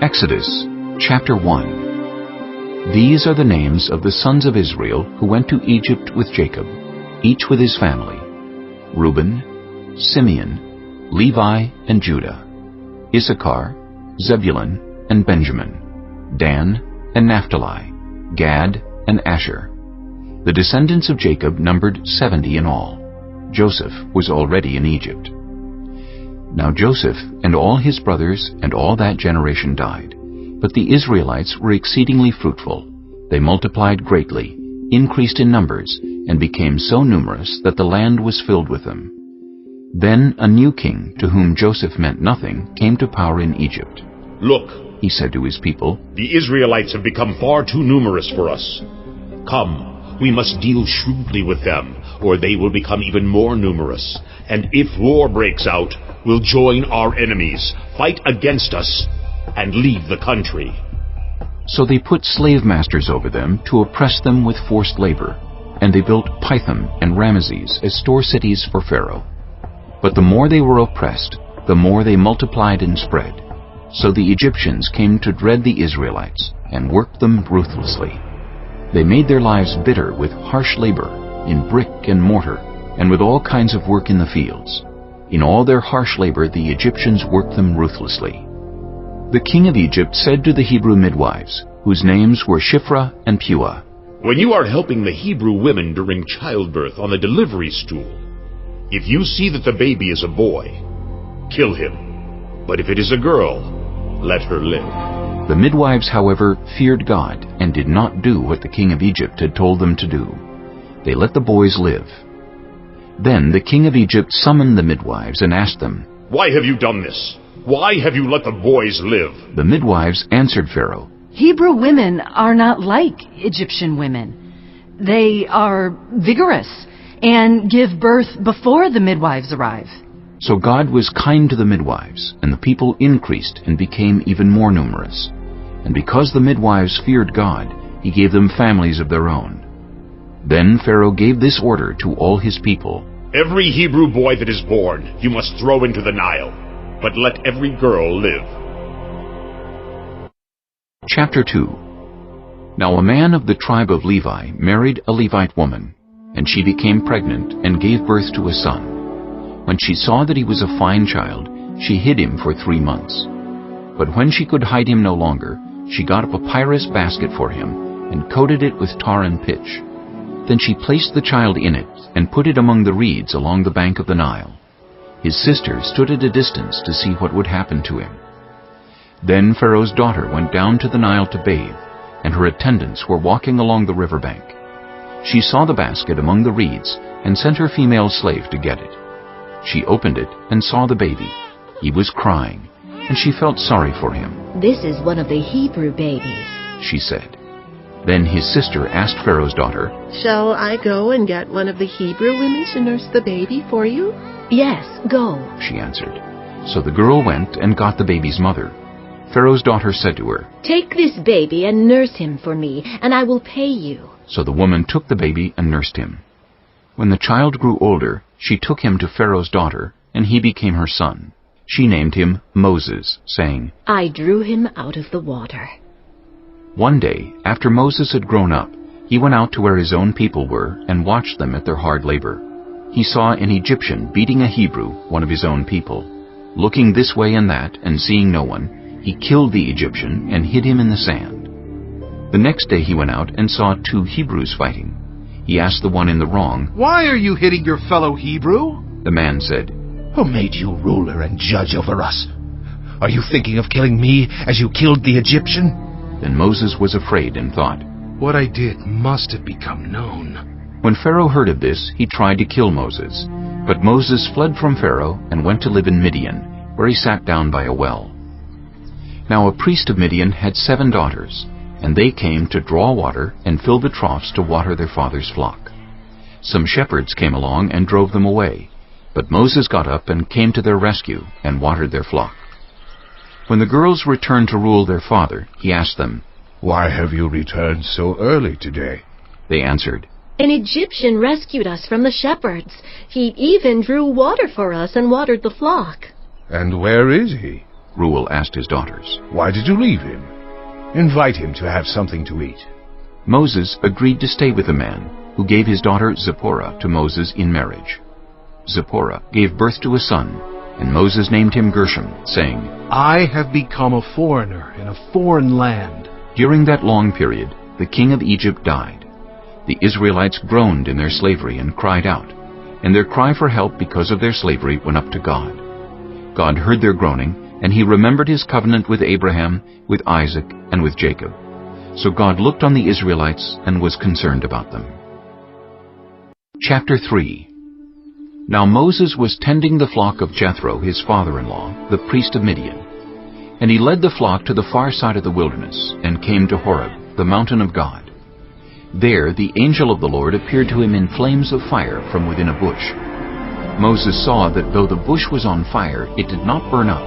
Exodus, chapter 1. These are the names of the sons of Israel who went to Egypt with Jacob, each with his family: Reuben, Simeon, Levi, and Judah; Issachar, Zebulun, and Benjamin; Dan, and Naphtali; Gad, and Asher. The descendants of Jacob numbered 70 in all. Joseph was already in Egypt. Now Joseph and all his brothers and all that generation died, but the Israelites were exceedingly fruitful. They multiplied greatly, increased in numbers, and became so numerous that the land was filled with them. Then a new king, to whom Joseph meant nothing, came to power in Egypt. "Look," he said to his people, "the Israelites have become far too numerous for us. Come, we must deal shrewdly with them, or they will become even more numerous. And if war breaks out, we'll join our enemies, fight against us, and leave the country." So they put slave masters over them to oppress them with forced labor, and they built Pithom and Ramesses as store cities for Pharaoh. But the more they were oppressed, the more they multiplied and spread. So the Egyptians came to dread the Israelites and worked them ruthlessly. They made their lives bitter with harsh labor, in brick and mortar, and with all kinds of work in the fields. In all their harsh labor the Egyptians worked them ruthlessly. The king of Egypt said to the Hebrew midwives, whose names were Shiphrah and Puah, "When you are helping the Hebrew women during childbirth on the delivery stool, if you see that the baby is a boy, kill him. But if it is a girl, let her live." The midwives, however, feared God and did not do what the king of Egypt had told them to do. They let the boys live. Then the king of Egypt summoned the midwives and asked them, "Why have you done this? Why have you let the boys live?" The midwives answered Pharaoh, "Hebrew women are not like Egyptian women. They are vigorous and give birth before the midwives arrive." So God was kind to the midwives, and the people increased and became even more numerous. And because the midwives feared God, he gave them families of their own. Then Pharaoh gave this order to all his people: "Every Hebrew boy that is born you must throw into the Nile, but let every girl live." Chapter 2. Now a man of the tribe of Levi married a Levite woman, and she became pregnant and gave birth to a son. When she saw that he was a fine child, she hid him for 3 months. But when she could hide him no longer, she got a papyrus basket for him and coated it with tar and pitch. Then she placed the child in it and put it among the reeds along the bank of the Nile. His sister stood at a distance to see what would happen to him. Then Pharaoh's daughter went down to the Nile to bathe, and her attendants were walking along the river bank. She saw the basket among the reeds and sent her female slave to get it. She opened it and saw the baby. He was crying, and she felt sorry for him. "This is one of the Hebrew babies," she said. Then his sister asked Pharaoh's daughter, "Shall I go and get one of the Hebrew women to nurse the baby for you?" "Yes, go," she answered. So the girl went and got the baby's mother. Pharaoh's daughter said to her, "Take this baby and nurse him for me, and I will pay you." So the woman took the baby and nursed him. When the child grew older, she took him to Pharaoh's daughter, and he became her son. She named him Moses, saying, "I drew him out of the water." One day, after Moses had grown up, he went out to where his own people were and watched them at their hard labor. He saw an Egyptian beating a Hebrew, one of his own people. Looking this way and that, and seeing no one, he killed the Egyptian and hid him in the sand. The next day he went out and saw 2 Hebrews fighting. He asked the one in the wrong, "Why are you hitting your fellow Hebrew?" The man said, Who made you ruler and judge over us? Are you thinking of killing me as you killed the Egyptian? Then Moses was afraid and thought, "What I did must have become known." When Pharaoh heard of this, he tried to kill Moses. But Moses fled from Pharaoh and went to live in Midian, where he sat down by a well. Now a priest of Midian had 7 daughters, and they came to draw water and fill the troughs to water their father's flock. Some shepherds came along and drove them away, but Moses got up and came to their rescue and watered their flock. When the girls returned to rule their father, he asked them, Why have you returned so early today? They answered, "An Egyptian rescued us from the shepherds. He even drew water for us and watered the flock." And where is he? Reuel asked his daughters. Why did you leave him? Invite him to have something to eat. Moses agreed to stay with the man, who gave his daughter Zipporah to Moses in marriage. Zipporah gave birth to a son, and Moses named him Gershom, saying, I have become a foreigner in a foreign land. During that long period, the king of Egypt died. The Israelites groaned in their slavery and cried out, and their cry for help because of their slavery went up to God. God heard their groaning, and he remembered his covenant with Abraham, with Isaac, and with Jacob. So God looked on the Israelites and was concerned about them. Chapter 3. Now Moses was tending the flock of Jethro, his father-in-law, the priest of Midian. And he led the flock to the far side of the wilderness, and came to Horeb, the mountain of God. There the angel of the Lord appeared to him in flames of fire from within a bush. Moses saw that though the bush was on fire, it did not burn up.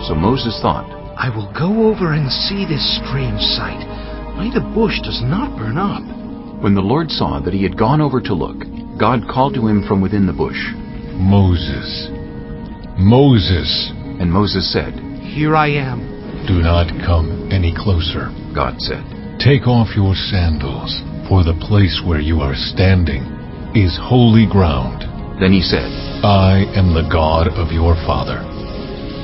So Moses thought, I will go over and see this strange sight, why the bush does not burn up. When the Lord saw that he had gone over to look, God called to him from within the bush, Moses, Moses. And Moses said, Here I am. Do not come any closer. God said, Take off your sandals, for the place where you are standing is holy ground. Then he said, I am the God of your father,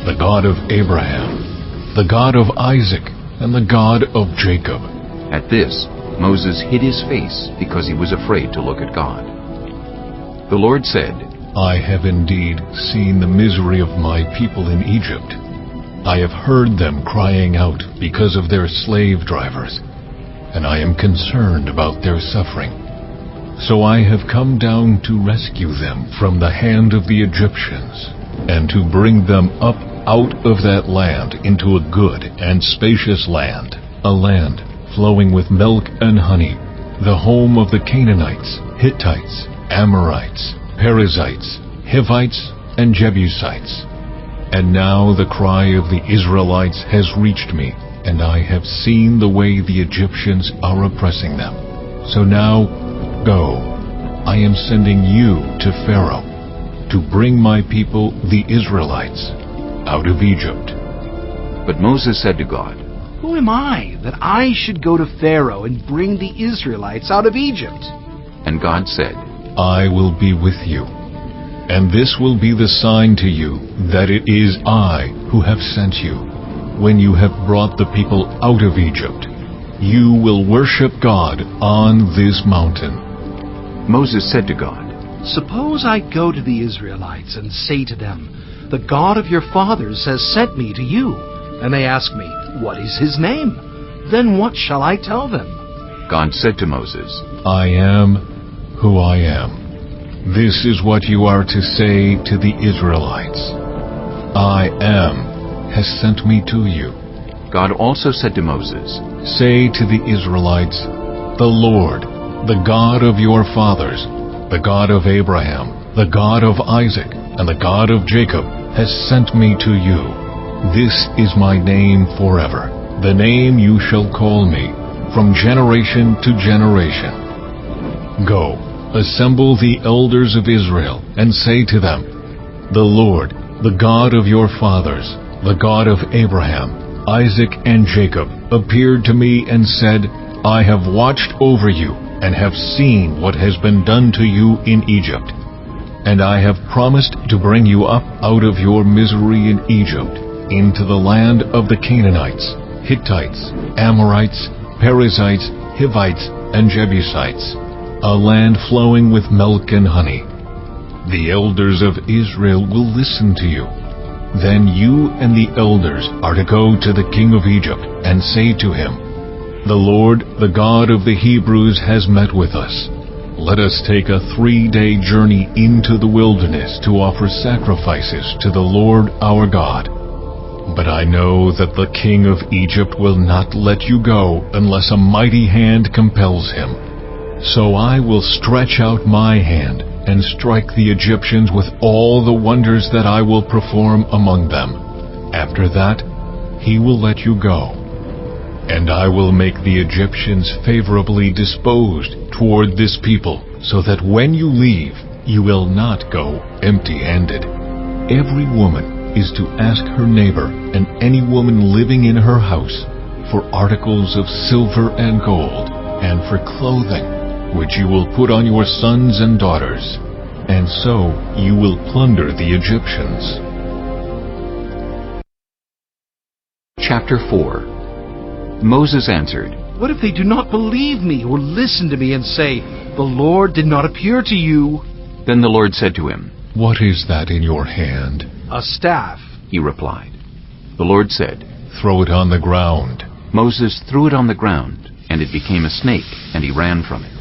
the God of Abraham, the God of Isaac, and the God of Jacob. At this, Moses hid his face because he was afraid to look at God. The Lord said, I have indeed seen the misery of my people in Egypt. I have heard them crying out because of their slave drivers, and I am concerned about their suffering. So I have come down to rescue them from the hand of the Egyptians, and to bring them up out of that land into a good and spacious land, a land flowing with milk and honey, the home of the Canaanites, Hittites, Amorites, Perizzites, Hivites, and Jebusites. And now the cry of the Israelites has reached me, and I have seen the way the Egyptians are oppressing them. So now, go, I am sending you to Pharaoh, to bring my people, the Israelites, out of Egypt. But Moses said to God, Who am I that I should go to Pharaoh and bring the Israelites out of Egypt? And God said, I will be with you, and this will be the sign to you that it is I who have sent you. When you have brought the people out of Egypt, you will worship God on this mountain. Moses said to God, Suppose I go to the Israelites and say to them, The God of your fathers has sent me to you. And they ask me, What is his name? Then what shall I tell them? God said to Moses, I am who I am. This is what you are to say to the Israelites. I am has sent me to you. God also said to Moses, Say to the Israelites, The Lord, the God of your fathers, the God of Abraham, the God of Isaac, and the God of Jacob, has sent me to you. This is my name forever, the name you shall call me, from generation to generation. Go, assemble the elders of Israel, and say to them, The Lord, the God of your fathers, the God of Abraham, Isaac, and Jacob, appeared to me and said, I have watched over you, and have seen what has been done to you in Egypt. And I have promised to bring you up out of your misery in Egypt, into the land of the Canaanites, Hittites, Amorites, Perizzites, Hivites, and Jebusites, a land flowing with milk and honey. The elders of Israel will listen to you. Then you and the elders are to go to the king of Egypt and say to him, The Lord, the God of the Hebrews, has met with us. Let us take a 3-day journey into the wilderness to offer sacrifices to the Lord our God. But I know that the king of Egypt will not let you go unless a mighty hand compels him. So I will stretch out my hand and strike the Egyptians with all the wonders that I will perform among them. After that, he will let you go. And I will make the Egyptians favorably disposed toward this people, so that when you leave, you will not go empty-handed. Every woman is to ask her neighbor and any woman living in her house for articles of silver and gold, and for clothing, which you will put on your sons and daughters, and so you will plunder the Egyptians. Chapter 4. Moses answered, What if they do not believe me or listen to me and say, The Lord did not appear to you? Then the Lord said to him, What is that in your hand? A staff. He replied. The Lord said, Throw it on the ground. Moses threw it on the ground, and it became a snake, and he ran from it.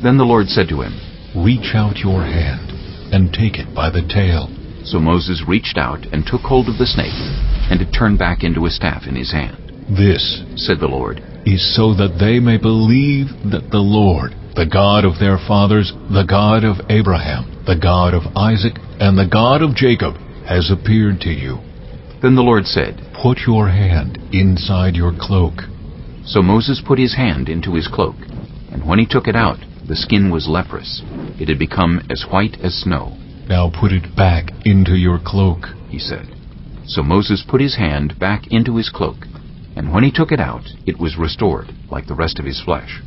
Then the Lord said to him, Reach out your hand and take it by the tail. So Moses reached out and took hold of the snake, and it turned back into a staff in his hand. This, said the Lord, is so that they may believe that the Lord, the God of their fathers, the God of Abraham, the God of Isaac, and the God of Jacob, has appeared to you. Then the Lord said, Put your hand inside your cloak. So Moses put his hand into his cloak, and when he took it out, the skin was leprous. It had become as white as snow. Now put it back into your cloak, he said. So Moses put his hand back into his cloak, and when he took it out, it was restored, like the rest of his flesh.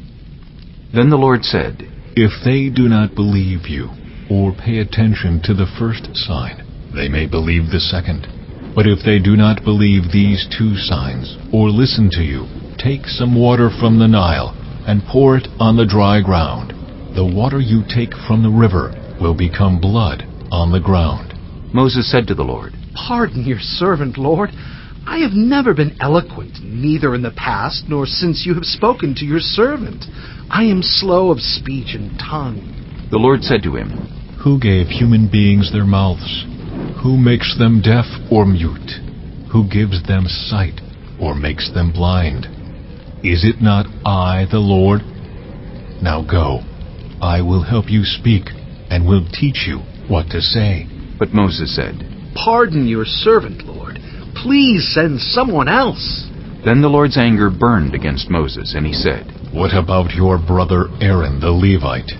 Then the Lord said, If they do not believe you, or pay attention to the first sign, they may believe the second. But if they do not believe these two signs, or listen to you, take some water from the Nile, and pour it on the dry ground. The water you take from the river will become blood on the ground. Moses said to the Lord, Pardon your servant, Lord. I have never been eloquent, neither in the past nor since you have spoken to your servant. I am slow of speech and tongue. The Lord said to him, Who gave human beings their mouths? Who makes them deaf or mute? Who gives them sight or makes them blind? Is it not I, the Lord? Now go. I will help you speak, and will teach you what to say. But Moses said, Pardon your servant, Lord. Please send someone else. Then the Lord's anger burned against Moses, and he said, What about your brother Aaron the Levite?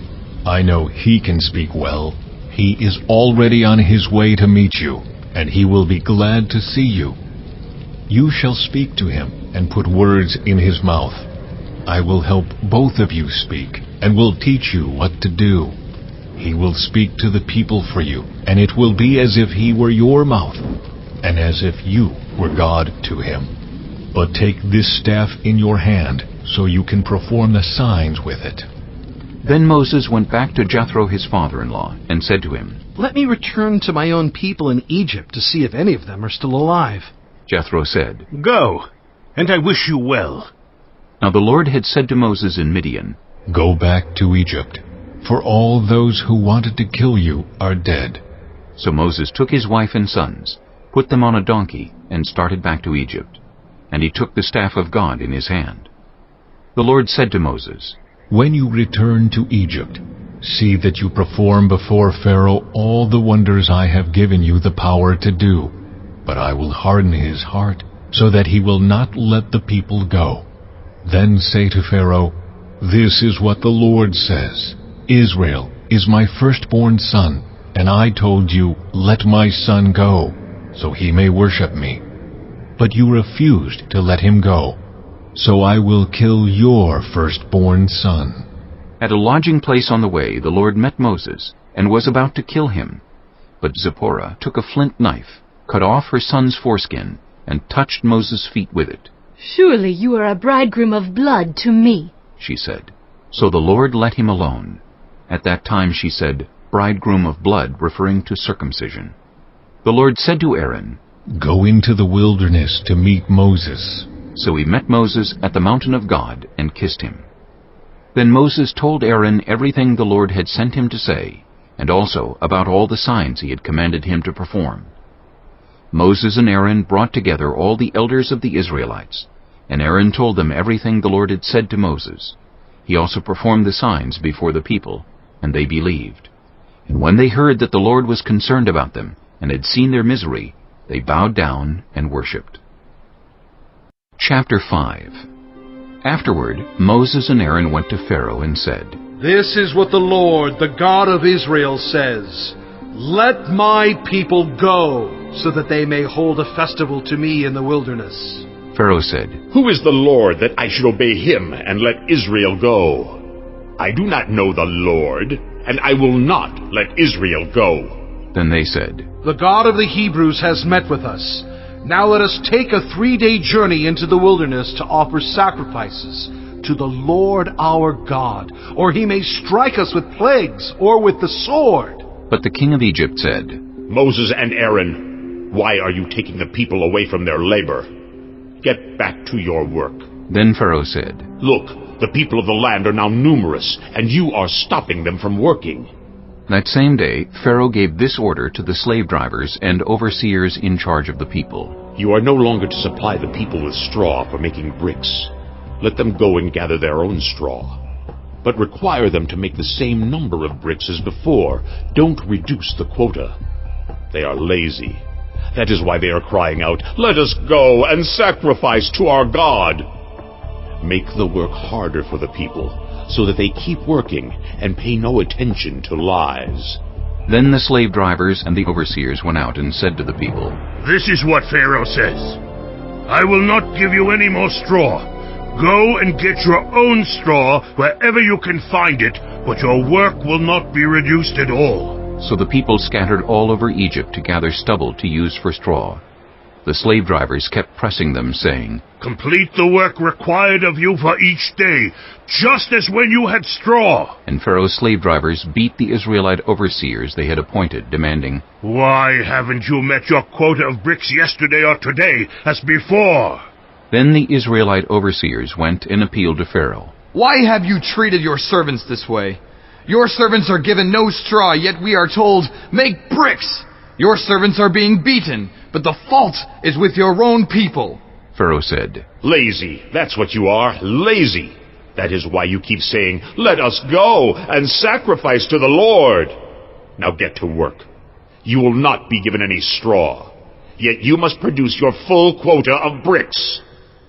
I know he can speak well. He is already on his way to meet you, and he will be glad to see you. You shall speak to him and put words in his mouth. I will help both of you speak, and will teach you what to do. He will speak to the people for you, and it will be as if he were your mouth, and as if you were God to him. But take this staff in your hand, so you can perform the signs with it. Then Moses went back to Jethro his father-in-law, and said to him, Let me return to my own people in Egypt to see if any of them are still alive. Jethro said, Go, and I wish you well. Now the Lord had said to Moses in Midian, Go back to Egypt, for all those who wanted to kill you are dead. So Moses took his wife and sons, put them on a donkey, and started back to Egypt. And he took the staff of God in his hand. The Lord said to Moses, When you return to Egypt, see that you perform before Pharaoh all the wonders I have given you the power to do. But I will harden his heart, so that he will not let the people go. Then say to Pharaoh, This is what the Lord says, Israel is my firstborn son, and I told you, Let my son go, so he may worship me. But you refused to let him go, so I will kill your firstborn son. At a lodging place on the way, the Lord met Moses, and was about to kill him. But Zipporah took a flint knife, cut off her son's foreskin, and touched Moses' feet with it. Surely you are a bridegroom of blood to me, she said. So the Lord let him alone. At that time she said, Bridegroom of blood, referring to circumcision. The Lord said to Aaron, Go into the wilderness to meet Moses. So he met Moses at the mountain of God and kissed him. Then Moses told Aaron everything the Lord had sent him to say, and also about all the signs he had commanded him to perform. Moses and Aaron brought together all the elders of the Israelites, and Aaron told them everything the Lord had said to Moses. He also performed the signs before the people, and they believed. And when they heard that the Lord was concerned about them, and had seen their misery, they bowed down and worshipped. Chapter 5. Afterward, Moses and Aaron went to Pharaoh and said, This is what the Lord, the God of Israel, says, Let my people go. so that they may hold a festival to me in the wilderness." Pharaoh said, Who is the Lord that I should obey him and let Israel go? I do not know the Lord, and I will not let Israel go. Then they said, "The God of the Hebrews has met with us. Now let us take a 3-day journey into the wilderness to offer sacrifices to the Lord our God, or he may strike us with plagues or with the sword." But the king of Egypt said, Moses and Aaron, why are you taking the people away from their labor? Get back to your work. Then Pharaoh said, Look, the people of the land are now numerous, and you are stopping them from working. That same day Pharaoh gave this order to the slave drivers and overseers in charge of the people. You are no longer to supply the people with straw for making bricks. Let them go and gather their own straw. But require them to make the same number of bricks as before. Don't reduce the quota. They are lazy. That is why they are crying out, Let us go and sacrifice to our God. Make the work harder for the people, so that they keep working and pay no attention to lies. Then the slave drivers and the overseers went out and said to the people, This is what Pharaoh says. I will not give you any more straw. Go and get your own straw wherever you can find it, but your work will not be reduced at all. So the people scattered all over Egypt to gather stubble to use for straw. The slave drivers kept pressing them, saying, Complete the work required of you for each day, just as when you had straw. And Pharaoh's slave drivers beat the Israelite overseers they had appointed, demanding, Why haven't you met your quota of bricks yesterday or today as before? Then the Israelite overseers went and appealed to Pharaoh. Why have you treated your servants this way? Your servants are given no straw, yet we are told, Make bricks! Your servants are being beaten, but the fault is with your own people. Pharaoh said, Lazy, that's what you are, lazy. That is why you keep saying, Let us go and sacrifice to the Lord. Now get to work. You will not be given any straw, yet you must produce your full quota of bricks.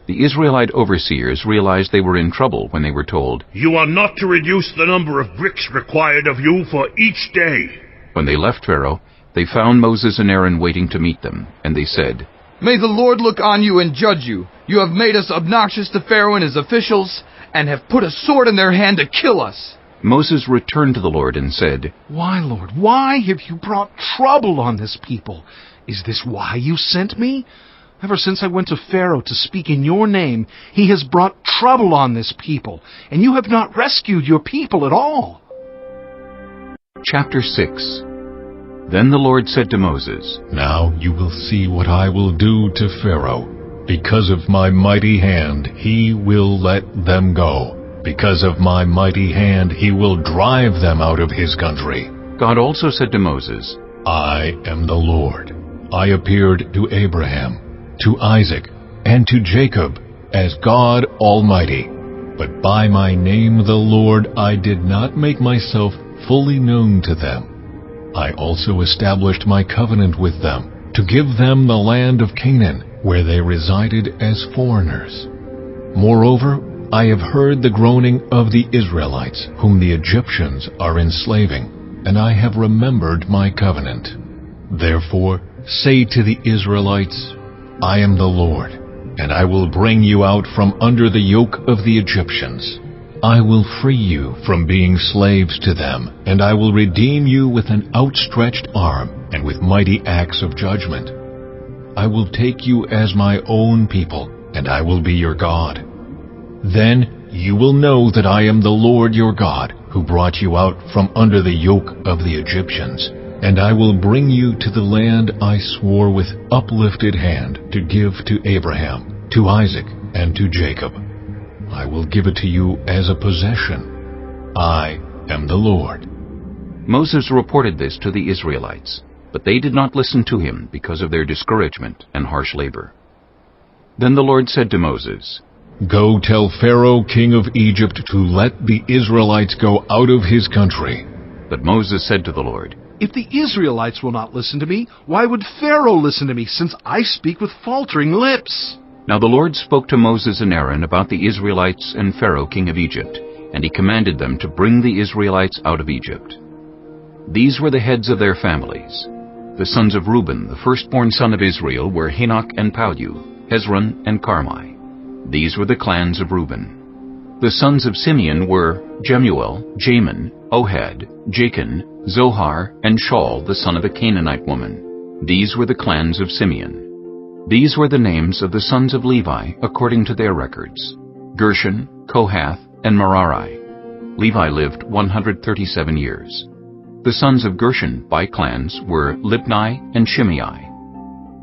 The Israelite overseers realized they were in trouble when they were told, You are not to reduce the number of bricks required of you for each day. When they left Pharaoh, they found Moses and Aaron waiting to meet them, and they said, May the Lord look on you and judge you. You have made us obnoxious to Pharaoh and his officials, and have put a sword in their hand to kill us. Moses returned to the Lord and said, "Why, Lord, why have you brought trouble on this people? Is this why you sent me? Ever since I went to Pharaoh to speak in your name, he has brought trouble on this people, and you have not rescued your people at all." Chapter 6. Then the Lord said to Moses, Now you will see what I will do to Pharaoh. Because of my mighty hand, he will let them go. Because of my mighty hand, he will drive them out of his country. God also said to Moses, I am the Lord. I appeared to Abraham, to Isaac, and to Jacob as God Almighty. But by my name the Lord I did not make myself fully known to them. I also established my covenant with them, to give them the land of Canaan, where they resided as foreigners. Moreover, I have heard the groaning of the Israelites, whom the Egyptians are enslaving, and I have remembered my covenant. Therefore, say to the Israelites, I am the Lord, and I will bring you out from under the yoke of the Egyptians. I will free you from being slaves to them, and I will redeem you with an outstretched arm and with mighty acts of judgment. I will take you as my own people, and I will be your God. Then you will know that I am the Lord your God, who brought you out from under the yoke of the Egyptians. And I will bring you to the land I swore with uplifted hand to give to Abraham, to Isaac, and to Jacob. I will give it to you as a possession. I am the Lord. Moses reported this to the Israelites, but they did not listen to him because of their discouragement and harsh labor. Then the Lord said to Moses, Go tell Pharaoh, king of Egypt, to let the Israelites go out of his country. But Moses said to the Lord, If the Israelites will not listen to me, why would Pharaoh listen to me, since I speak with faltering lips? Now the Lord spoke to Moses and Aaron about the Israelites and Pharaoh, king of Egypt, and he commanded them to bring the Israelites out of Egypt. These were the heads of their families: The sons of Reuben, the firstborn son of Israel, were Hanok and Palu, Hezron and Carmi. These were the clans of Reuben. The sons of Simeon were Jemuel, Jamin, Ohad, Jachin, Zohar, and Shaul, the son of a Canaanite woman. These were the clans of Simeon. These were the names of the sons of Levi according to their records: Gershon, Kohath, and Merari. Levi lived 137 years. The sons of Gershon by clans were Libni and Shimei.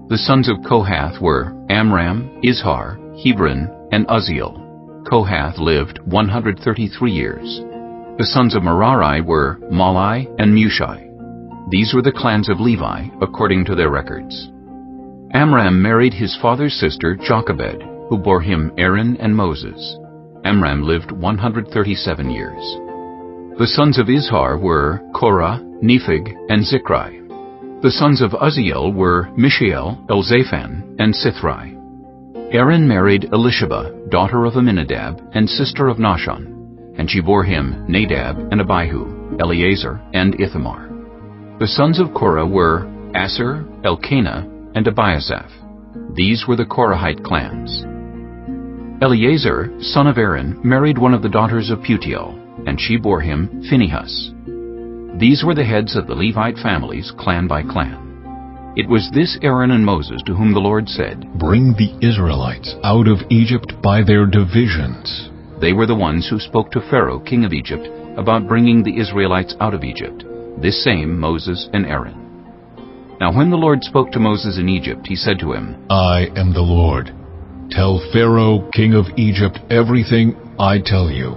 The sons of Kohath were Amram, Izhar, Hebron, and Uzziel. Kohath lived 133 years. The sons of Merari were Malai and Mushi. These were the clans of Levi according to their records. Amram married his father's sister Jochebed, who bore him Aaron and Moses. Amram lived 137 years. The sons of Izhar were Korah, Nepheg, and Zikri. The sons of Uzziel were Mishael, Elzaphan, and Sithri. Aaron married Elisheba, daughter of Amminadab and sister of Nahshon, and she bore him Nadab and Abihu, Eleazar, and Ithamar. The sons of Korah were Asher, Elkanah, and Abiasaph. These were the Korahite clans. Eleazar, son of Aaron, married one of the daughters of Putiel, and she bore him Phinehas. These were the heads of the Levite families, clan by clan. It was this Aaron and Moses to whom the Lord said, "Bring the Israelites out of Egypt by their divisions." They were the ones who spoke to Pharaoh, king of Egypt, about bringing the Israelites out of Egypt, this same Moses and Aaron. Now when the Lord spoke to Moses in Egypt, he said to him, "I am the Lord. Tell Pharaoh, king of Egypt, everything I tell you."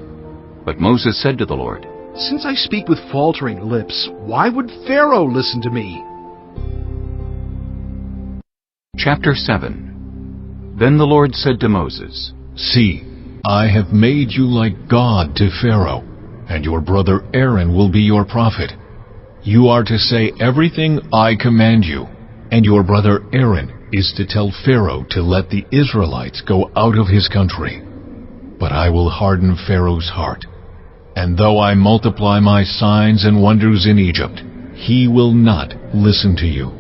But Moses said to the Lord, Since I speak with faltering lips, why would Pharaoh listen to me? Chapter 7. Then the Lord said to Moses, "See, I have made you like God to Pharaoh, and your brother Aaron will be your prophet. You are to say everything I command you, and your brother Aaron is to tell Pharaoh to let the Israelites go out of his country. But I will harden Pharaoh's heart, and though I multiply my signs and wonders in Egypt, he will not listen to you.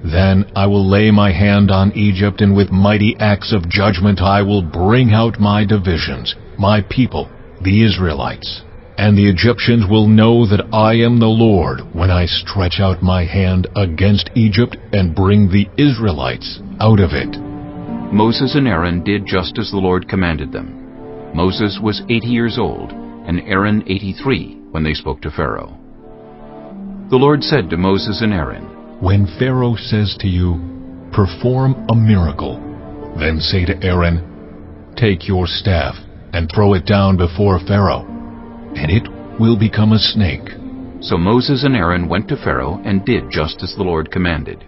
Then I will lay my hand on Egypt, and with mighty acts of judgment I will bring out my divisions, my people, the Israelites. And the Egyptians will know that I am the Lord when I stretch out my hand against Egypt and bring the Israelites out of it." Moses and Aaron did just as the Lord commanded them. Moses was 80 years old, and Aaron 83 when they spoke to Pharaoh. The Lord said to Moses and Aaron, "When Pharaoh says to you, 'Perform a miracle,' then say to Aaron, 'Take your staff and throw it down before Pharaoh, and it will become a snake.'" So Moses and Aaron went to Pharaoh and did just as the Lord commanded.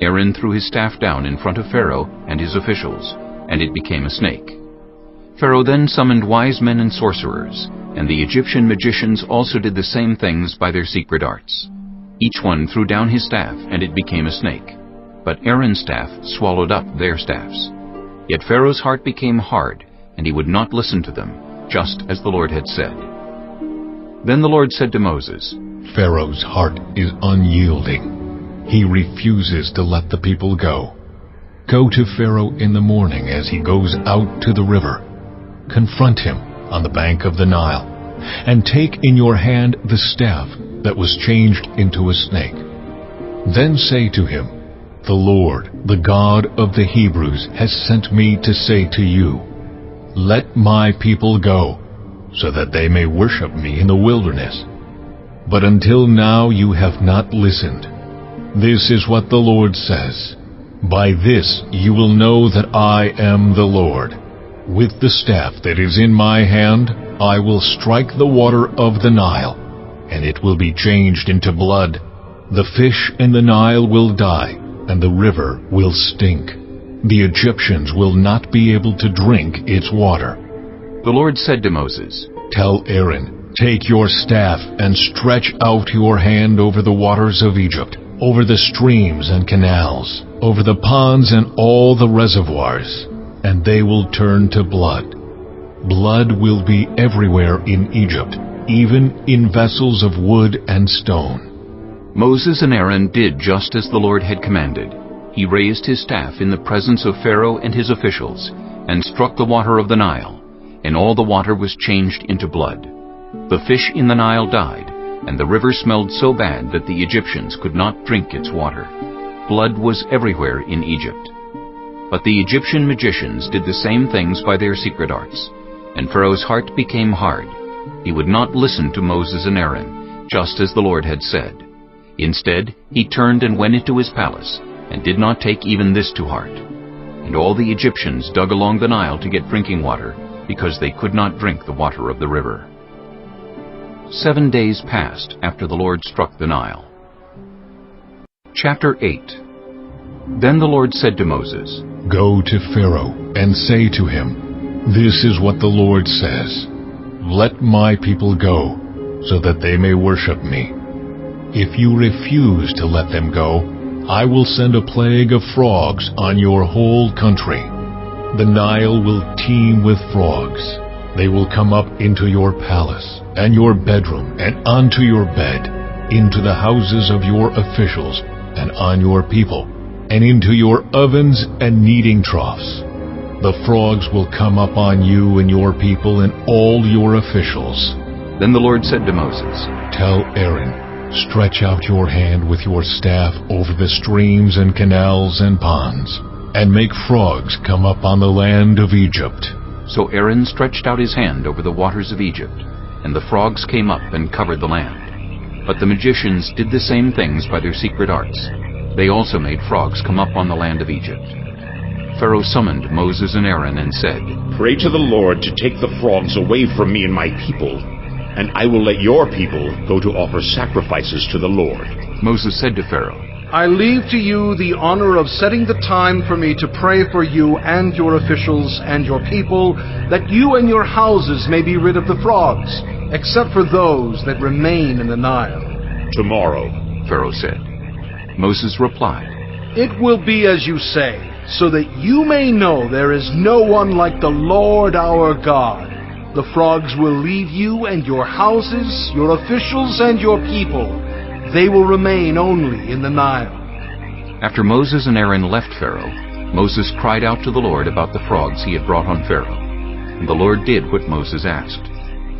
Aaron threw his staff down in front of Pharaoh and his officials, and it became a snake. Pharaoh then summoned wise men and sorcerers, and the Egyptian magicians also did the same things by their secret arts. Each one threw down his staff, and it became a snake. But Aaron's staff swallowed up their staffs. Yet Pharaoh's heart became hard, and he would not listen to them, just as the Lord had said. Then the Lord said to Moses, "Pharaoh's heart is unyielding. He refuses to let the people go. Go to Pharaoh in the morning as he goes out to the river. Confront him on the bank of the Nile, and take in your hand the staff that was changed into a snake. Then say to him, 'The Lord, the God of the Hebrews, has sent me to say to you, let my people go, so that they may worship me in the wilderness. But until now you have not listened. This is what the Lord says. By this you will know that I am the Lord. With the staff that is in my hand, I will strike the water of the Nile, and it will be changed into blood. The fish in the Nile will die, and the river will stink. The Egyptians will not be able to drink its water." The Lord said to Moses, "Tell Aaron, take your staff and stretch out your hand over the waters of Egypt, over the streams and canals, over the ponds and all the reservoirs, and they will turn to blood. Blood will be everywhere in Egypt, even in vessels of wood and stone. Moses and Aaron did just as the Lord had commanded. He raised his staff in the presence of Pharaoh and his officials, and struck the water of the Nile, and all the water was changed into blood. The fish in the Nile died, and the river smelled so bad that the Egyptians could not drink its water. Blood was everywhere in Egypt. But the Egyptian magicians did the same things by their secret arts, and Pharaoh's heart became hard. He would not listen to Moses and Aaron, just as the Lord had said. Instead, he turned and went into his palace, and did not take even this to heart. And all the Egyptians dug along the Nile to get drinking water, because they could not drink the water of the river. 7 days passed after the Lord struck the Nile. Chapter 8. Then the Lord said to Moses, Go to Pharaoh and say to him, This is what the Lord says, Let my people go, so that they may worship me. If you refuse to let them go, I will send a plague of frogs on your whole country. The Nile will teem with frogs. They will come up into your palace and your bedroom and onto your bed, into the houses of your officials and on your people, and into your ovens and kneading troughs. The frogs will come up on you and your people and all your officials. Then the Lord said to Moses, Tell Aaron, Stretch out your hand with your staff over the streams and canals and ponds, and make frogs come up on the land of Egypt. So Aaron stretched out his hand over the waters of Egypt, and the frogs came up and covered the land. But the magicians did the same things by their secret arts. They also made frogs come up on the land of Egypt. Pharaoh summoned Moses and Aaron and said, Pray to the Lord to take the frogs away from me and my people, and I will let your people go to offer sacrifices to the Lord. Moses said to Pharaoh, I leave to you the honor of setting the time for me to pray for you and your officials and your people, that you and your houses may be rid of the frogs, except for those that remain in the Nile. Tomorrow, Pharaoh said. Moses replied, It will be as you say, so that you may know there is no one like the Lord our God. The frogs will leave you and your houses, your officials and your people. They will remain only in the Nile. After Moses and Aaron left Pharaoh, Moses cried out to the Lord about the frogs he had brought on Pharaoh. And the Lord did what Moses asked.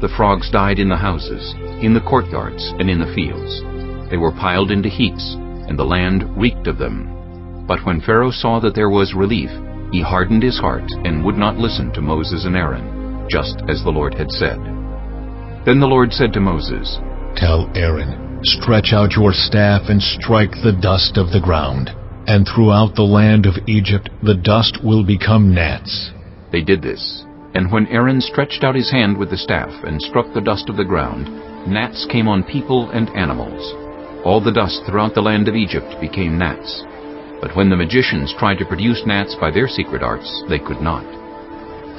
The frogs died in the houses, in the courtyards, and in the fields. They were piled into heaps, and the land reeked of them. But when Pharaoh saw that there was relief, he hardened his heart and would not listen to Moses and Aaron, just as the Lord had said. Then the Lord said to Moses, Tell Aaron, Stretch out your staff and strike the dust of the ground, and throughout the land of Egypt the dust will become gnats. They did this, and when Aaron stretched out his hand with the staff and struck the dust of the ground, gnats came on people and animals. All the dust throughout the land of Egypt became gnats. But when the magicians tried to produce gnats by their secret arts, they could not.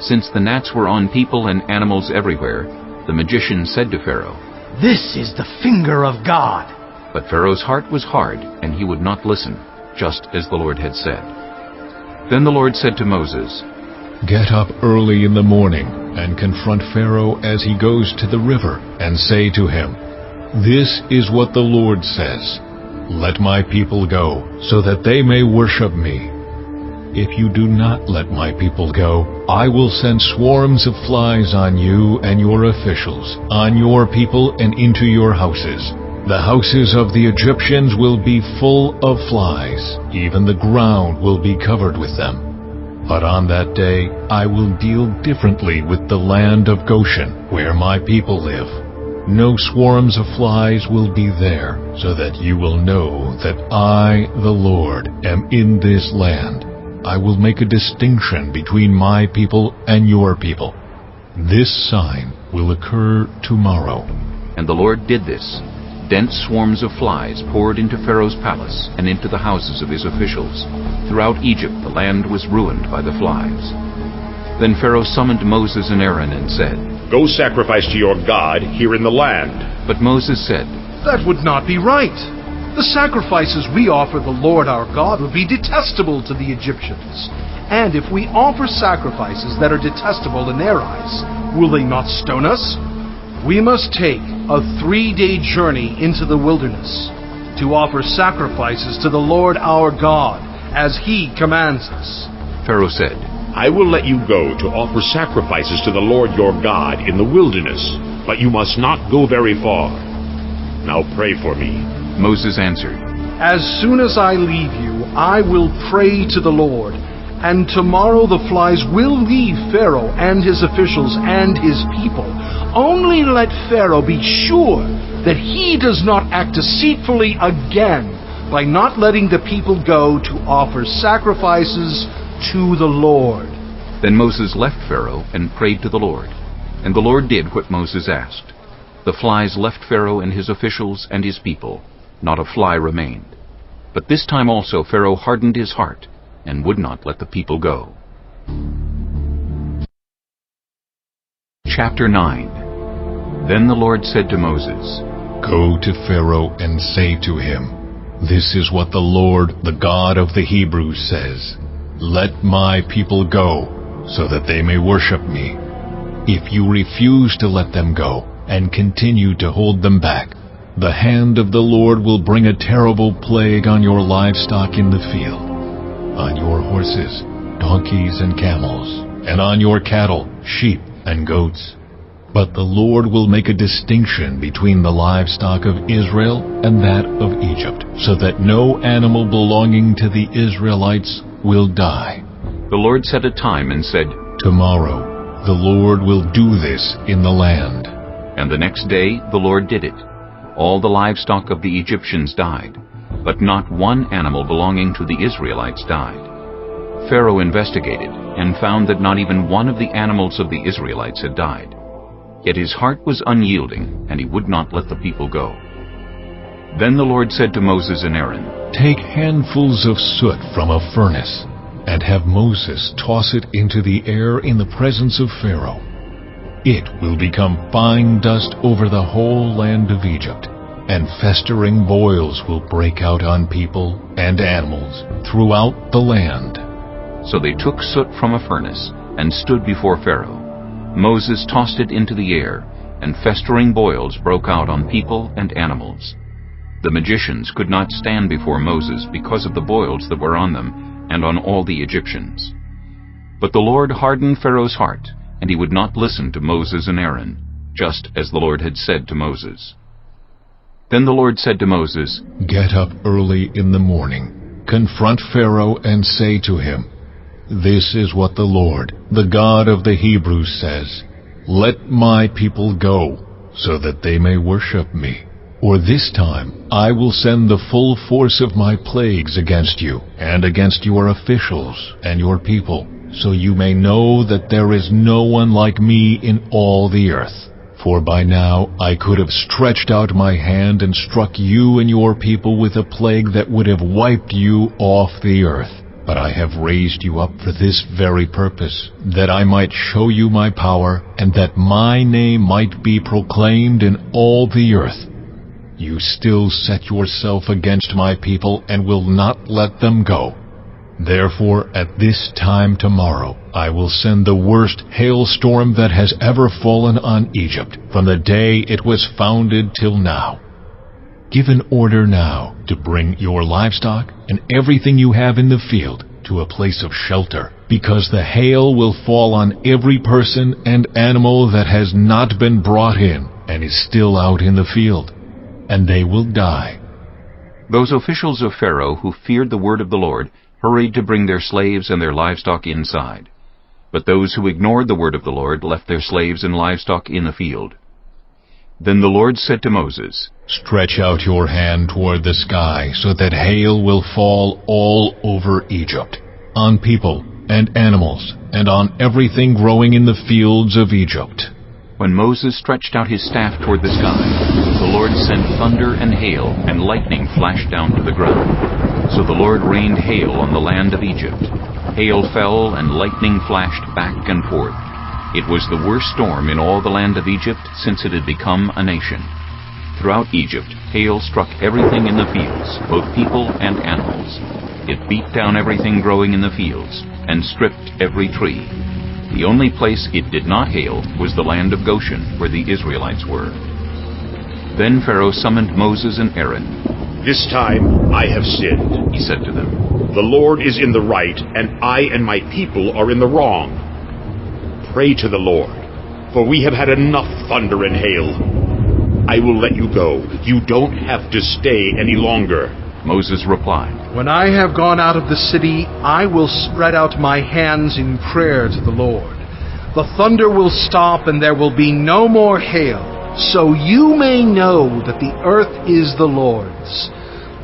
Since the gnats were on people and animals everywhere, the magicians said to Pharaoh, This is the finger of God. But Pharaoh's heart was hard, and he would not listen, just as the Lord had said. Then the Lord said to Moses, Get up early in the morning, and confront Pharaoh as he goes to the river, and say to him, This is what the Lord says, Let my people go, so that they may worship me. If you do not let my people go, I will send swarms of flies on you and your officials, on your people and into your houses. The houses of the Egyptians will be full of flies, even the ground will be covered with them. But on that day I will deal differently with the land of Goshen, where my people live. No swarms of flies will be there, so that you will know that I, the Lord, am in this land. I will make a distinction between my people and your people. This sign will occur tomorrow. And the Lord did this. Dense swarms of flies poured into Pharaoh's palace and into the houses of his officials. Throughout Egypt the land was ruined by the flies. Then Pharaoh summoned Moses and Aaron and said, Go sacrifice to your God here in the land. But Moses said, That would not be right. The sacrifices we offer the Lord our God would be detestable to the Egyptians. And if we offer sacrifices that are detestable in their eyes, will they not stone us? We must take a 3-day journey into the wilderness. to offer sacrifices to the Lord our God, as he commands us." Pharaoh said, I will let you go to offer sacrifices to the Lord your God in the wilderness, but you must not go very far. Now pray for me. Moses answered, "As soon as I leave you, I will pray to the Lord, and tomorrow the flies will leave Pharaoh and his officials and his people. Only let Pharaoh be sure that he does not act deceitfully again by not letting the people go to offer sacrifices to the Lord." Then Moses left Pharaoh and prayed to the Lord. And the Lord did what Moses asked. The flies left Pharaoh and his officials and his people. Not a fly remained. But this time also Pharaoh hardened his heart and would not let the people go. Chapter 9. Then the Lord said to Moses, "Go to Pharaoh and say to him, 'This is what the Lord, the God of the Hebrews, says. Let my people go, so that they may worship me. If you refuse to let them go and continue to hold them back, the hand of the Lord will bring a terrible plague on your livestock in the field, on your horses, donkeys, and camels, and on your cattle, sheep, and goats. But the Lord will make a distinction between the livestock of Israel and that of Egypt, so that no animal belonging to the Israelites will die.'" The Lord set a time and said, "Tomorrow the Lord will do this in the land." And the next day the Lord did it. All the livestock of the Egyptians died, but not one animal belonging to the Israelites died. Pharaoh investigated and found that not even one of the animals of the Israelites had died. Yet his heart was unyielding, and he would not let the people go. Then the Lord said to Moses and Aaron, "Take handfuls of soot from a furnace, and have Moses toss it into the air in the presence of Pharaoh. It will become fine dust over the whole land of Egypt, and festering boils will break out on people and animals throughout the land." So they took soot from a furnace and stood before Pharaoh. Moses tossed it into the air, and festering boils broke out on people and animals. The magicians could not stand before Moses because of the boils that were on them and on all the Egyptians. But the Lord hardened Pharaoh's heart, and he would not listen to Moses and Aaron, just as the Lord had said to Moses. Then the Lord said to Moses, "Get up early in the morning, confront Pharaoh and say to him, 'This is what the Lord, the God of the Hebrews, says. Let my people go, so that they may worship me. Or this time I will send the full force of my plagues against you, and against your officials and your people, so you may know that there is no one like me in all the earth. For by now I could have stretched out my hand and struck you and your people with a plague that would have wiped you off the earth. But I have raised you up for this very purpose, that I might show you my power, and that my name might be proclaimed in all the earth. You still set yourself against my people and will not let them go. Therefore, at this time tomorrow, I will send the worst hailstorm that has ever fallen on Egypt, from the day it was founded till now. Give an order now to bring your livestock and everything you have in the field to a place of shelter, because the hail will fall on every person and animal that has not been brought in and is still out in the field, and they will die." Those officials of Pharaoh who feared the word of the Lord hurried to bring their slaves and their livestock inside. But those who ignored the word of the Lord left their slaves and livestock in the field. Then the Lord said to Moses, "Stretch out your hand toward the sky, so that hail will fall all over Egypt, on people and animals, and on everything growing in the fields of Egypt." When Moses stretched out his staff toward the sky, the Lord sent thunder and hail, and lightning flashed down to the ground. So the Lord rained hail on the land of Egypt. Hail fell, and lightning flashed back and forth. It was the worst storm in all the land of Egypt since it had become a nation. Throughout Egypt, hail struck everything in the fields, both people and animals. It beat down everything growing in the fields, and stripped every tree. The only place it did not hail was the land of Goshen, where the Israelites were. Then Pharaoh summoned Moses and Aaron. This time I have sinned, he said to them. The Lord is in the right, and I and my people are in the wrong. Pray to the Lord, for we have had enough thunder and hail. I will let you go. You don't have to stay any longer. Moses replied, When I have gone out of the city, I will spread out my hands in prayer to the Lord. The thunder will stop, and there will be no more hail, so you may know that the earth is the Lord's.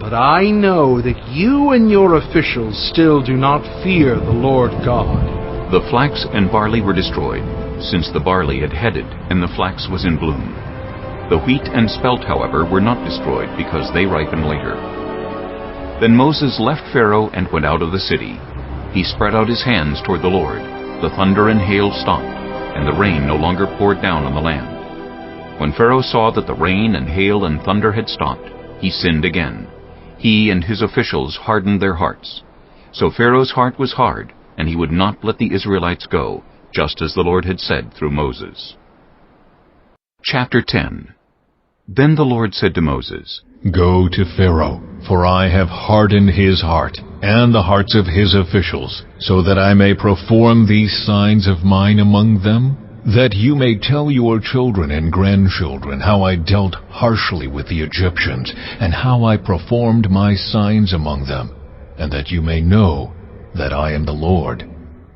But I know that you and your officials still do not fear the Lord God. The flax and barley were destroyed, since the barley had headed and the flax was in bloom. The wheat and spelt, however, were not destroyed because they ripened later. Then Moses left Pharaoh and went out of the city. He spread out his hands toward the Lord. The thunder and hail stopped, and the rain no longer poured down on the land. When Pharaoh saw that the rain and hail and thunder had stopped, he sinned again. He and his officials hardened their hearts. So Pharaoh's heart was hard, and he would not let the Israelites go, just as the Lord had said through Moses. Chapter 10. Then the Lord said to Moses, Go to Pharaoh, for I have hardened his heart, and the hearts of his officials, so that I may perform these signs of mine among them, that you may tell your children and grandchildren how I dealt harshly with the Egyptians, and how I performed my signs among them, and that you may know that I am the Lord.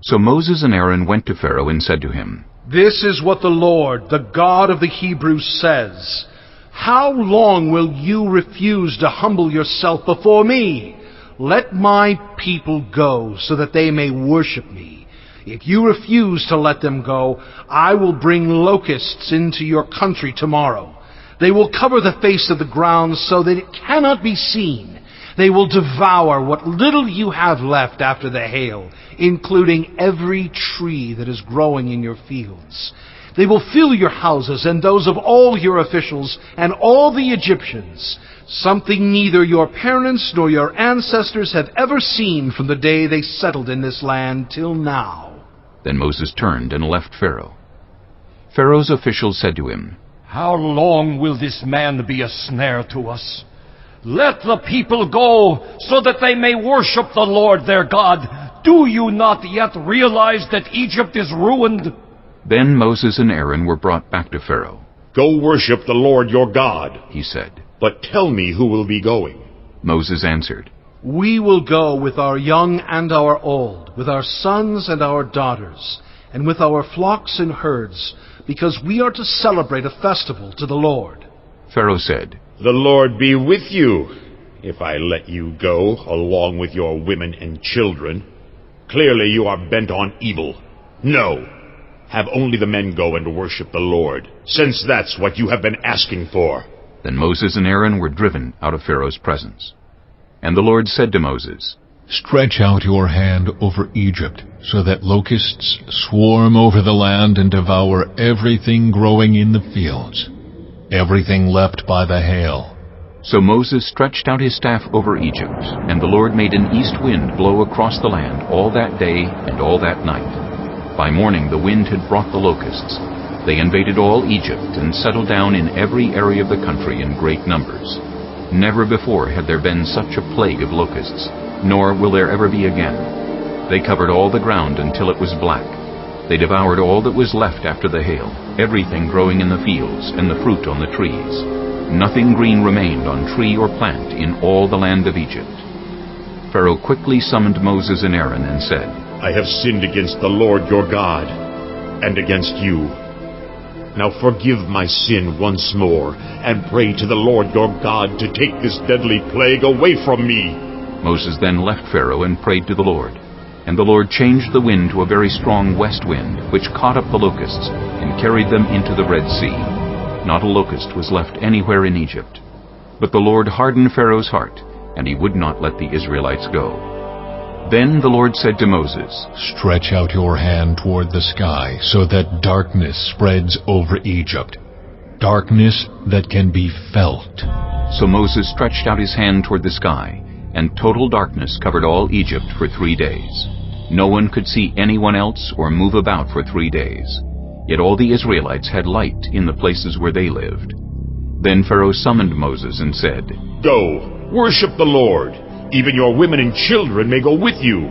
So Moses and Aaron went to Pharaoh and said to him, This is what the Lord, the God of the Hebrews, says. How long will you refuse to humble yourself before me? Let my people go, so that they may worship me. If you refuse to let them go, I will bring locusts into your country tomorrow. They will cover the face of the ground so that it cannot be seen. They will devour what little you have left after the hail, including every tree that is growing in your fields. They will fill your houses and those of all your officials and all the Egyptians, something neither your parents nor your ancestors have ever seen from the day they settled in this land till now. Then Moses turned and left Pharaoh. Pharaoh's officials said to him, How long will this man be a snare to us? Let the people go, so that they may worship the Lord their God. Do you not yet realize that Egypt is ruined? Then Moses and Aaron were brought back to Pharaoh. Go worship the Lord your God, he said. But tell me who will be going. Moses answered, We will go with our young and our old, with our sons and our daughters, and with our flocks and herds, because we are to celebrate a festival to the Lord. Pharaoh said, The Lord be with you, if I let you go, along with your women and children. Clearly you are bent on evil. No, have only the men go and worship the Lord, since that's what you have been asking for. Then Moses and Aaron were driven out of Pharaoh's presence. And the Lord said to Moses, Stretch out your hand over Egypt, so that locusts swarm over the land and devour everything growing in the fields, everything left by the hail. So Moses stretched out his staff over Egypt, and the Lord made an east wind blow across the land all that day and all that night. By morning the wind had brought the locusts. They invaded all Egypt and settled down in every area of the country in great numbers. Never before had there been such a plague of locusts, nor will there ever be again. They covered all the ground until it was black. They devoured all that was left after the hail, everything growing in the fields and the fruit on the trees. Nothing green remained on tree or plant in all the land of Egypt. Pharaoh quickly summoned Moses and Aaron and said, I have sinned against the Lord your God, and against you. Now forgive my sin once more, and pray to the Lord your God to take this deadly plague away from me. Moses then left Pharaoh and prayed to the Lord. And the Lord changed the wind to a very strong west wind, which caught up the locusts and carried them into the Red Sea. Not a locust was left anywhere in Egypt. But the Lord hardened Pharaoh's heart, and he would not let the Israelites go. Then the Lord said to Moses, Stretch out your hand toward the sky, so that darkness spreads over Egypt, darkness that can be felt. So Moses stretched out his hand toward the sky, and total darkness covered all Egypt for 3 days. No one could see anyone else or move about for 3 days. Yet all the Israelites had light in the places where they lived. Then Pharaoh summoned Moses and said, Go, Worship the Lord. Even your women and children may go with you.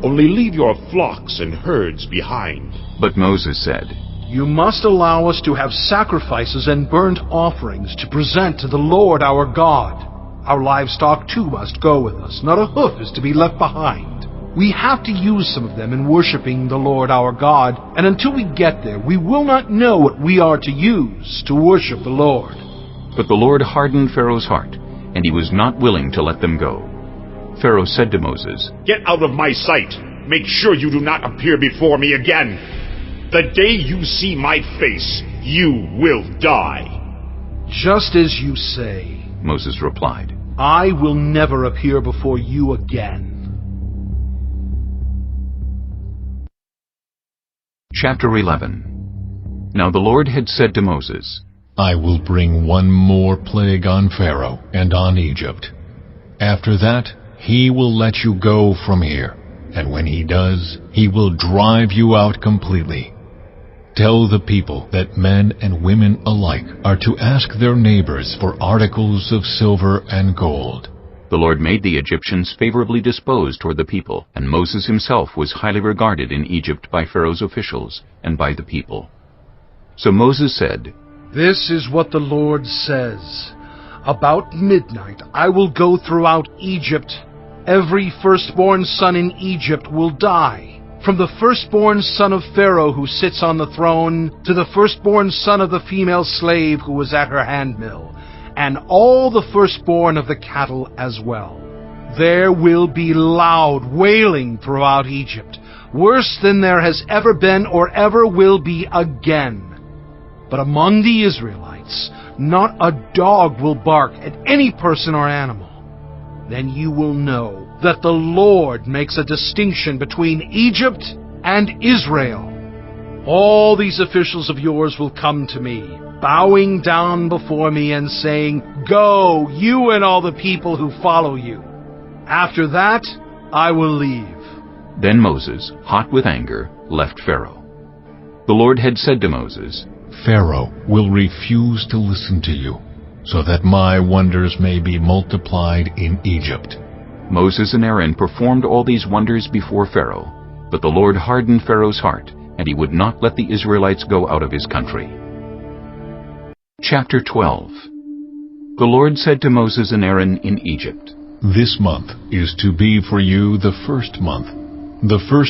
Only leave your flocks and herds behind." But Moses said, "You must allow us to have sacrifices and burnt offerings to present to the Lord our God. Our livestock too must go with us. Not a hoof is to be left behind. We have to use some of them in worshiping the Lord our God, and until we get there, we will not know what we are to use to worship the Lord." But the Lord hardened Pharaoh's heart, and he was not willing to let them go. Pharaoh said to Moses, "Get out of my sight. Make sure you do not appear before me again. The day you see my face, you will die." "Just as you say," Moses replied. "I will never appear before you again." Chapter 11. Now the Lord had said to Moses, I will bring one more plague on Pharaoh and on Egypt. After that, he will let you go from here, and when he does, he will drive you out completely. Tell the people that men and women alike are to ask their neighbors for articles of silver and gold." The Lord made the Egyptians favorably disposed toward the people, and Moses himself was highly regarded in Egypt by Pharaoh's officials and by the people. So Moses said, "This is what the Lord says. About midnight I will go throughout Egypt. Every firstborn son in Egypt will die, from the firstborn son of Pharaoh who sits on the throne to the firstborn son of the female slave who was at her handmill, and all the firstborn of the cattle as well. There will be loud wailing throughout Egypt, worse than there has ever been or ever will be again. But among the Israelites, not a dog will bark at any person or animal. Then you will know that the Lord makes a distinction between Egypt and Israel. All these officials of yours will come to me, bowing down before me and saying, 'Go, you and all the people who follow you.' After that, I will leave." Then Moses, hot with anger, left Pharaoh. The Lord had said to Moses, Pharaoh will refuse to listen to you, so that my wonders may be multiplied in Egypt. Moses and Aaron performed all these wonders before Pharaoh, but the Lord hardened Pharaoh's heart, and he would not let the Israelites go out of his country. Chapter 12. The Lord said to Moses and Aaron in Egypt, This month is to be for you the first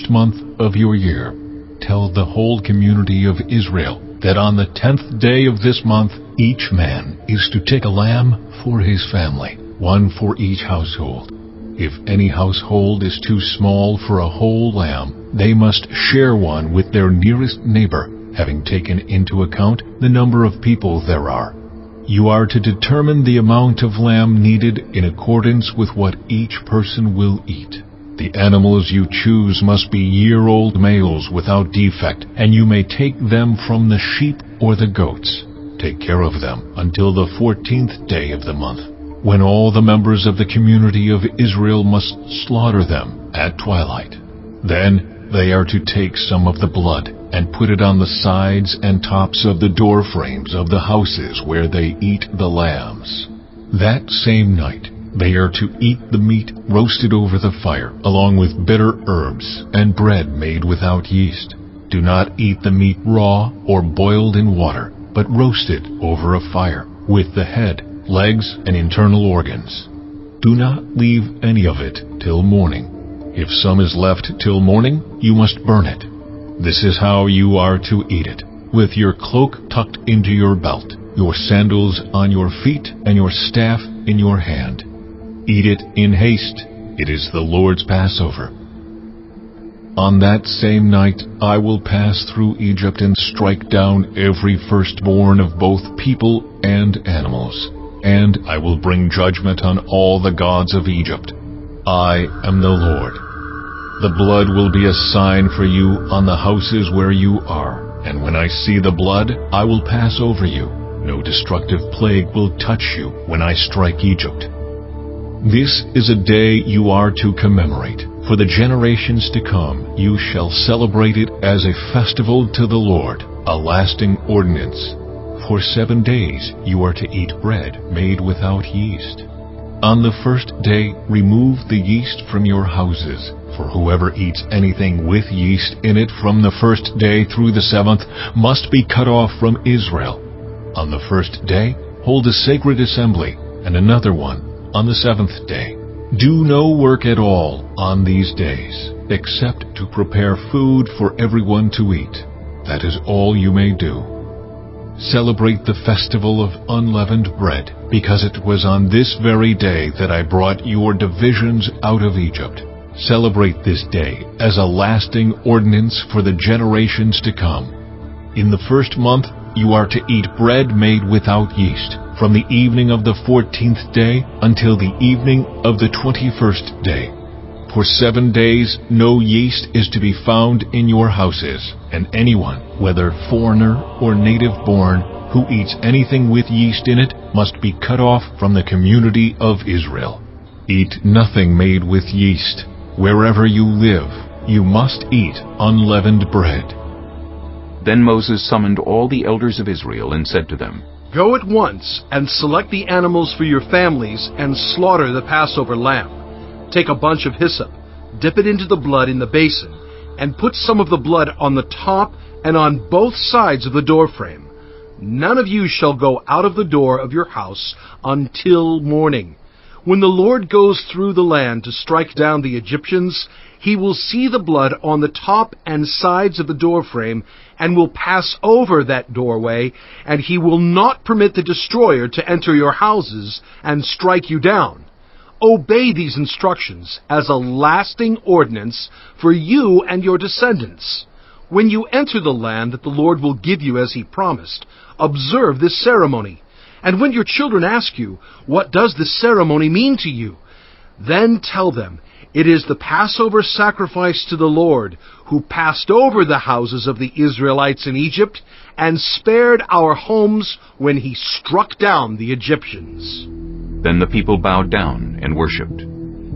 month of your year. Tell the whole community of Israel that on the 10th day of this month, each man is to take a lamb for his family, one for each household. If any household is too small for a whole lamb, they must share one with their nearest neighbor, having taken into account the number of people there are. You are to determine the amount of lamb needed in accordance with what each person will eat. The animals you choose must be year-old males without defect, and you may take them from the sheep or the goats. Take care of them until the 14th day of the month, when all the members of the community of Israel must slaughter them at twilight. Then they are to take some of the blood and put it on the sides and tops of the door frames of the houses where they eat the lambs. That same night they are to eat the meat roasted over the fire, along with bitter herbs and bread made without yeast. Do not eat the meat raw or boiled in water, but roasted over a fire, with the head, legs, and internal organs. Do not leave any of it till morning. If some is left till morning, you must burn it. This is how you are to eat it, with your cloak tucked into your belt, your sandals on your feet, and your staff in your hand. Eat it in haste. It is the Lord's Passover. On that same night I will pass through Egypt and strike down every firstborn of both people and animals, and I will bring judgment on all the gods of Egypt. I am the Lord. The blood will be a sign for you on the houses where you are, and when I see the blood, I will pass over you. No destructive plague will touch you when I strike Egypt. This is a day you are to commemorate. For the generations to come, you shall celebrate it as a festival to the Lord, a lasting ordinance. For 7 days you are to eat bread made without yeast. On the first day remove the yeast from your houses, for whoever eats anything with yeast in it from the first day through the 7th must be cut off from Israel. On the first day hold a sacred assembly, and another one on the 7th day. Do no work at all on these days, except to prepare food for everyone to eat. That is all you may do. Celebrate the festival of unleavened bread, because it was on this very day that I brought your divisions out of Egypt. Celebrate this day as a lasting ordinance for the generations to come. In the first month you are to eat bread made without yeast, from the evening of the 14th day until the evening of the 21st day. For 7 days no yeast is to be found in your houses, and anyone, whether foreigner or native-born, who eats anything with yeast in it must be cut off from the community of Israel. Eat nothing made with yeast. Wherever you live, you must eat unleavened bread. Then Moses summoned all the elders of Israel and said to them, Go at once and select the animals for your families and slaughter the Passover lamb. Take a bunch of hyssop, dip it into the blood in the basin, and put some of the blood on the top and on both sides of the doorframe. None of you shall go out of the door of your house until morning. When the Lord goes through the land to strike down the Egyptians, he will see the blood on the top and sides of the doorframe and will pass over that doorway, and he will not permit the destroyer to enter your houses and strike you down. Obey these instructions as a lasting ordinance for you and your descendants. When you enter the land that the Lord will give you as he promised, observe this ceremony. And when your children ask you, What does this ceremony mean to you? Then tell them, It is the Passover sacrifice to the Lord, who passed over the houses of the Israelites in Egypt and spared our homes when he struck down the Egyptians. Then the people bowed down and worshipped.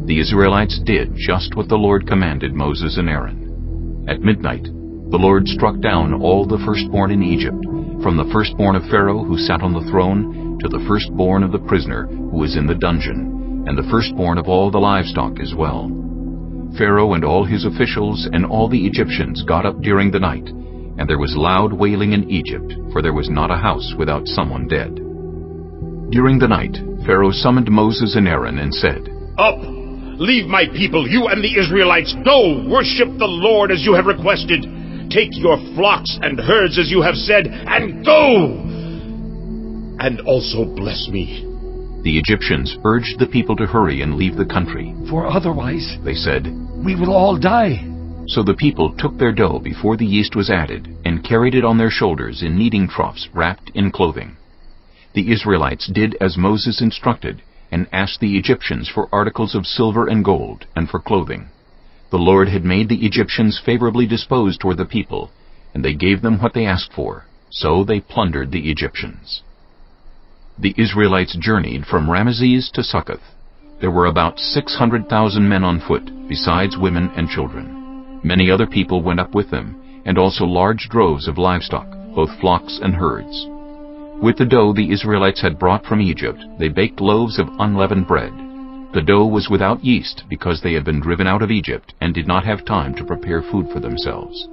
The Israelites did just what the Lord commanded Moses and Aaron. At midnight, the Lord struck down all the firstborn in Egypt, from the firstborn of Pharaoh who sat on the throne to the firstborn of the prisoner who was in the dungeon, and the firstborn of all the livestock as well. Pharaoh and all his officials and all the Egyptians got up during the night, and there was loud wailing in Egypt, for there was not a house without someone dead. During the night, Pharaoh summoned Moses and Aaron and said, Up! Leave my people, you and the Israelites. Go, worship the Lord as you have requested. Take your flocks and herds as you have said, and go! And also bless me. The Egyptians urged the people to hurry and leave the country. For otherwise, they said, we will all die. So the people took their dough before the yeast was added, and carried it on their shoulders in kneading troughs wrapped in clothing. The Israelites did as Moses instructed, and asked the Egyptians for articles of silver and gold, and for clothing. The Lord had made the Egyptians favorably disposed toward the people, and they gave them what they asked for, so they plundered the Egyptians. The Israelites journeyed from Ramesses to Succoth. There were about 600,000 men on foot, besides women and children. Many other people went up with them, and also large droves of livestock, both flocks and herds. With the dough the Israelites had brought from Egypt, they baked loaves of unleavened bread. The dough was without yeast, because they had been driven out of Egypt and did not have time to prepare food for themselves.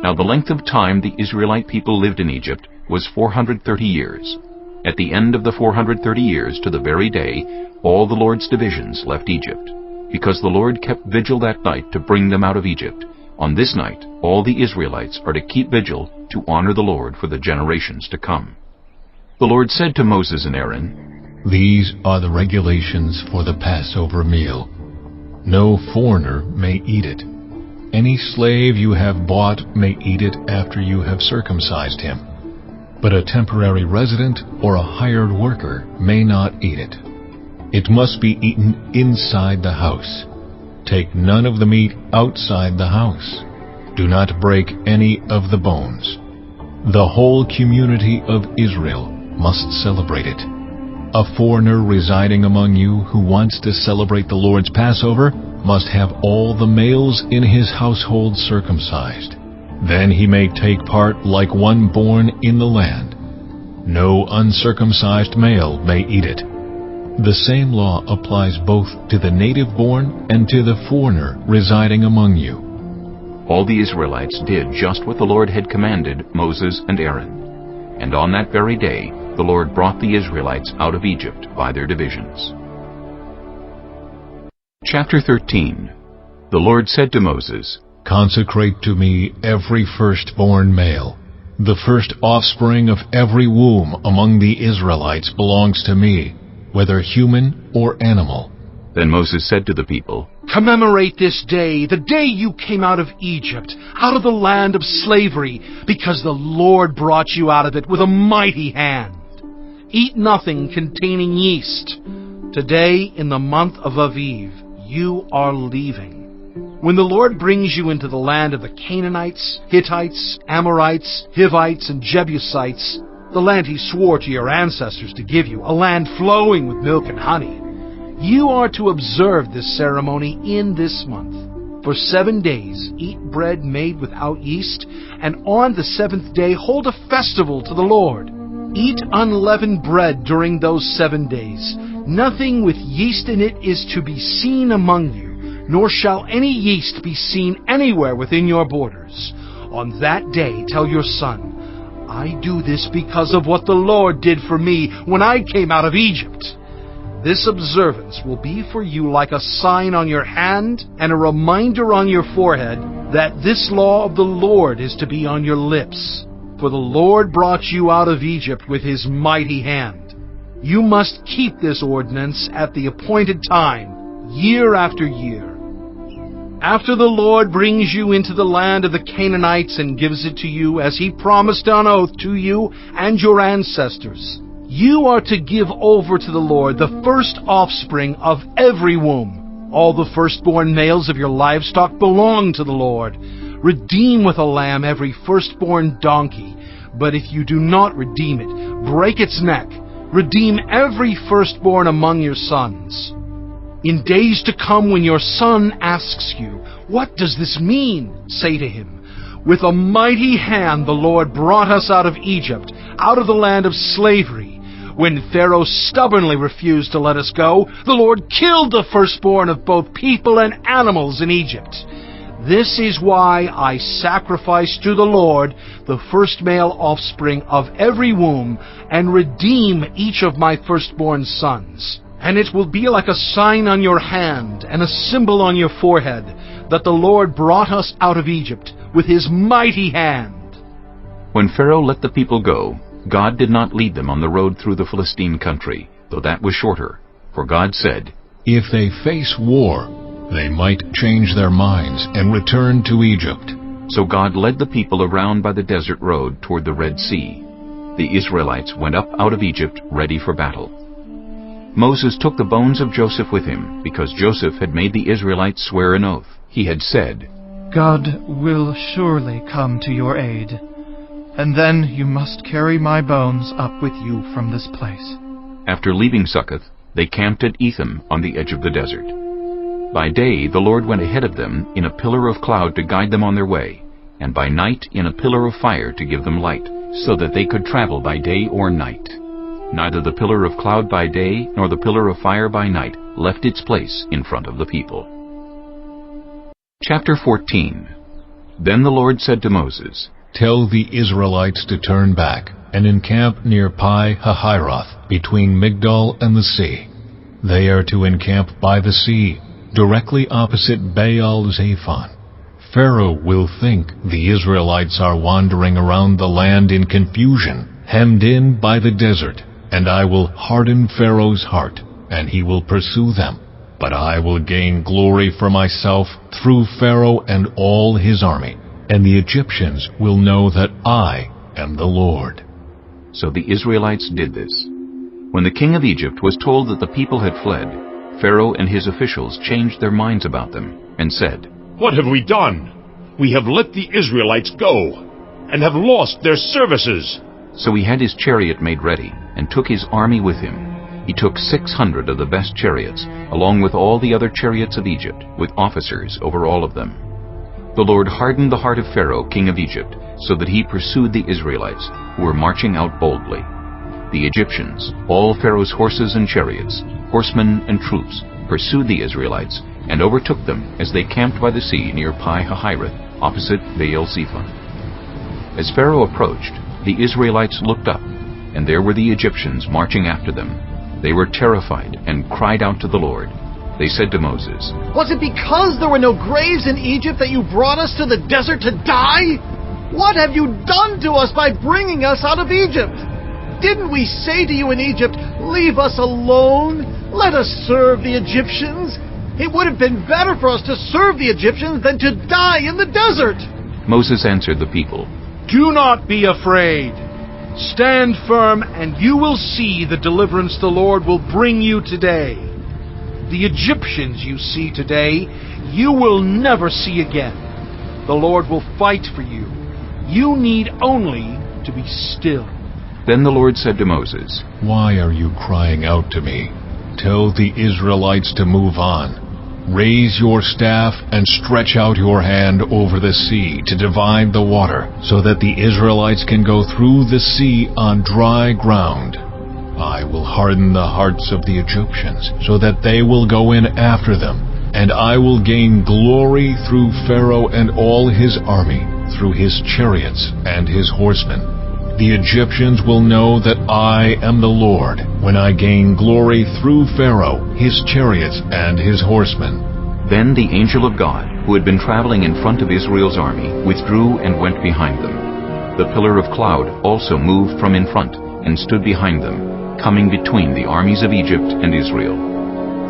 Now the length of time the Israelite people lived in Egypt was 430 years. At the end of the 430 years, to the very day, all the Lord's divisions left Egypt, because the Lord kept vigil that night to bring them out of Egypt. On this night, all the Israelites are to keep vigil to honor the Lord for the generations to come. The Lord said to Moses and Aaron, These are the regulations for the Passover meal. No foreigner may eat it. Any slave you have bought may eat it after you have circumcised him. But a temporary resident or a hired worker may not eat it. It must be eaten inside the house. Take none of the meat outside the house. Do not break any of the bones. The whole community of Israel must celebrate it. A foreigner residing among you who wants to celebrate the Lord's Passover must have all the males in his household circumcised. Then he may take part like one born in the land. No uncircumcised male may eat it. The same law applies both to the native-born and to the foreigner residing among you. All the Israelites did just what the Lord had commanded Moses and Aaron. And on that very day, the Lord brought the Israelites out of Egypt by their divisions. Chapter 13. The Lord said to Moses, Consecrate to me every firstborn male. The first offspring of every womb among the Israelites belongs to me, whether human or animal. Then Moses said to the people, Commemorate this day, the day you came out of Egypt, out of the land of slavery, because the Lord brought you out of it with a mighty hand. Eat nothing containing yeast. Today, in the month of Aviv, you are leaving. When the Lord brings you into the land of the Canaanites, Hittites, Amorites, Hivites, and Jebusites, the land he swore to your ancestors to give you, a land flowing with milk and honey, you are to observe this ceremony in this month. For 7 days eat bread made without yeast, and on the 7th day hold a festival to the Lord. Eat unleavened bread during those 7 days. Nothing with yeast in it is to be seen among you, nor shall any yeast be seen anywhere within your borders. On that day tell your son, I do this because of what the Lord did for me when I came out of Egypt. This observance will be for you like a sign on your hand and a reminder on your forehead that this law of the Lord is to be on your lips. For the Lord brought you out of Egypt with his mighty hand. You must keep this ordinance at the appointed time, year after year. After the Lord brings you into the land of the Canaanites and gives it to you as he promised on oath to you and your ancestors, you are to give over to the Lord the first offspring of every womb. All the firstborn males of your livestock belong to the Lord. Redeem with a lamb every firstborn donkey. But if you do not redeem it, break its neck. Redeem every firstborn among your sons. In days to come, when your son asks you, What does this mean? Say to him, With a mighty hand the Lord brought us out of Egypt, out of the land of slavery. When Pharaoh stubbornly refused to let us go, the Lord killed the firstborn of both people and animals in Egypt. This is why I sacrifice to the Lord the first male offspring of every womb, and redeem each of my firstborn sons. And it will be like a sign on your hand and a symbol on your forehead that the Lord brought us out of Egypt with his mighty hand. When Pharaoh let the people go, God did not lead them on the road through the Philistine country, though that was shorter. For God said, If they face war, they might change their minds and return to Egypt. So God led the people around by the desert road toward the Red Sea. The Israelites went up out of Egypt ready for battle. Moses took the bones of Joseph with him, because Joseph had made the Israelites swear an oath. He had said, God will surely come to your aid, and then you must carry my bones up with you from this place. After leaving Succoth, they camped at Etham on the edge of the desert. By day the Lord went ahead of them in a pillar of cloud to guide them on their way, and by night in a pillar of fire to give them light, so that they could travel by day or night. Neither the pillar of cloud by day nor the pillar of fire by night left its place in front of the people. Chapter 14. Then the Lord said to Moses, Tell the Israelites to turn back and encamp near Pi-hahiroth, between Migdol and the sea. They are to encamp by the sea, directly opposite Baal-Zephon. Pharaoh will think the Israelites are wandering around the land in confusion, hemmed in by the desert, and I will harden Pharaoh's heart, and he will pursue them. But I will gain glory for myself through Pharaoh and all his army, and the Egyptians will know that I am the Lord. So the Israelites did this. When the king of Egypt was told that the people had fled, Pharaoh and his officials changed their minds about them, and said, What have we done? We have let the Israelites go, and have lost their services. So he had his chariot made ready, and took his army with him. He took 600 of the best chariots, along with all the other chariots of Egypt, with officers over all of them. The Lord hardened the heart of Pharaoh, king of Egypt, so that he pursued the Israelites, who were marching out boldly. The Egyptians, all Pharaoh's horses and chariots, horsemen and troops, pursued the Israelites and overtook them as they camped by the sea near Pi-hahiroth, opposite Baal-zephon. As Pharaoh approached, the Israelites looked up, and there were the Egyptians marching after them. They were terrified and cried out to the Lord. They said to Moses, "Was it because there were no graves in Egypt that you brought us to the desert to die? What have you done to us by bringing us out of Egypt? Didn't we say to you in Egypt, 'Leave us alone, let us serve the Egyptians'? It would have been better for us to serve the Egyptians than to die in the desert." Moses answered the people, "Do not be afraid. Stand firm, and you will see the deliverance the Lord will bring you today. The Egyptians you see today, you will never see again. The Lord will fight for you. You need only to be still." Then the Lord said to Moses, Why are you crying out to me? Tell the Israelites to move on. Raise your staff and stretch out your hand over the sea to divide the water, so that the Israelites can go through the sea on dry ground. I will harden the hearts of the Egyptians, so that they will go in after them, and I will gain glory through Pharaoh and all his army, through his chariots and his horsemen. The Egyptians will know that I am the Lord, when I gain glory through Pharaoh, his chariots, and his horsemen. Then the angel of God, who had been traveling in front of Israel's army, withdrew and went behind them. The pillar of cloud also moved from in front and stood behind them, coming between the armies of Egypt and Israel.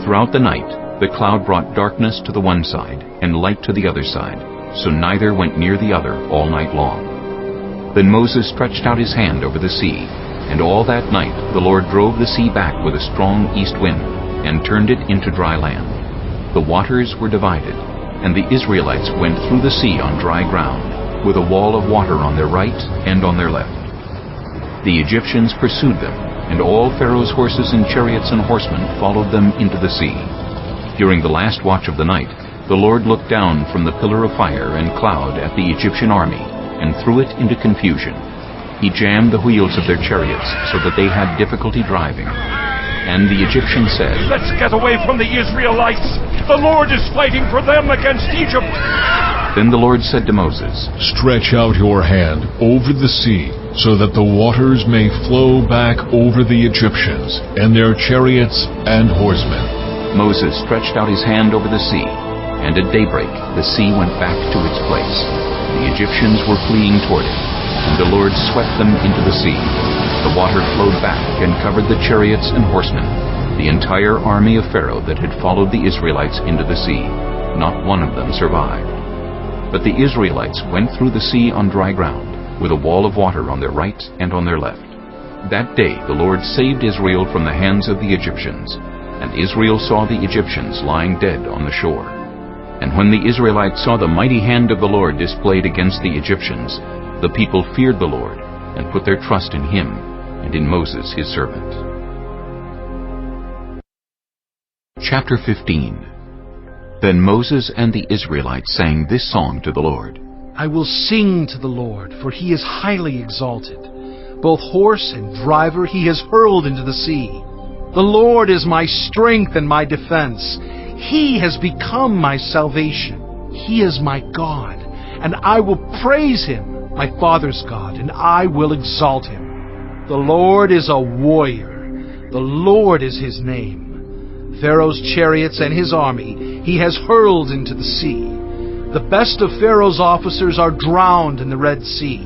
Throughout the night, the cloud brought darkness to the one side and light to the other side, so neither went near the other all night long. Then Moses stretched out his hand over the sea, and all that night the Lord drove the sea back with a strong east wind, and turned it into dry land. The waters were divided, and the Israelites went through the sea on dry ground, with a wall of water on their right and on their left. The Egyptians pursued them, and all Pharaoh's horses and chariots and horsemen followed them into the sea. During the last watch of the night, the Lord looked down from the pillar of fire and cloud at the Egyptian army, and threw it into confusion. He jammed the wheels of their chariots so that they had difficulty driving. And the Egyptians said, "Let's get away from the Israelites! The Lord is fighting for them against Egypt!" Then the Lord said to Moses, Stretch out your hand over the sea, so that the waters may flow back over the Egyptians, and their chariots and horsemen. Moses stretched out his hand over the sea, and at daybreak the sea went back to its place. The Egyptians were fleeing toward it, and the Lord swept them into the sea. The water flowed back and covered the chariots and horsemen, the entire army of Pharaoh that had followed the Israelites into the sea. Not one of them survived. But the Israelites went through the sea on dry ground, with a wall of water on their right and on their left. That day the Lord saved Israel from the hands of the Egyptians, and Israel saw the Egyptians lying dead on the shore. And when the Israelites saw the mighty hand of the Lord displayed against the Egyptians, the people feared the Lord and put their trust in him and in Moses his servant. Chapter 15. Then Moses and the Israelites sang this song to the Lord. I will sing to the Lord, for he is highly exalted. Both horse and driver he has hurled into the sea. The Lord is my strength and my defense. He has become my salvation. He is my God, and I will praise him, my father's God, and I will exalt him. The Lord is a warrior. The Lord is his name. Pharaoh's chariots and his army he has hurled into the sea. The best of Pharaoh's officers are drowned in the Red Sea.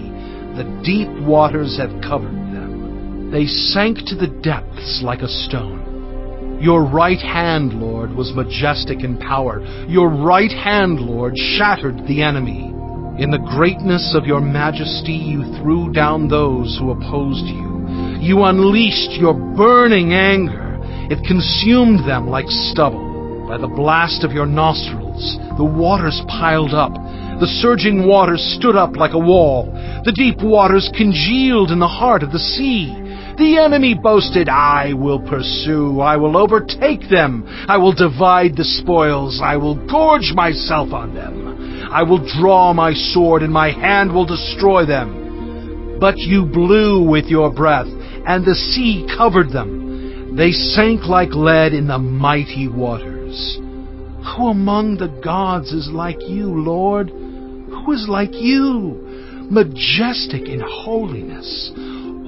The deep waters have covered them. They sank to the depths like a stone. Your right hand, Lord, was majestic in power. Your right hand, Lord, shattered the enemy. In the greatness of your majesty, you threw down those who opposed you. You unleashed your burning anger. It consumed them like stubble. By the blast of your nostrils, the waters piled up. The surging waters stood up like a wall. The deep waters congealed in the heart of the sea. The enemy boasted, I will pursue, I will overtake them, I will divide the spoils, I will gorge myself on them. I will draw my sword, and my hand will destroy them. But you blew with your breath, and the sea covered them. They sank like lead in the mighty waters. Who among the gods is like you, Lord? Who is like you, majestic in holiness,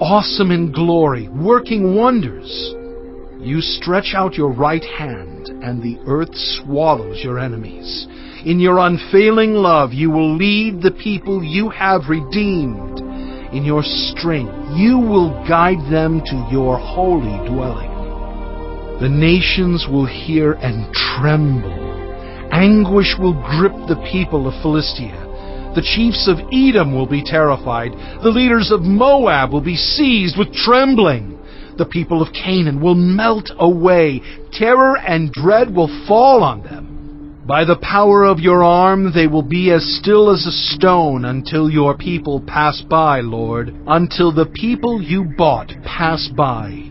awesome in glory, working wonders? You stretch out your right hand, and the earth swallows your enemies. In your unfailing love you will lead the people you have redeemed. In your strength you will guide them to your holy dwelling. The nations will hear and tremble. Anguish will grip the people of Philistia. The chiefs of Edom will be terrified. The leaders of Moab will be seized with trembling. The people of Canaan will melt away. Terror and dread will fall on them. By the power of your arm they will be as still as a stone until your people pass by, Lord, until the people you bought pass by.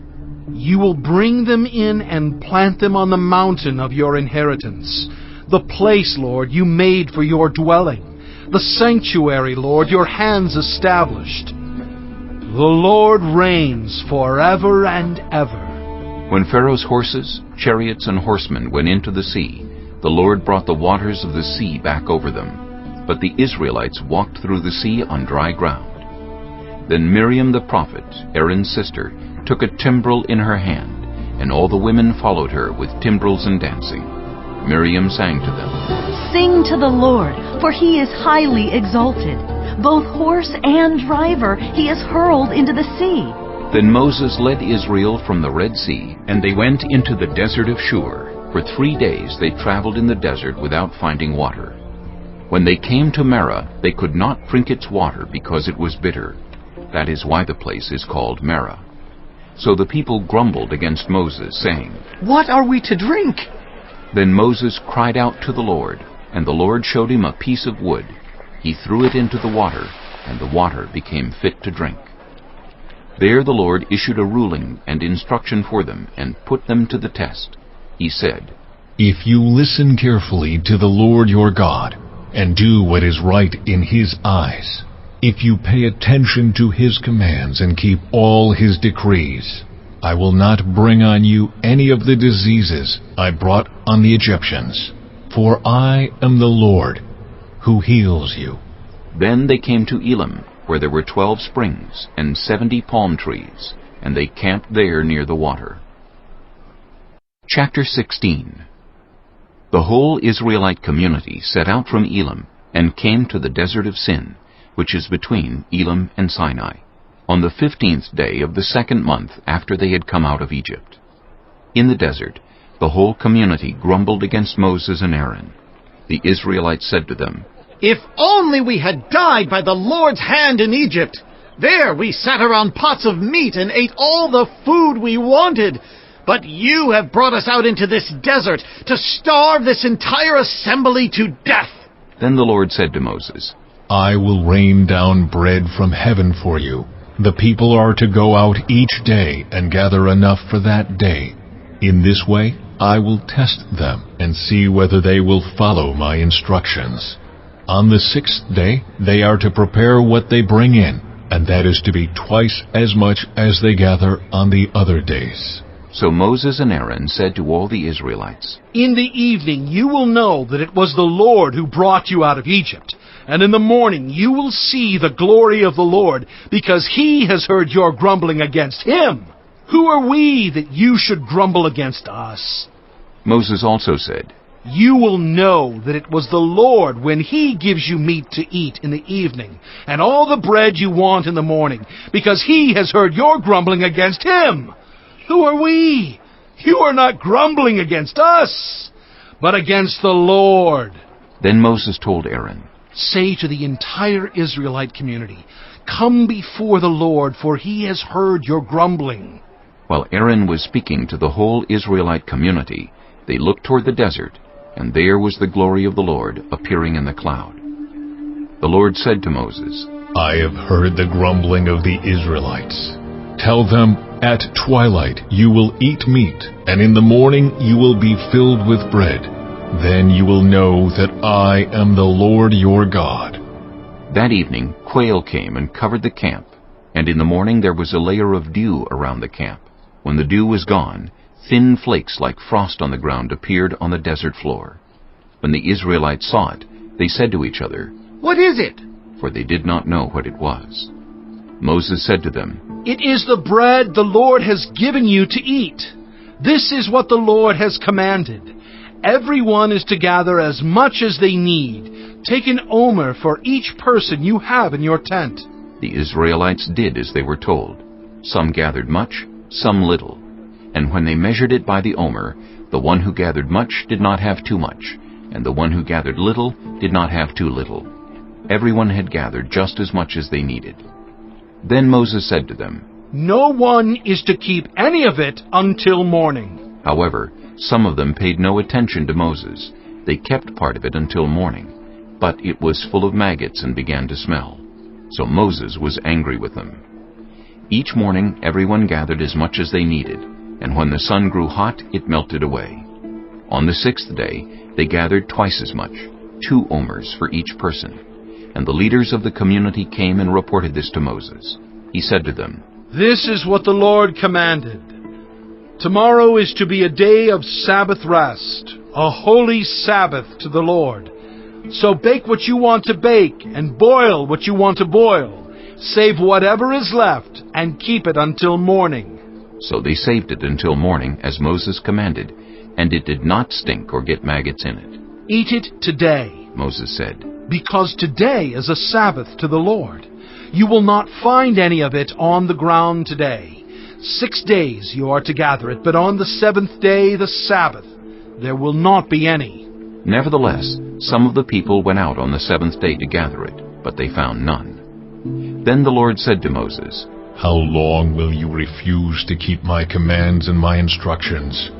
You will bring them in and plant them on the mountain of your inheritance, the place, Lord, you made for your dwelling, the sanctuary, Lord, your hands established. The Lord reigns forever and ever. When Pharaoh's horses, chariots, and horsemen went into the sea, the Lord brought the waters of the sea back over them. But the Israelites walked through the sea on dry ground. Then Miriam the prophet, Aaron's sister, took a timbrel in her hand, and all the women followed her with timbrels and dancing. Miriam sang to them, Sing to the Lord, for he is highly exalted. Both horse and driver he is hurled into the sea. Then Moses led Israel from the Red Sea, and they went into the desert of Shur. For 3 days they traveled in the desert without finding water. When they came to Marah, they could not drink its water because it was bitter. That is why the place is called Marah. So the people grumbled against Moses, saying, What are we to drink? Then Moses cried out to the Lord, and the Lord showed him a piece of wood. He threw it into the water, and the water became fit to drink. There the Lord issued a ruling and instruction for them, and put them to the test. He said, If you listen carefully to the Lord your God, and do what is right in His eyes, if you pay attention to His commands and keep all His decrees, I will not bring on you any of the diseases I brought on the Egyptians, for I am the Lord who heals you. Then they came to Elim, where there were 12 springs and 70 palm trees, and they camped there near the water. Chapter 16. The whole Israelite community set out from Elim and came to the desert of Sin, which is between Elim and Sinai, on the 15th day of the 2nd month after they had come out of Egypt. In the desert, the whole community grumbled against Moses and Aaron. The Israelites said to them, If only we had died by the Lord's hand in Egypt! There we sat around pots of meat and ate all the food we wanted. But you have brought us out into this desert to starve this entire assembly to death. Then the Lord said to Moses, I will rain down bread from heaven for you. The people are to go out each day and gather enough for that day. In this way I will test them and see whether they will follow my instructions. On the 6th day they are to prepare what they bring in, and that is to be twice as much as they gather on the other days. So Moses and Aaron said to all the Israelites, In the evening you will know that it was the Lord who brought you out of Egypt. And in the morning you will see the glory of the Lord, because He has heard your grumbling against Him. Who are we that you should grumble against us? Moses also said, You will know that it was the Lord when He gives you meat to eat in the evening, and all the bread you want in the morning, because He has heard your grumbling against Him. Who are we? You are not grumbling against us, but against the Lord. Then Moses told Aaron, Say to the entire Israelite community, Come before the Lord, for He has heard your grumbling. While Aaron was speaking to the whole Israelite community, they looked toward the desert, and there was the glory of the Lord appearing in the cloud. The Lord said to Moses, I have heard the grumbling of the Israelites. Tell them, at twilight you will eat meat, and in the morning you will be filled with bread. Then you will know that I am the Lord your God. That evening quail came and covered the camp. And in the morning there was a layer of dew around the camp. When the dew was gone, thin flakes like frost on the ground appeared on the desert floor. When the Israelites saw it, they said to each other, "What is it?" For they did not know what it was. Moses said to them, "It is the bread the Lord has given you to eat. This is what the Lord has commanded. Everyone is to gather as much as they need. Take an omer for each person you have in your tent." The Israelites did as they were told. Some gathered much, some little. And when they measured it by the omer, the one who gathered much did not have too much, and the one who gathered little did not have too little. Everyone had gathered just as much as they needed. Then Moses said to them, "No one is to keep any of it until morning." However, some of them paid no attention to Moses. They kept part of it until morning, but it was full of maggots and began to smell. So Moses was angry with them. Each morning everyone gathered as much as they needed, and when the sun grew hot, it melted away. On the 6th day, they gathered twice as much, 2 omers for each person. And the leaders of the community came and reported this to Moses. He said to them, "This is what the Lord commanded. Tomorrow is to be a day of Sabbath rest, a holy Sabbath to the Lord. So bake what you want to bake, and boil what you want to boil. Save whatever is left, and keep it until morning." So they saved it until morning, as Moses commanded, and it did not stink or get maggots in it. "Eat it today," Moses said, "because today is a Sabbath to the Lord. You will not find any of it on the ground today. 6 days you are to gather it, but on the 7th day, the Sabbath, there will not be any." Nevertheless, some of the people went out on the 7th day to gather it, but they found none. Then the Lord said to Moses, "How long will you refuse to keep my commands and my instructions?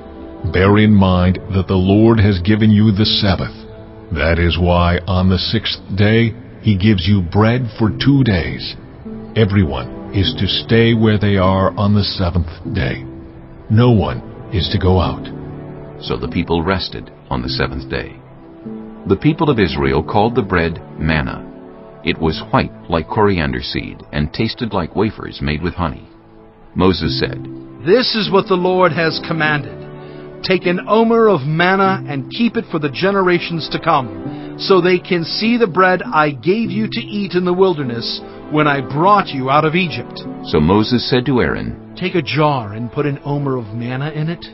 Bear in mind that the Lord has given you the Sabbath. That is why on the 6th day He gives you bread for 2 days. Everyone is to stay where they are on the 7th day. No one is to go out." So the people rested on the 7th day. The people of Israel called the bread manna. It was white like coriander seed and tasted like wafers made with honey. Moses said, "This is what the Lord has commanded. Take an omer of manna and keep it for the generations to come, so they can see the bread I gave you to eat in the wilderness when I brought you out of Egypt." So Moses said to Aaron, "Take a jar and put an omer of manna in it.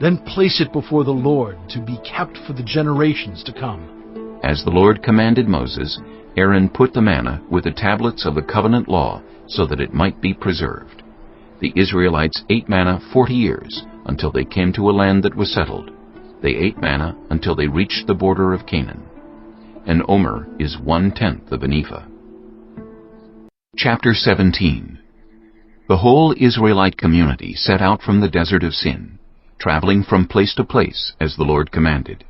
Then place it before the Lord to be kept for the generations to come." As the Lord commanded Moses, Aaron put the manna with the tablets of the covenant law so that it might be preserved. The Israelites ate manna 40 years, until they came to a land that was settled. They ate manna until they reached the border of Canaan. An omer is 1/10 of an ephah. Chapter 17. The whole Israelite community set out from the desert of Sin, traveling from place to place as the Lord commanded.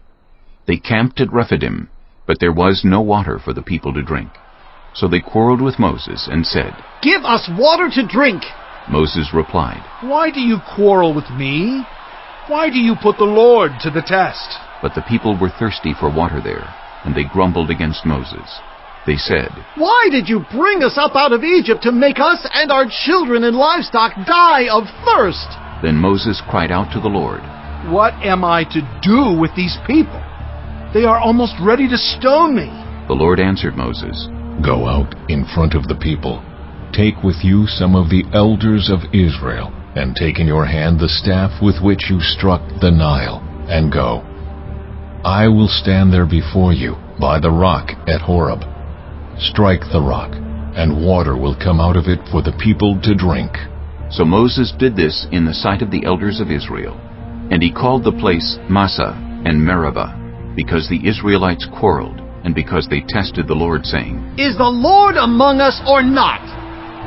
They camped at Rephidim, but there was no water for the people to drink. So they quarreled with Moses and said, "Give us water to drink." Moses replied, "Why do you quarrel with me? Why do you put the Lord to the test?" But the people were thirsty for water there, and they grumbled against Moses. They said, "Why did you bring us up out of Egypt to make us and our children and livestock die of thirst?" Then Moses cried out to the Lord, "What am I to do with these people? They are almost ready to stone me." The Lord answered Moses, "Go out in front of the people. Take with you some of the elders of Israel, and take in your hand the staff with which you struck the Nile, and go. I will stand there before you by the rock at Horeb. Strike the rock, and water will come out of it for the people to drink." So Moses did this in the sight of the elders of Israel. And he called the place Massah and Meribah, because the Israelites quarreled, and because they tested the Lord, saying, "Is the Lord among us or not?"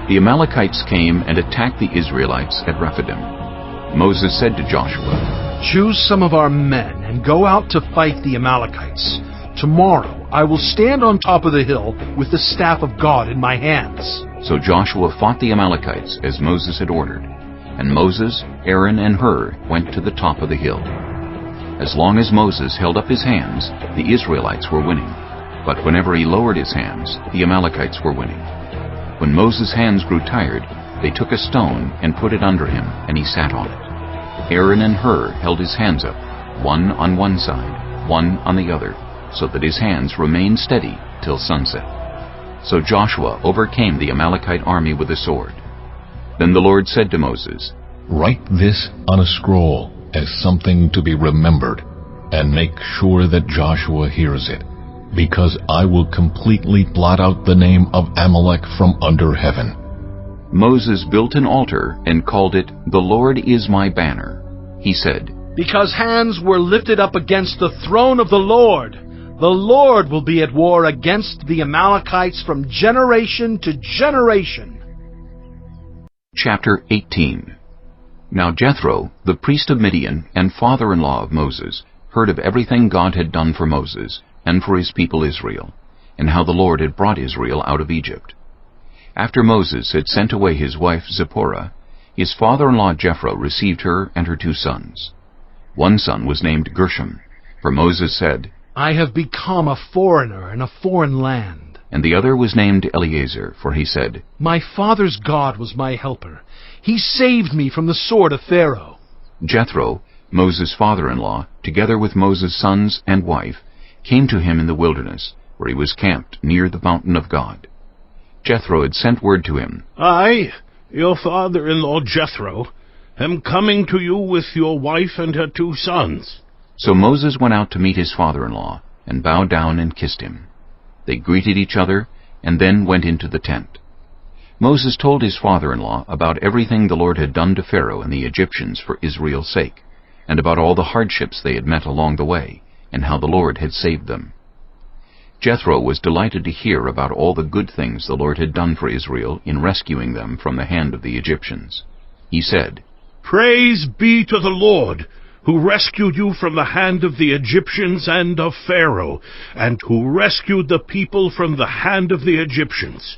The Amalekites came and attacked the Israelites at Rephidim. Moses said to Joshua, "Choose some of our men and go out to fight the Amalekites. Tomorrow I will stand on top of the hill with the staff of God in my hands." So Joshua fought the Amalekites as Moses had ordered. And Moses, Aaron, and Hur went to the top of the hill. As long as Moses held up his hands, the Israelites were winning. But whenever he lowered his hands, the Amalekites were winning. When Moses' hands grew tired, they took a stone and put it under him, and he sat on it. Aaron and Hur held his hands up, one on one side, one on the other, so that his hands remained steady till sunset. So Joshua overcame the Amalekite army with a sword. Then the Lord said to Moses, "Write this on a scroll as something to be remembered, and make sure that Joshua hears it, because I will completely blot out the name of Amalek from under heaven." Moses built an altar and called it, "The Lord is my banner." He said, "Because hands were lifted up against the throne of the Lord will be at war against the Amalekites from generation to generation." Chapter 18. Now Jethro, the priest of Midian and father-in-law of Moses, heard of everything God had done for Moses and for his people Israel, and how the Lord had brought Israel out of Egypt. After Moses had sent away his wife Zipporah, his father-in-law Jethro received her and her 2 sons. One son was named Gershom, for Moses said, "I have become a foreigner in a foreign land." And the other was named Eleazar, for he said, "My father's God was my helper. He saved me from the sword of Pharaoh." Jethro, Moses' father-in-law, together with Moses' sons and wife, came to him in the wilderness, where he was camped near the mountain of God. Jethro had sent word to him, "I, your father-in-law Jethro, am coming to you with your wife and her 2 sons." So Moses went out to meet his father-in-law, and bowed down and kissed him. They greeted each other, and then went into the tent. Moses told his father-in-law about everything the Lord had done to Pharaoh and the Egyptians for Israel's sake, and about all the hardships they had met along the way, and how the Lord had saved them. Jethro was delighted to hear about all the good things the Lord had done for Israel in rescuing them from the hand of the Egyptians. He said, "Praise be to the Lord, who rescued you from the hand of the Egyptians and of Pharaoh, and who rescued the people from the hand of the Egyptians.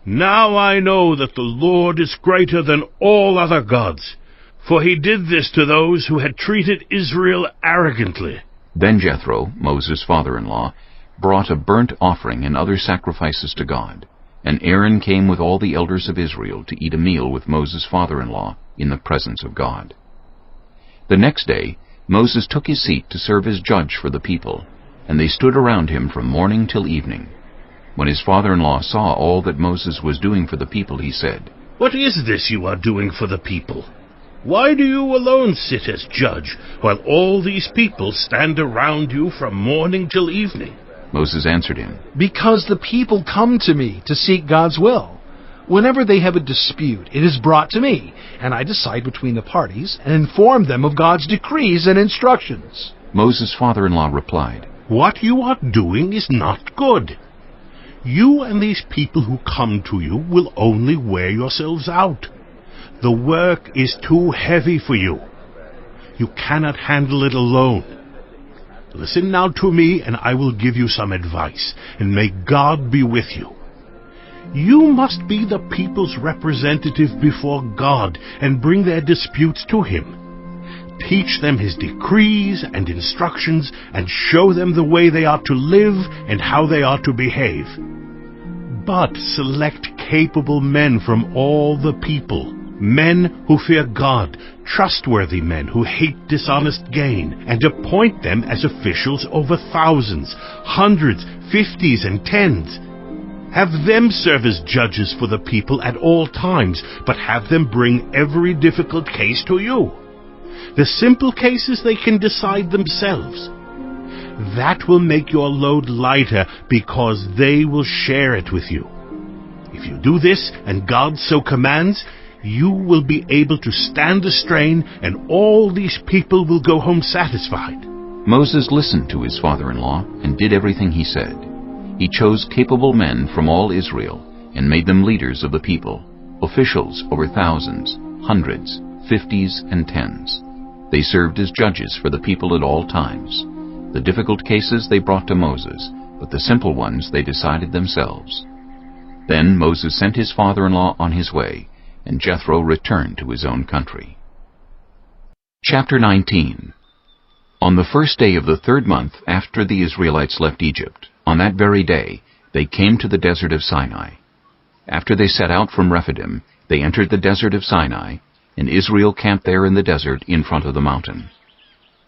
Now I know that the Lord is greater than all other gods, for he did this to those who had treated Israel arrogantly." Then Jethro, Moses' father-in-law, brought a burnt offering and other sacrifices to God, and Aaron came with all the elders of Israel to eat a meal with Moses' father-in-law in the presence of God. The next day Moses took his seat to serve as judge for the people, and they stood around him from morning till evening. When his father-in-law saw all that Moses was doing for the people, he said, "What is this you are doing for the people? Why do you alone sit as judge, while all these people stand around you from morning till evening?" Moses answered him, "Because the people come to me to seek God's will. Whenever they have a dispute, it is brought to me, and I decide between the parties and inform them of God's decrees and instructions." Moses' father-in-law replied, "What you are doing is not good. You and these people who come to you will only wear yourselves out. The work is too heavy for you. You cannot handle it alone. Listen now to me, and I will give you some advice, and may God be with you. You must be the people's representative before God and bring their disputes to him. Teach them his decrees and instructions and show them the way they are to live and how they are to behave. But select capable men from all the people, men who fear God, trustworthy men who hate dishonest gain, and appoint them as officials over thousands, hundreds, 50s, and 10s. Have them serve as judges for the people at all times, but have them bring every difficult case to you. The simple cases they can decide themselves. That will make your load lighter because they will share it with you. If you do this, and God so commands, you will be able to stand the strain, and all these people will go home satisfied." Moses listened to his father-in-law and did everything he said. He chose capable men from all Israel and made them leaders of the people, officials over thousands, hundreds, 50s, and 10s. They served as judges for the people at all times. The difficult cases they brought to Moses, but the simple ones they decided themselves. Then Moses sent his father-in-law on his way, and Jethro returned to his own country. Chapter 19. On the first day of the 3rd month after the Israelites left Egypt, on that very day, they came to the desert of Sinai. After they set out from Rephidim, they entered the desert of Sinai, and Israel camped there in the desert in front of the mountain.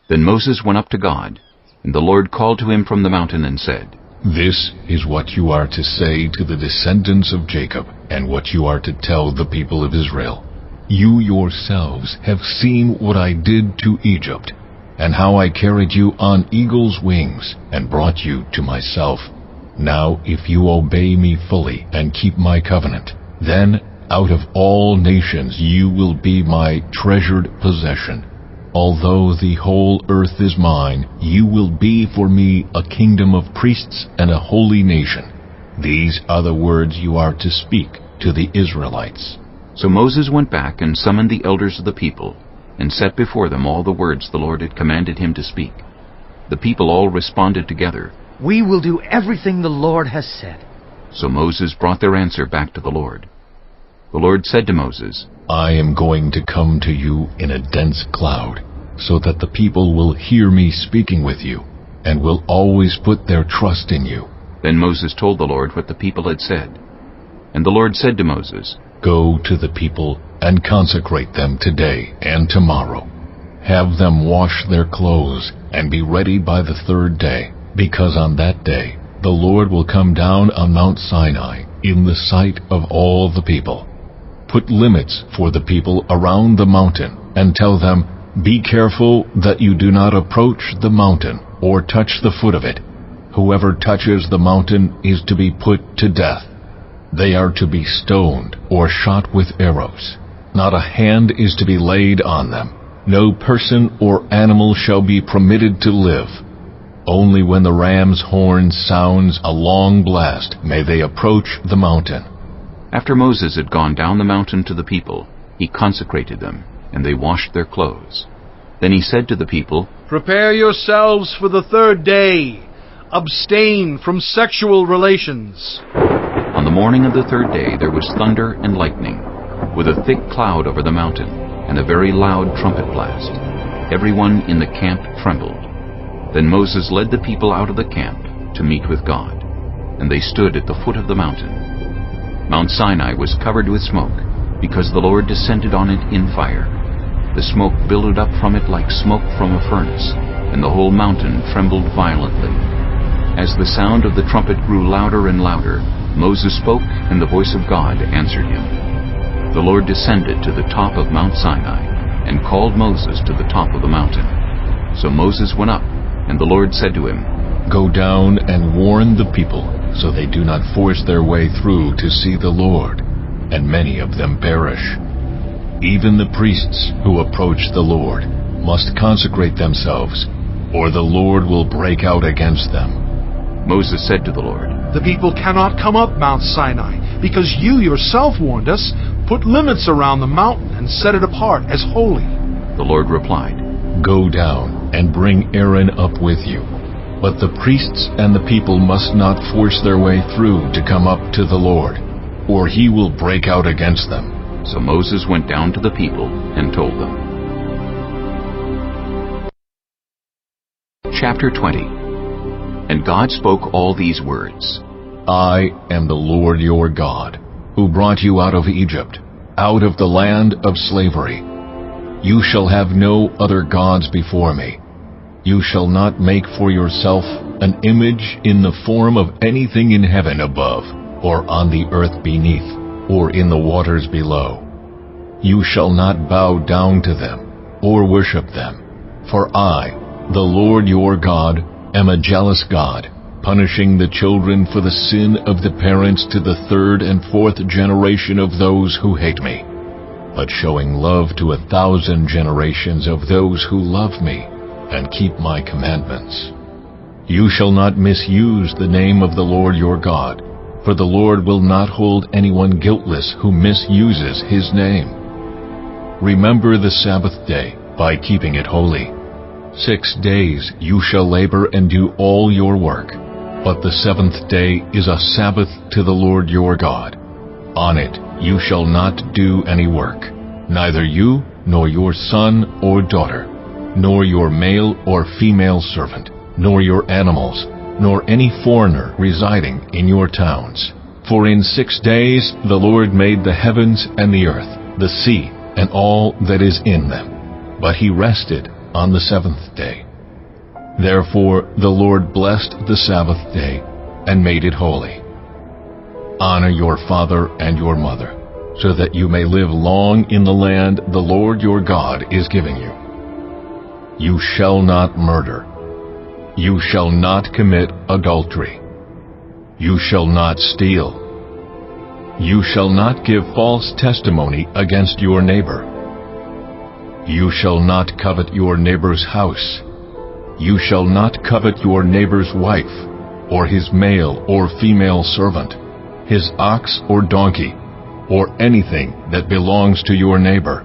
Then Moses went up to God, and the Lord called to him from the mountain and said, This is what you are to say to the descendants of Jacob, and what you are to tell the people of Israel. You yourselves have seen what I did to Egypt, and how I carried you on eagle's wings, and brought you to myself. Now if you obey me fully and keep my covenant, then out of all nations you will be my treasured possession. Although the whole earth is mine, you will be for me a kingdom of priests and a holy nation. These are the words you are to speak to the Israelites. So Moses went back and summoned the elders of the people, and set before them all the words the Lord had commanded him to speak. The people all responded together, We will do everything the Lord has said. So Moses brought their answer back to the Lord. The Lord said to Moses, I am going to come to you in a dense cloud, so that the people will hear me speaking with you, and will always put their trust in you. Then Moses told the Lord what the people had said. And the Lord said to Moses, Go to the people and consecrate them today and tomorrow. Have them wash their clothes and be ready by the third day, because on that day the Lord will come down on Mount Sinai in the sight of all the people. Put limits for the people around the mountain, and tell them, Be careful that you do not approach the mountain or touch the foot of it. Whoever touches the mountain is to be put to death. They are to be stoned or shot with arrows. Not a hand is to be laid on them. No person or animal shall be permitted to live. Only when the ram's horn sounds a long blast may they approach the mountain. After Moses had gone down the mountain to the people, he consecrated them, and they washed their clothes. Then he said to the people, Prepare yourselves for the third day. Abstain from sexual relations. On the morning of the third day there was thunder and lightning, with a thick cloud over the mountain, and a very loud trumpet blast. Everyone in the camp trembled. Then Moses led the people out of the camp to meet with God, and they stood at the foot of the mountain. Mount Sinai was covered with smoke, because the Lord descended on it in fire. The smoke billowed up from it like smoke from a furnace, and the whole mountain trembled violently. As the sound of the trumpet grew louder and louder, Moses spoke, and the voice of God answered him. The Lord descended to the top of Mount Sinai, and called Moses to the top of the mountain. So Moses went up, and the Lord said to him, Go down and warn the people, so they do not force their way through to see the Lord, and many of them perish. Even the priests who approach the Lord must consecrate themselves, or the Lord will break out against them. Moses said to the Lord, The people cannot come up Mount Sinai, because you yourself warned us. Put limits around the mountain and set it apart as holy. The Lord replied, Go down and bring Aaron up with you. But the priests and the people must not force their way through to come up to the Lord, or he will break out against them. So Moses went down to the people and told them. Chapter 20. And God spoke all these words. I am the Lord your God, who brought you out of Egypt, out of the land of slavery. You shall have no other gods before me. You shall not make for yourself an image in the form of anything in heaven above, or on the earth beneath, or in the waters below. You shall not bow down to them, or worship them. For I, the Lord your God, am a jealous God, punishing the children for the sin of the parents to the third and fourth generation of those who hate me, but showing love to 1,000 generations of those who love me and keep my commandments. You shall not misuse the name of the Lord your God, for the Lord will not hold anyone guiltless who misuses his name. Remember the Sabbath day by keeping it holy. 6 days you shall labor and do all your work, but the seventh day is a Sabbath to the Lord your God. On it you shall not do any work, neither you nor your son or daughter, nor your male or female servant, nor your animals, nor any foreigner residing in your towns. For in 6 days the Lord made the heavens and the earth, the sea, and all that is in them. But he rested on the seventh day. Therefore the Lord blessed the Sabbath day and made it holy. Honor your father and your mother, so that you may live long in the land the Lord your God is giving you. You shall not murder. You shall not commit adultery. You shall not steal. You shall not give false testimony against your neighbor. You shall not covet your neighbor's house. You shall not covet your neighbor's wife, or his male or female servant, his ox or donkey, or anything that belongs to your neighbor.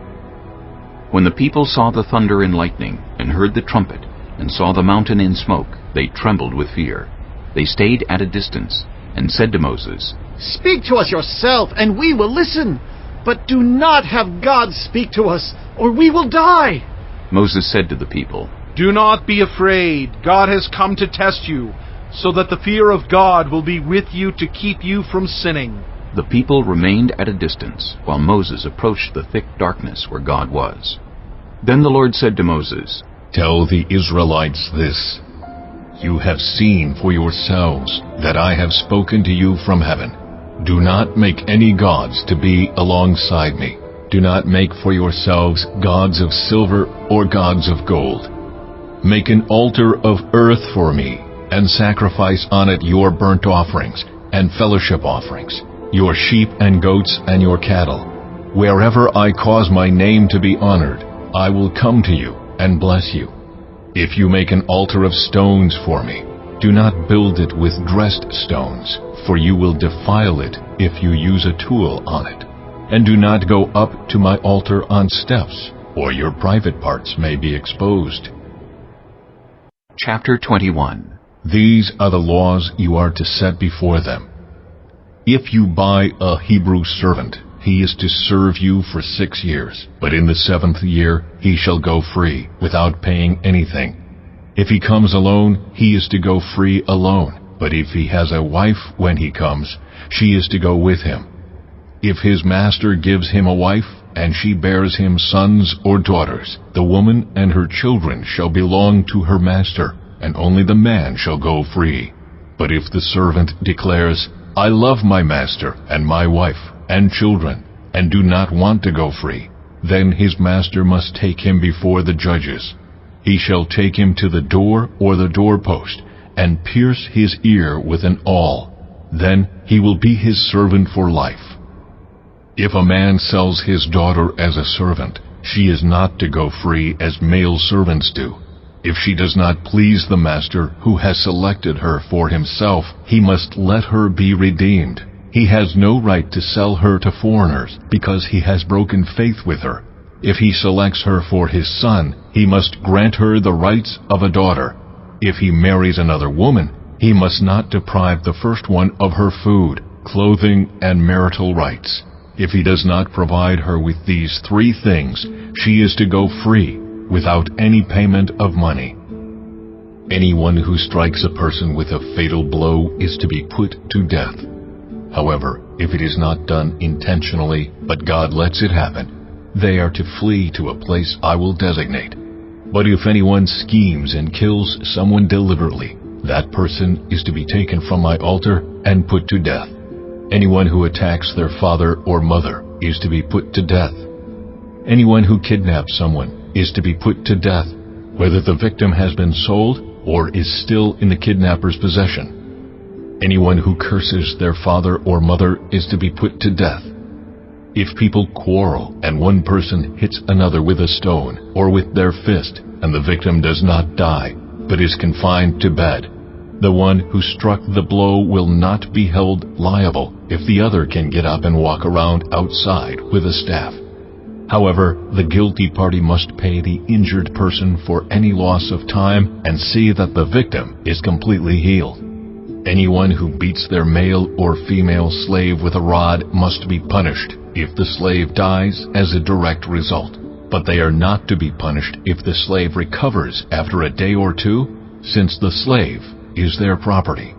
When the people saw the thunder and lightning, and heard the trumpet, and saw the mountain in smoke, they trembled with fear. They stayed at a distance, and said to Moses, "Speak to us yourself, and we will listen. But do not have God speak to us, or we will die." Moses said to the people, "Do not be afraid. God has come to test you, so that the fear of God will be with you to keep you from sinning." The people remained at a distance, while Moses approached the thick darkness where God was. Then the Lord said to Moses, Tell the Israelites this: You have seen for yourselves that I have spoken to you from heaven. Do not make any gods to be alongside me. Do not make for yourselves gods of silver or gods of gold. Make an altar of earth for me, and sacrifice on it your burnt offerings and fellowship offerings, your sheep and goats and your cattle. Wherever I cause my name to be honored, I will come to you and bless you. If you make an altar of stones for me, do not build it with dressed stones, for you will defile it if you use a tool on it. And do not go up to my altar on steps, or your private parts may be exposed. Chapter 21. These are the laws you are to set before them. If you buy a Hebrew servant, he is to serve you for 6 years, but in the 7th year he shall go free, without paying anything. If he comes alone, he is to go free alone, but if he has a wife when he comes, she is to go with him. If his master gives him a wife, and she bears him sons or daughters, the woman and her children shall belong to her master, and only the man shall go free. But if the servant declares, I love my master and my wife and children, and do not want to go free, then his master must take him before the judges. He shall take him to the door or the doorpost, and pierce his ear with an awl. Then he will be his servant for life. If a man sells his daughter as a servant, she is not to go free as male servants do. If she does not please the master who has selected her for himself, he must let her be redeemed. He has no right to sell her to foreigners, because he has broken faith with her. If he selects her for his son, he must grant her the rights of a daughter. If he marries another woman, he must not deprive the first one of her food, clothing, and marital rights. If he does not provide her with these 3 things, she is to go free, without any payment of money. Anyone who strikes a person with a fatal blow is to be put to death. However, if it is not done intentionally, but God lets it happen, they are to flee to a place I will designate. But if anyone schemes and kills someone deliberately, that person is to be taken from my altar and put to death. Anyone who attacks their father or mother is to be put to death. Anyone who kidnaps someone is to be put to death, whether the victim has been sold or is still in the kidnapper's possession. Anyone who curses their father or mother is to be put to death. If people quarrel and one person hits another with a stone or with their fist, and the victim does not die, but is confined to bed, the one who struck the blow will not be held liable if the other can get up and walk around outside with a staff. However, the guilty party must pay the injured person for any loss of time and see that the victim is completely healed. Anyone who beats their male or female slave with a rod must be punished if the slave dies as a direct result. But they are not to be punished if the slave recovers after a day or 2, since the slave is their property.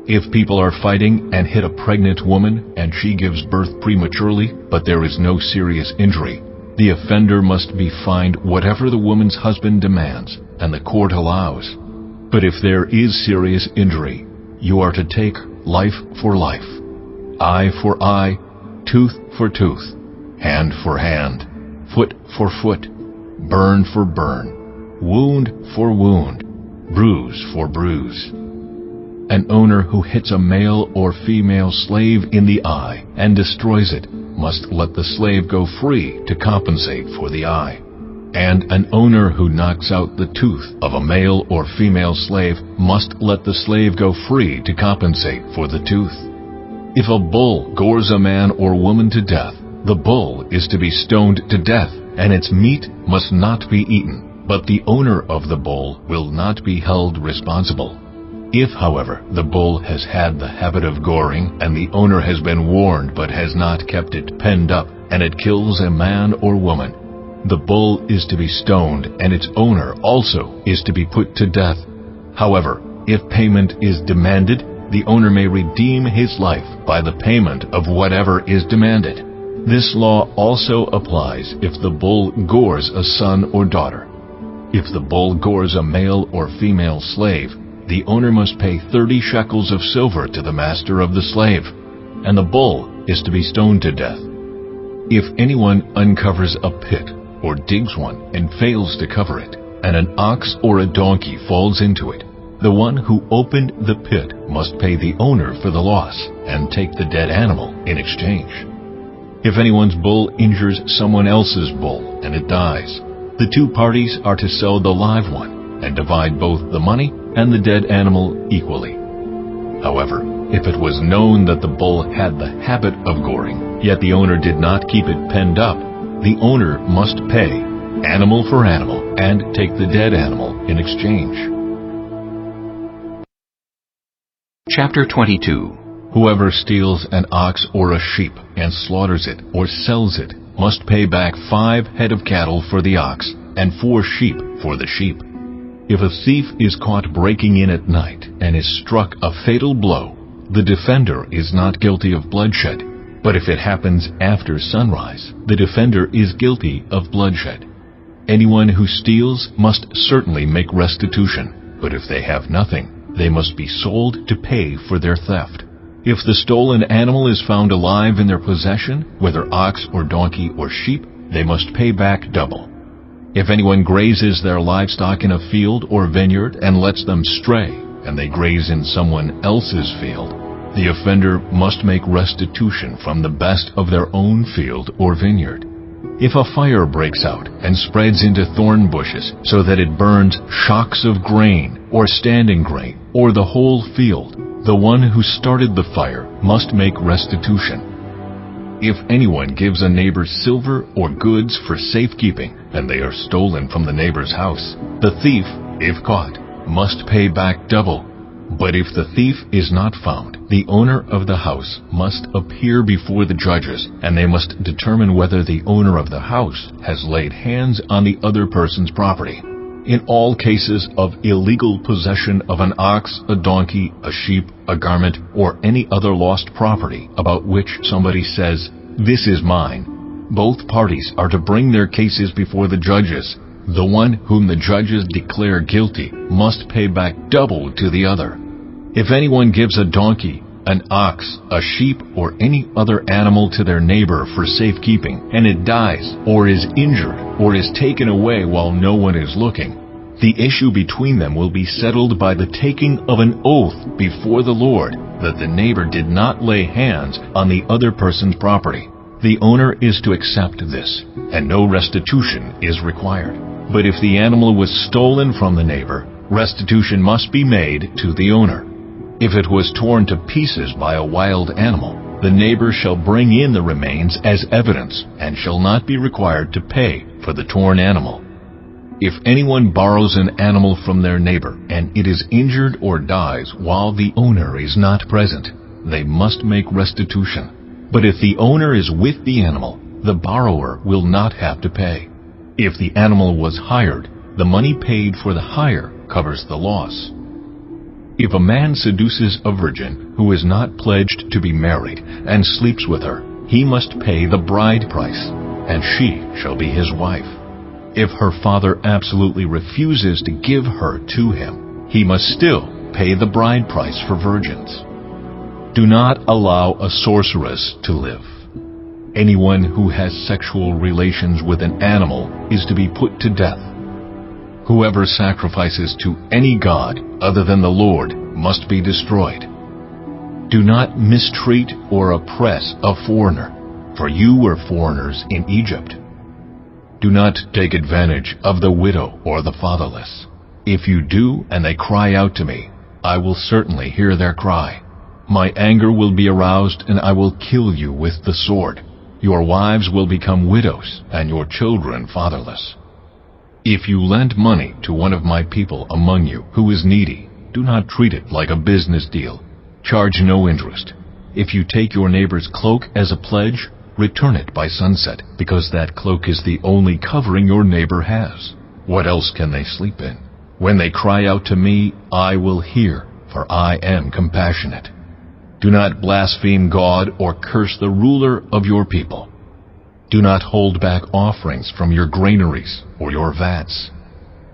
If people are fighting and hit a pregnant woman and she gives birth prematurely, but there is no serious injury, the offender must be fined whatever the woman's husband demands and the court allows. But if there is serious injury, you are to take life for life, eye for eye, tooth for tooth, hand for hand, foot for foot, burn for burn, wound for wound, bruise for bruise. An owner who hits a male or female slave in the eye and destroys it must let the slave go free to compensate for the eye. And an owner who knocks out the tooth of a male or female slave must let the slave go free to compensate for the tooth. If a bull gores a man or woman to death, the bull is to be stoned to death, and its meat must not be eaten, but the owner of the bull will not be held responsible. If, however, the bull has had the habit of goring, and the owner has been warned but has not kept it penned up, and it kills a man or woman, the bull is to be stoned, and its owner also is to be put to death. However, if payment is demanded, the owner may redeem his life by the payment of whatever is demanded. This law also applies if the bull gores a son or daughter. If the bull gores a male or female slave, the owner must pay 30 shekels of silver to the master of the slave, and the bull is to be stoned to death. If anyone uncovers a pit or digs one and fails to cover it, and an ox or a donkey falls into it, the one who opened the pit must pay the owner for the loss and take the dead animal in exchange. If anyone's bull injures someone else's bull and it dies, the two parties are to sell the live one and divide both the money and the dead animal equally. However, if it was known that the bull had the habit of goring, yet the owner did not keep it penned up, the owner must pay, animal for animal, and take the dead animal in exchange. Chapter 22. Whoever steals an ox or a sheep and slaughters it or sells it must pay back 5 head of cattle for the ox and 4 sheep for the sheep. If a thief is caught breaking in at night and is struck a fatal blow, the defender is not guilty of bloodshed. But if it happens after sunrise, the defender is guilty of bloodshed. Anyone who steals must certainly make restitution, but if they have nothing, they must be sold to pay for their theft. If the stolen animal is found alive in their possession, whether ox or donkey or sheep, they must pay back double. If anyone grazes their livestock in a field or vineyard and lets them stray, and they graze in someone else's field, the offender must make restitution from the best of their own field or vineyard. If a fire breaks out and spreads into thorn bushes so that it burns shocks of grain or standing grain or the whole field, the one who started the fire must make restitution. If anyone gives a neighbor silver or goods for safekeeping, and they are stolen from the neighbor's house, the thief, if caught, must pay back double. But if the thief is not found, the owner of the house must appear before the judges, and they must determine whether the owner of the house has laid hands on the other person's property. In all cases of illegal possession of an ox, a donkey, a sheep, a garment, or any other lost property about which somebody says, "This is mine," both parties are to bring their cases before the judges. The one whom the judges declare guilty must pay back double to the other. If anyone gives a donkey, an ox, a sheep, or any other animal to their neighbor for safekeeping, and it dies, or is injured, or is taken away while no one is looking, the issue between them will be settled by the taking of an oath before the Lord that the neighbor did not lay hands on the other person's property. The owner is to accept this, and no restitution is required. But if the animal was stolen from the neighbor, restitution must be made to the owner. If it was torn to pieces by a wild animal, the neighbor shall bring in the remains as evidence and shall not be required to pay for the torn animal. If anyone borrows an animal from their neighbor and it is injured or dies while the owner is not present, they must make restitution. But if the owner is with the animal, the borrower will not have to pay. If the animal was hired, the money paid for the hire covers the loss. If a man seduces a virgin who is not pledged to be married and sleeps with her, he must pay the bride price, and she shall be his wife. If her father absolutely refuses to give her to him, he must still pay the bride price for virgins. Do not allow a sorceress to live. Anyone who has sexual relations with an animal is to be put to death. Whoever sacrifices to any god other than the Lord must be destroyed. Do not mistreat or oppress a foreigner, for you were foreigners in Egypt. Do not take advantage of the widow or the fatherless. If you do and they cry out to me, I will certainly hear their cry. My anger will be aroused and I will kill you with the sword. Your wives will become widows and your children fatherless. If you lend money to one of my people among you who is needy, do not treat it like a business deal. Charge no interest. If you take your neighbor's cloak as a pledge, return it by sunset, because that cloak is the only covering your neighbor has. What else can they sleep in? When they cry out to me, I will hear, for I am compassionate. Do not blaspheme God or curse the ruler of your people. Do not hold back offerings from your granaries or your vats.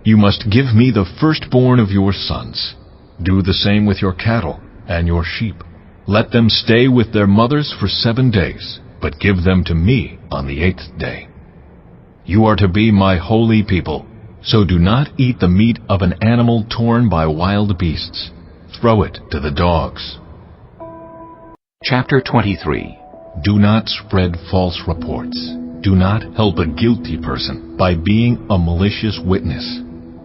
You must give me the firstborn of your sons. Do the same with your cattle and your sheep. Let them stay with their mothers for 7 days, but give them to me on the 8th day. You are to be my holy people, so do not eat the meat of an animal torn by wild beasts. Throw it to the dogs. Chapter 23. Do not spread false reports. Do not help a guilty person by being a malicious witness.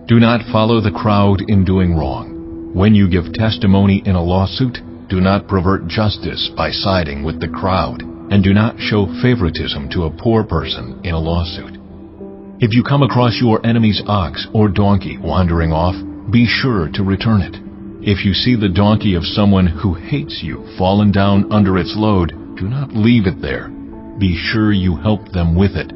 Do not follow the crowd in doing wrong. When you give testimony in a lawsuit, do not pervert justice by siding with the crowd, and do not show favoritism to a poor person in a lawsuit. If you come across your enemy's ox or donkey wandering off, be sure to return it. If you see the donkey of someone who hates you fallen down under its load, do not leave it there. Be sure you help them with it.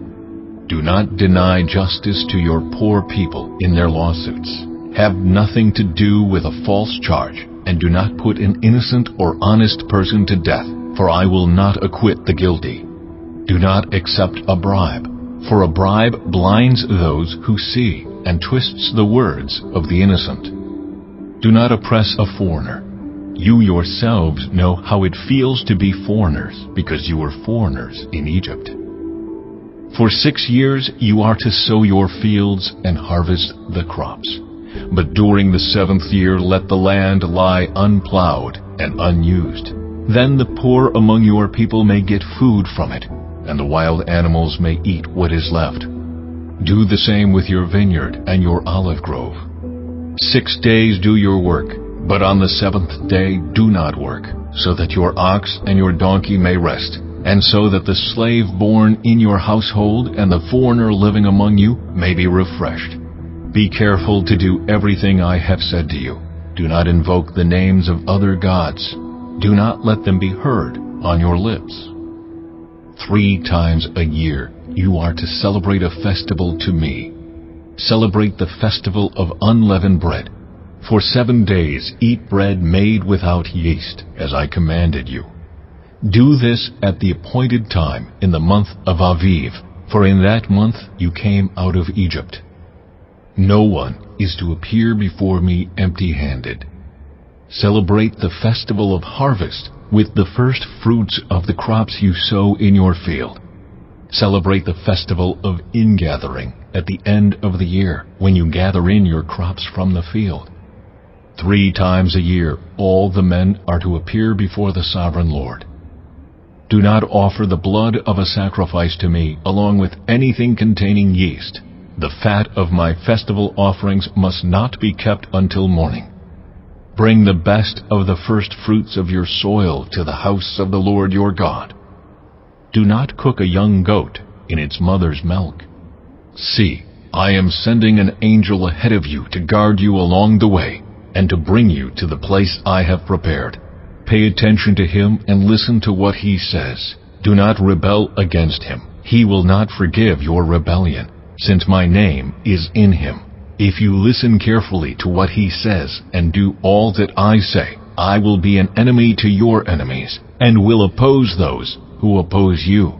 Do not deny justice to your poor people in their lawsuits. Have nothing to do with a false charge, and do not put an innocent or honest person to death, for I will not acquit the guilty. Do not accept a bribe, for a bribe blinds those who see and twists the words of the innocent. Do not oppress a foreigner. You yourselves know how it feels to be foreigners, because you were foreigners in Egypt. For 6 years you are to sow your fields and harvest the crops. But during the 7th year let the land lie unplowed and unused. Then the poor among your people may get food from it, and the wild animals may eat what is left. Do the same with your vineyard and your olive grove. 6 days do your work, but on the 7th day do not work, so that your ox and your donkey may rest, and so that the slave born in your household and the foreigner living among you may be refreshed. Be careful to do everything I have said to you. Do not invoke the names of other gods. Do not let them be heard on your lips. 3 times a year you are to celebrate a festival to me. Celebrate the festival of unleavened bread. For 7 days eat bread made without yeast, as I commanded you. Do this at the appointed time in the month of Aviv, for in that month you came out of Egypt. No one is to appear before me empty-handed. Celebrate the festival of harvest with the first fruits of the crops you sow in your field. Celebrate the festival of ingathering at the end of the year, when you gather in your crops from the field. 3 times a year all the men are to appear before the sovereign Lord. Do not offer the blood of a sacrifice to me along with anything containing yeast. The fat of my festival offerings must not be kept until morning. Bring the best of the first fruits of your soil to the house of the Lord your God. Do not cook a young goat in its mother's milk. See, I am sending an angel ahead of you to guard you along the way, and to bring you to the place I have prepared. Pay attention to him and listen to what he says. Do not rebel against him. He will not forgive your rebellion, since my name is in him. If you listen carefully to what he says and do all that I say, I will be an enemy to your enemies, and will oppose those who oppose you.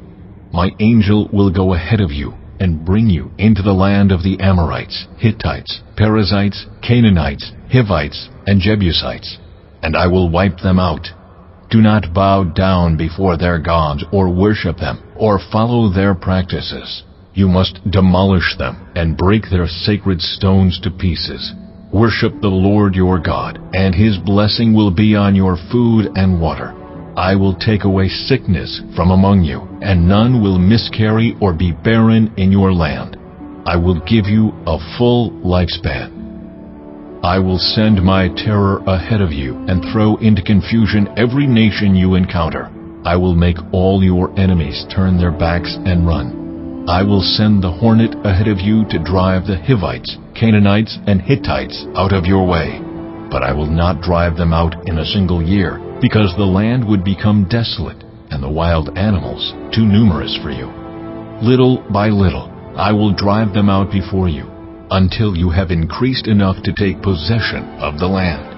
My angel will go ahead of you and bring you into the land of the Amorites, Hittites, Perizzites, Canaanites, Hivites, and Jebusites, and I will wipe them out. Do not bow down before their gods or worship them or follow their practices. You must demolish them and break their sacred stones to pieces. Worship the Lord your God, and his blessing will be on your food and water. I will take away sickness from among you, and none will miscarry or be barren in your land. I will give you a full lifespan. I will send my terror ahead of you and throw into confusion every nation you encounter. I will make all your enemies turn their backs and run. I will send the hornet ahead of you to drive the Hivites, Canaanites, and Hittites out of your way. But I will not drive them out in a single year, because the land would become desolate and the wild animals too numerous for you. Little by little, I will drive them out before you, until you have increased enough to take possession of the land.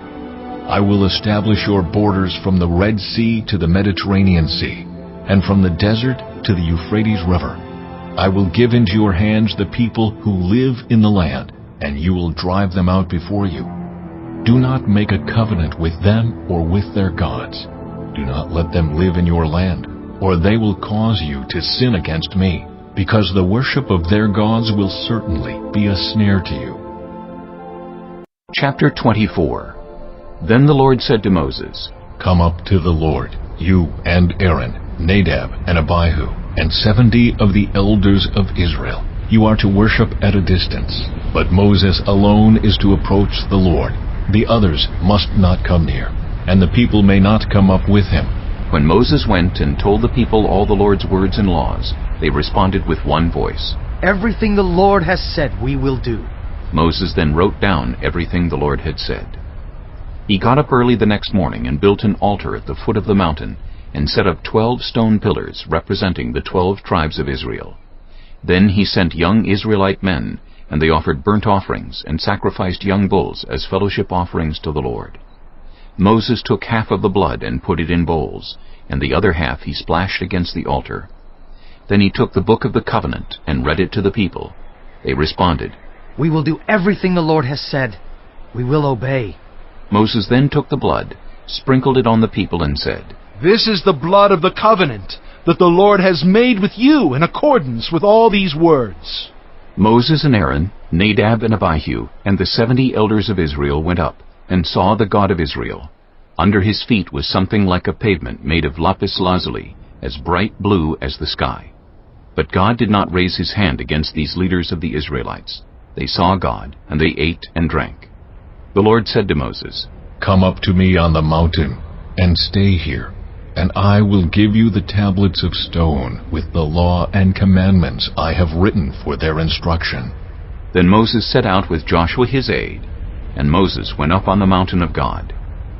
I will establish your borders from the Red Sea to the Mediterranean Sea, and from the desert to the Euphrates River. I will give into your hands the people who live in the land, and you will drive them out before you. Do not make a covenant with them or with their gods. Do not let them live in your land, or they will cause you to sin against me, because the worship of their gods will certainly be a snare to you. Chapter 24. Then the Lord said to Moses, Come up to the Lord, you and Aaron, Nadab and Abihu, and 70 of the elders of Israel. You are to worship at a distance, but Moses alone is to approach the Lord. The others must not come near, and the people may not come up with him. When Moses went and told the people all the Lord's words and laws, they responded with one voice, Everything the Lord has said we will do. Moses then wrote down everything the Lord had said. He got up early the next morning and built an altar at the foot of the mountain and set up 12 stone pillars representing the 12 tribes of Israel. Then he sent young Israelite men, and they offered burnt offerings and sacrificed young bulls as fellowship offerings to the Lord. Moses took half of the blood and put it in bowls, and the other half he splashed against the altar. Then he took the book of the covenant and read it to the people. They responded, We will do everything the Lord has said. We will obey. Moses then took the blood, sprinkled it on the people, and said, This is the blood of the covenant that the Lord has made with you in accordance with all these words. Moses and Aaron, Nadab and Abihu, and the 70 elders of Israel went up and saw the God of Israel. Under his feet was something like a pavement made of lapis lazuli, as bright blue as the sky. But God did not raise his hand against these leaders of the Israelites. They saw God, and they ate and drank. The Lord said to Moses, Come up to me on the mountain, and stay here, and I will give you the tablets of stone with the law and commandments I have written for their instruction. Then Moses set out with Joshua his aide, and Moses went up on the mountain of God.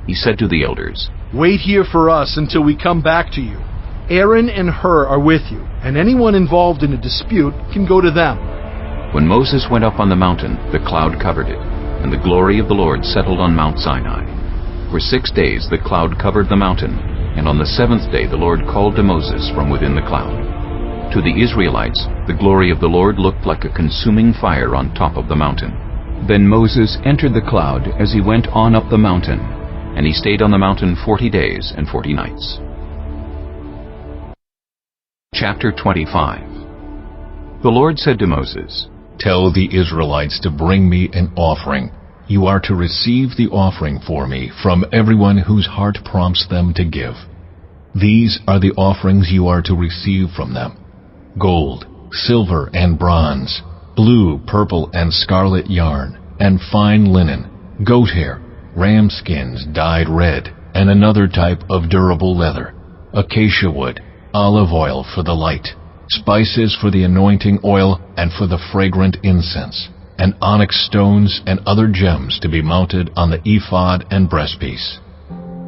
He said to the elders, Wait here for us until we come back to you. Aaron and Hur are with you, and anyone involved in a dispute can go to them. When Moses went up on the mountain, the cloud covered it, and the glory of the Lord settled on Mount Sinai. For 6 days the cloud covered the mountain, and on the 7th day the Lord called to Moses from within the cloud. To the Israelites, the glory of the Lord looked like a consuming fire on top of the mountain. Then Moses entered the cloud as he went on up the mountain, and he stayed on the mountain 40 days and 40 nights. Chapter 25. The Lord said to Moses, Tell the Israelites to bring me an offering. You are to receive the offering for me from everyone whose heart prompts them to give. These are the offerings you are to receive from them: gold, silver, and bronze, blue, purple, and scarlet yarn, and fine linen, goat hair, ram skins dyed red, and another type of durable leather, acacia wood, olive oil for the light, spices for the anointing oil and for the fragrant incense, and onyx stones and other gems to be mounted on the ephod and breastpiece.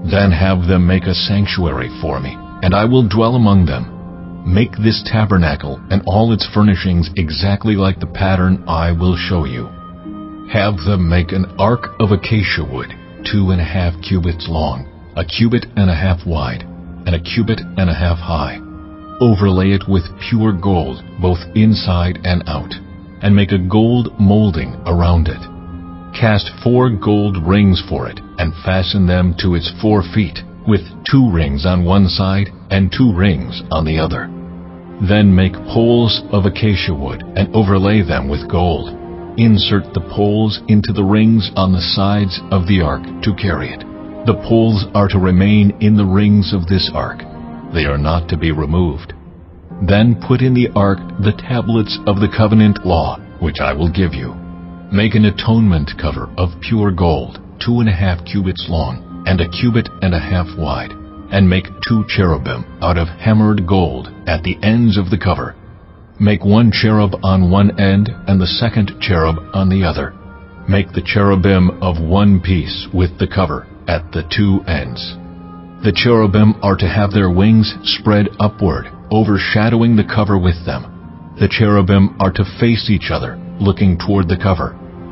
Then have them make a sanctuary for me, and I will dwell among them. Make this tabernacle and all its furnishings exactly like the pattern I will show you. Have them make an ark of acacia wood, 2.5 cubits long, 1.5 cubits wide, and 1.5 cubits high. Overlay it with pure gold, both inside and out, and make a gold molding around it. Cast 4 gold rings for it, and fasten them to its 4 feet, with 2 rings on one side and 2 rings on the other. Then make poles of acacia wood, and overlay them with gold. Insert the poles into the rings on the sides of the ark to carry it. The poles are to remain in the rings of this ark. They are not to be removed. Then put in the ark the tablets of the covenant law, which I will give you. Make an atonement cover of pure gold, 2.5 cubits long, and 1.5 cubits wide, and make 2 cherubim out of hammered gold at the ends of the cover. Make 1 cherub on one end and the second cherub on the other. Make the cherubim of one piece with the cover at the 2 ends. The cherubim are to have their wings spread upward, overshadowing the cover with them. The cherubim are to face each other, looking toward the cover.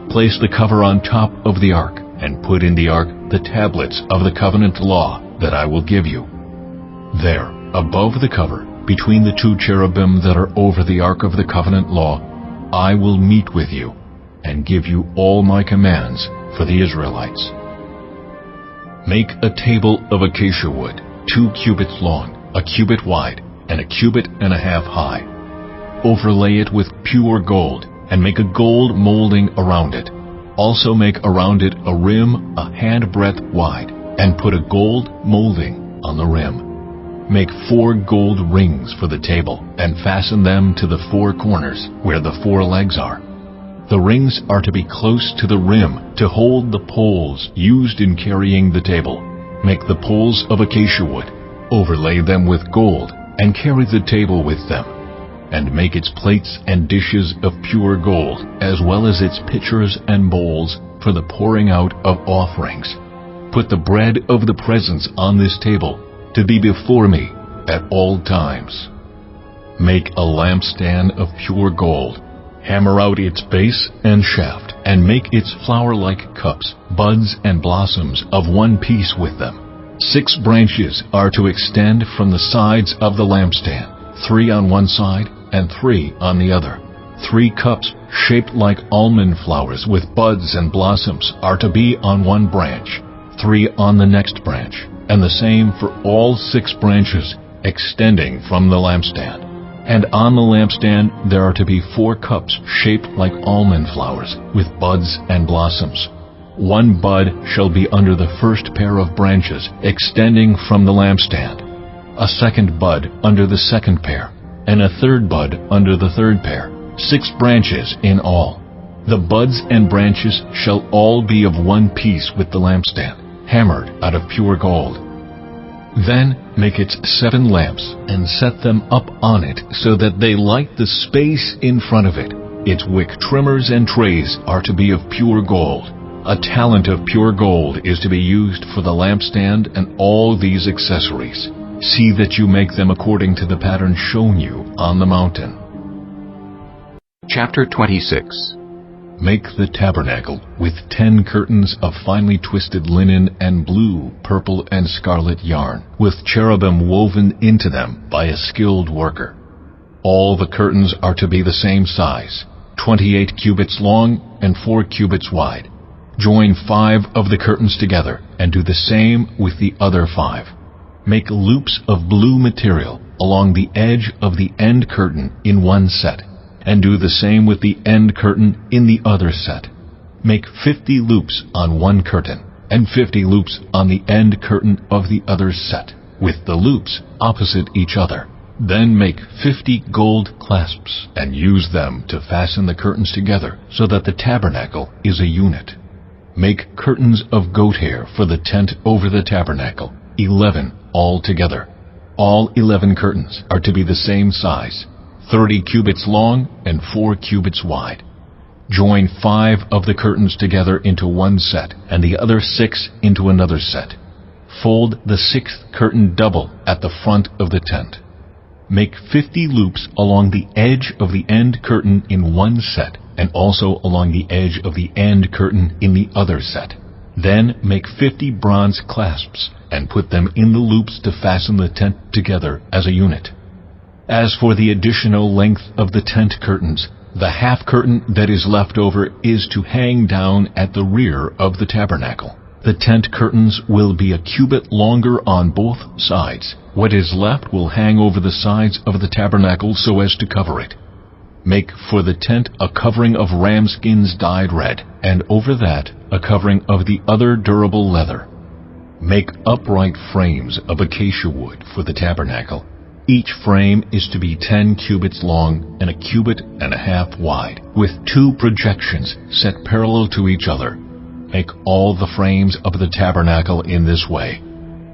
Place the cover on top of the ark, and put in the ark the tablets of the covenant law that I will give you. There, above the cover, between the 2 cherubim that are over the ark of the covenant law, I will meet with you, and give you all my commands for the Israelites. Make a table of acacia wood, 2 cubits long, 1 cubit wide, and 1.5 cubits high. Overlay it with pure gold, and make a gold molding around it. Also make around it a rim a handbreadth wide, and put a gold molding on the rim. Make 4 gold rings for the table, and fasten them to the 4 corners, where the 4 legs are. The rings are to be close to the rim to hold the poles used in carrying the table. Make the poles of acacia wood, overlay them with gold, and carry the table with them. And make its plates and dishes of pure gold, as well as its pitchers and bowls for the pouring out of offerings. Put the bread of the presence on this table, to be before me at all times. Make a lampstand of pure gold. Hammer out its base and shaft, and make its flower-like cups, buds and blossoms of one piece with them. 6 branches are to extend from the sides of the lampstand, 3 on one side and 3 on the other. 3 cups shaped like almond flowers with buds and blossoms are to be on one branch, 3 on the next branch, and the same for all 6 branches extending from the lampstand. And on the lampstand there are to be 4 cups shaped like almond flowers, with buds and blossoms. 1 bud shall be under the first pair of branches extending from the lampstand, a 2nd bud under the 2nd pair, and a 3rd bud under the 3rd pair, 6 branches in all. The buds and branches shall all be of one piece with the lampstand, hammered out of pure gold. Then make its 7 lamps, and set them up on it, so that they light the space in front of it. Its wick trimmers and trays are to be of pure gold. A talent of pure gold is to be used for the lampstand and all these accessories. See that you make them according to the pattern shown you on the mountain. Chapter 26. Make the tabernacle with 10 curtains of finely twisted linen and blue, purple, and scarlet yarn, with cherubim woven into them by a skilled worker. All the curtains are to be the same size, 28 cubits long and 4 cubits wide. Join 5 of the curtains together, and do the same with the other 5. Make loops of blue material along the edge of the end curtain in one set, and do the same with the end curtain in the other set. Make 50 loops on one curtain, and 50 loops on the end curtain of the other set, with the loops opposite each other. Then make 50 gold clasps, and use them to fasten the curtains together, so that the tabernacle is a unit. Make curtains of goat hair for the tent over the tabernacle, 11 altogether. All 11 curtains are to be the same size, 30 cubits long and 4 cubits wide. Join 5 of the curtains together into one set, and the other 6 into another set. Fold the 6th curtain double at the front of the tent. Make 50 loops along the edge of the end curtain in one set, and also along the edge of the end curtain in the other set. Then make 50 bronze clasps, and put them in the loops to fasten the tent together as a unit. As for the additional length of the tent curtains, the half curtain that is left over is to hang down at the rear of the tabernacle. The tent curtains will be a cubit longer on both sides. What is left will hang over the sides of the tabernacle so as to cover it. Make for the tent a covering of ram skins dyed red, and over that a covering of the other durable leather. Make upright frames of acacia wood for the tabernacle. Each frame is to be 10 cubits long and a cubit and a half wide, with 2 projections set parallel to each other. Make all the frames of the tabernacle in this way.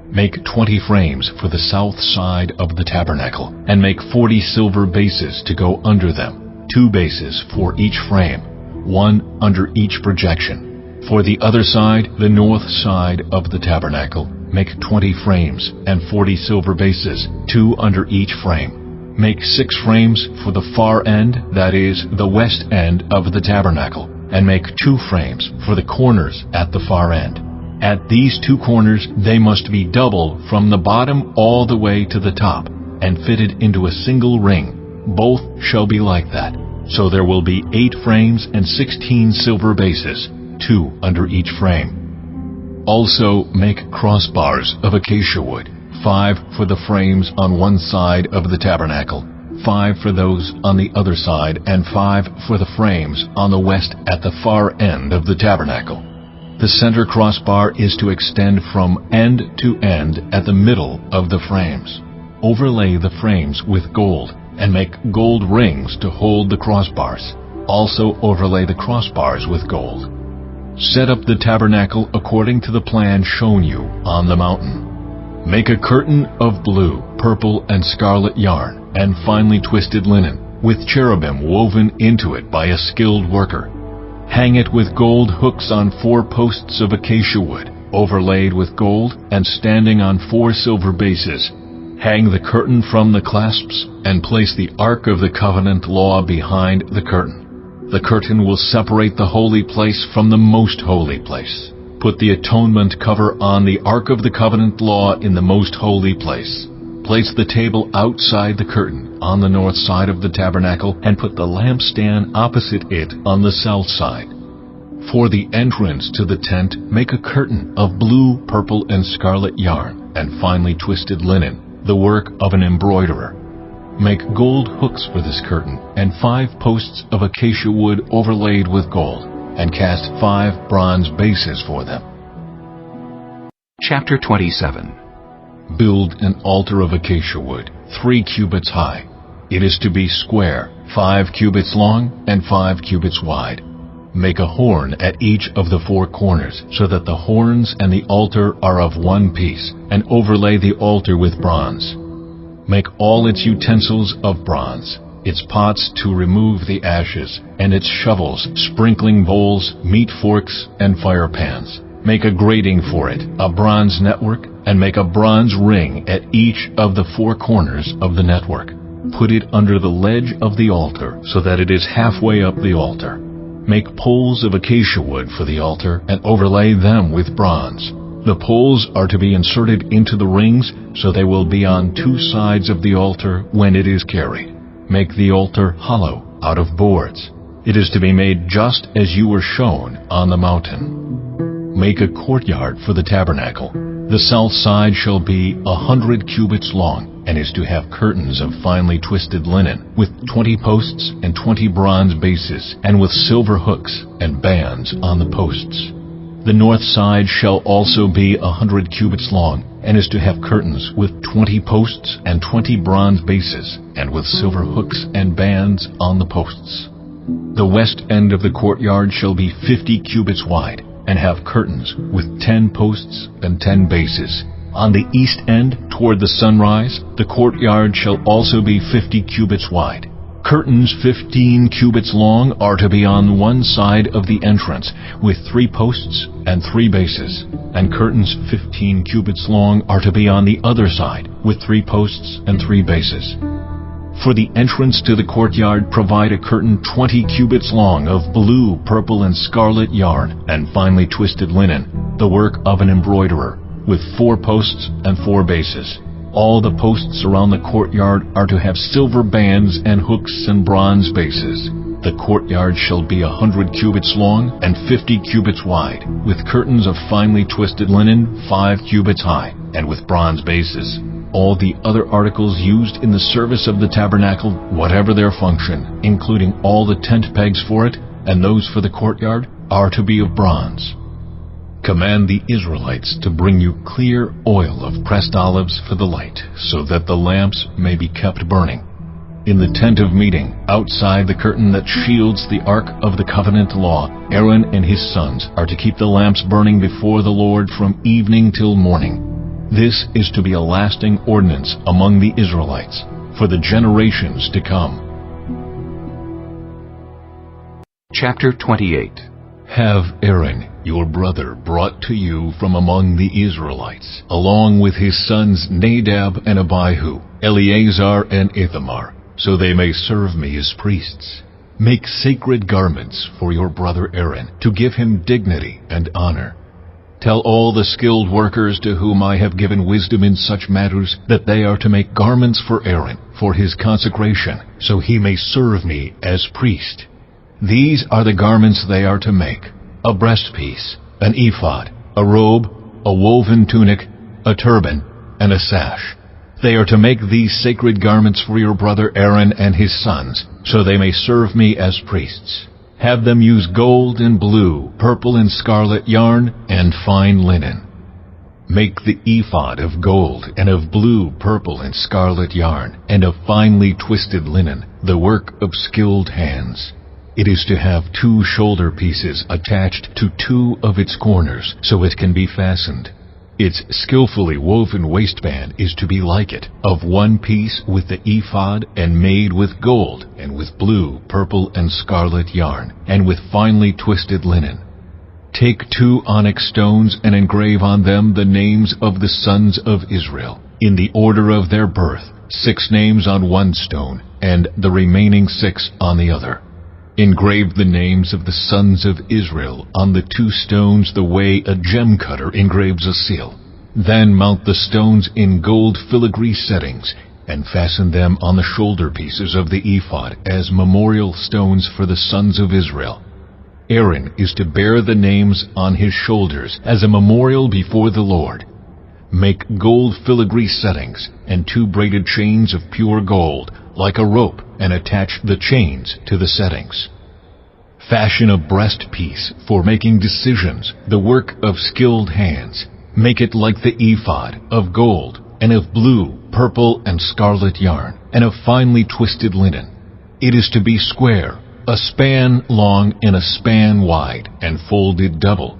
Make 20 frames for the south side of the tabernacle, and make 40 silver bases to go under them, 2 bases for each frame, 1 under each projection. For the other side, the north side of the tabernacle, make 20 frames and 40 silver bases, 2 under each frame. Make 6 frames for the far end, that is, the west end of the tabernacle, and make 2 frames for the corners at the far end. At these 2 corners they must be double from the bottom all the way to the top, and fitted into a single ring. Both shall be like that. So there will be 8 frames and 16 silver bases, 2 under each frame. Also make crossbars of acacia wood, 5 for the frames on one side of the tabernacle, 5 for those on the other side, and 5 for the frames on the west at the far end of the tabernacle. The center crossbar is to extend from end to end at the middle of the frames. Overlay the frames with gold, and make gold rings to hold the crossbars. Also overlay the crossbars with gold. Set up the tabernacle according to the plan shown you on the mountain. Make a curtain of blue, purple, and scarlet yarn, and finely twisted linen, with cherubim woven into it by a skilled worker. Hang it with gold hooks on 4 posts of acacia wood, overlaid with gold, and standing on 4 silver bases. Hang the curtain from the clasps, and place the Ark of the Covenant law behind the curtain. The curtain will separate the holy place from the most holy place. Put the atonement cover on the Ark of the Covenant law in the most holy place. Place the table outside the curtain on the north side of the tabernacle, and put the lampstand opposite it on the south side. For the entrance to the tent, make a curtain of blue, purple, and scarlet yarn, and finely twisted linen, the work of an embroiderer. Make gold hooks for this curtain, and 5 posts of acacia wood overlaid with gold, and cast 5 bronze bases for them. Chapter 27. Build an altar of acacia wood, 3 cubits high. It is to be square, 5 cubits long and 5 cubits wide. Make a horn at each of the 4 corners, so that the horns and the altar are of one piece, and overlay the altar with bronze. Make all its utensils of bronze, its pots to remove the ashes, and its shovels, sprinkling bowls, meat forks, and fire pans. Make a grating for it, a bronze network, and make a bronze ring at each of the 4 corners of the network. Put it under the ledge of the altar, so that it is halfway up the altar. Make poles of acacia wood for the altar, and overlay them with bronze. The poles are to be inserted into the rings, so they will be on 2 sides of the altar when it is carried. Make the altar hollow, out of boards. It is to be made just as you were shown on the mountain. Make a courtyard for the tabernacle. The south side shall be 100 cubits long, and is to have curtains of finely twisted linen, with 20 posts and 20 bronze bases, and with silver hooks and bands on the posts. The north side shall also be 100 cubits long, and is to have curtains with 20 posts and 20 bronze bases, and with silver hooks and bands on the posts. The west end of the courtyard shall be 50 cubits wide, and have curtains with 10 posts and 10 bases. On the east end, toward the sunrise, the courtyard shall also be 50 cubits wide. Curtains 15 cubits long are to be on one side of the entrance, with 3 posts and 3 bases. And curtains 15 cubits long are to be on the other side, with 3 posts and 3 bases. For the entrance to the courtyard, provide a curtain 20 cubits long of blue, purple, and scarlet yarn, and finely twisted linen, the work of an embroiderer, with 4 posts and 4 bases. All the posts around the courtyard are to have silver bands and hooks and bronze bases. The courtyard shall be 100 cubits long and 50 cubits wide, with curtains of finely twisted linen 5 cubits high, and with bronze bases. All the other articles used in the service of the tabernacle, whatever their function, including all the tent pegs for it, and those for the courtyard, are to be of bronze. Command the Israelites to bring you clear oil of pressed olives for the light, so that the lamps may be kept burning. In the tent of meeting, outside the curtain that shields the ark of the covenant law, Aaron and his sons are to keep the lamps burning before the Lord from evening till morning. This is to be a lasting ordinance among the Israelites for the generations to come. Chapter 28. Have Aaron, your brother, brought to you from among the Israelites, along with his sons Nadab and Abihu, Eleazar and Ithamar, so they may serve me as priests. Make sacred garments for your brother Aaron, to give him dignity and honor. Tell all the skilled workers to whom I have given wisdom in such matters that they are to make garments for Aaron, for his consecration, so he may serve me as priest. These are the garments they are to make: a breastpiece, an ephod, a robe, a woven tunic, a turban, and a sash. They are to make these sacred garments for your brother Aaron and his sons, so they may serve me as priests. Have them use gold and blue, purple and scarlet yarn, and fine linen. Make the ephod of gold and of blue, purple, and scarlet yarn, and of finely twisted linen, the work of skilled hands. It is to have 2 shoulder pieces attached to 2 of its corners, so it can be fastened. Its skillfully woven waistband is to be like it, of 1 piece with the ephod, and made with gold, and with blue, purple, and scarlet yarn, and with finely twisted linen. Take 2 onyx stones and engrave on them the names of the sons of Israel, in the order of their birth, 6 names on 1 stone, and the remaining 6 on the other. Engrave the names of the sons of Israel on the 2 stones the way a gem cutter engraves a seal. Then mount the stones in gold filigree settings, and fasten them on the shoulder pieces of the ephod as memorial stones for the sons of Israel. Aaron is to bear the names on his shoulders as a memorial before the Lord. Make gold filigree settings and 2 braided chains of pure gold, like a rope, and attach the chains to the settings. Fashion a breastpiece for making decisions, the work of skilled hands. Make it like the ephod, of gold, and of blue, purple, and scarlet yarn, and of finely twisted linen. It is to be square, a span long and a span wide, and folded double.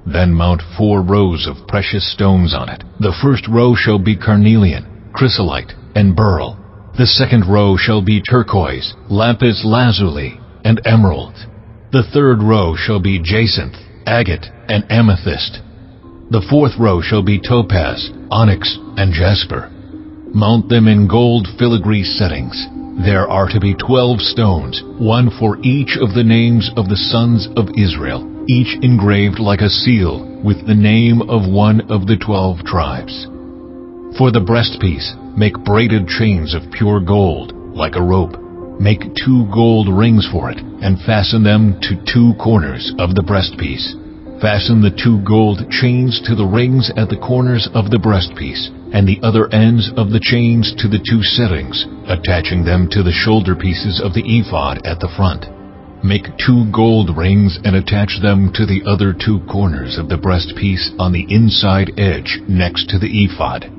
Then mount 4 rows of precious stones on it. The first row shall be carnelian, chrysolite, and beryl. The second row shall be turquoise, lapis lazuli, and emerald. The third row shall be jacinth, agate, and amethyst. The 4th row shall be topaz, onyx, and jasper. Mount them in gold filigree settings. There are to be 12 stones, 1 for each of the names of the sons of Israel, each engraved like a seal, with the name of one of the 12 tribes. For the breastpiece, make braided chains of pure gold, like a rope. Make 2 gold rings for it, and fasten them to 2 corners of the breastpiece. Fasten the 2 gold chains to the rings at the corners of the breastpiece, and the other ends of the chains to the 2 settings, attaching them to the shoulder pieces of the ephod at the front. Make 2 gold rings and attach them to the other 2 corners of the breastpiece on the inside edge next to the ephod.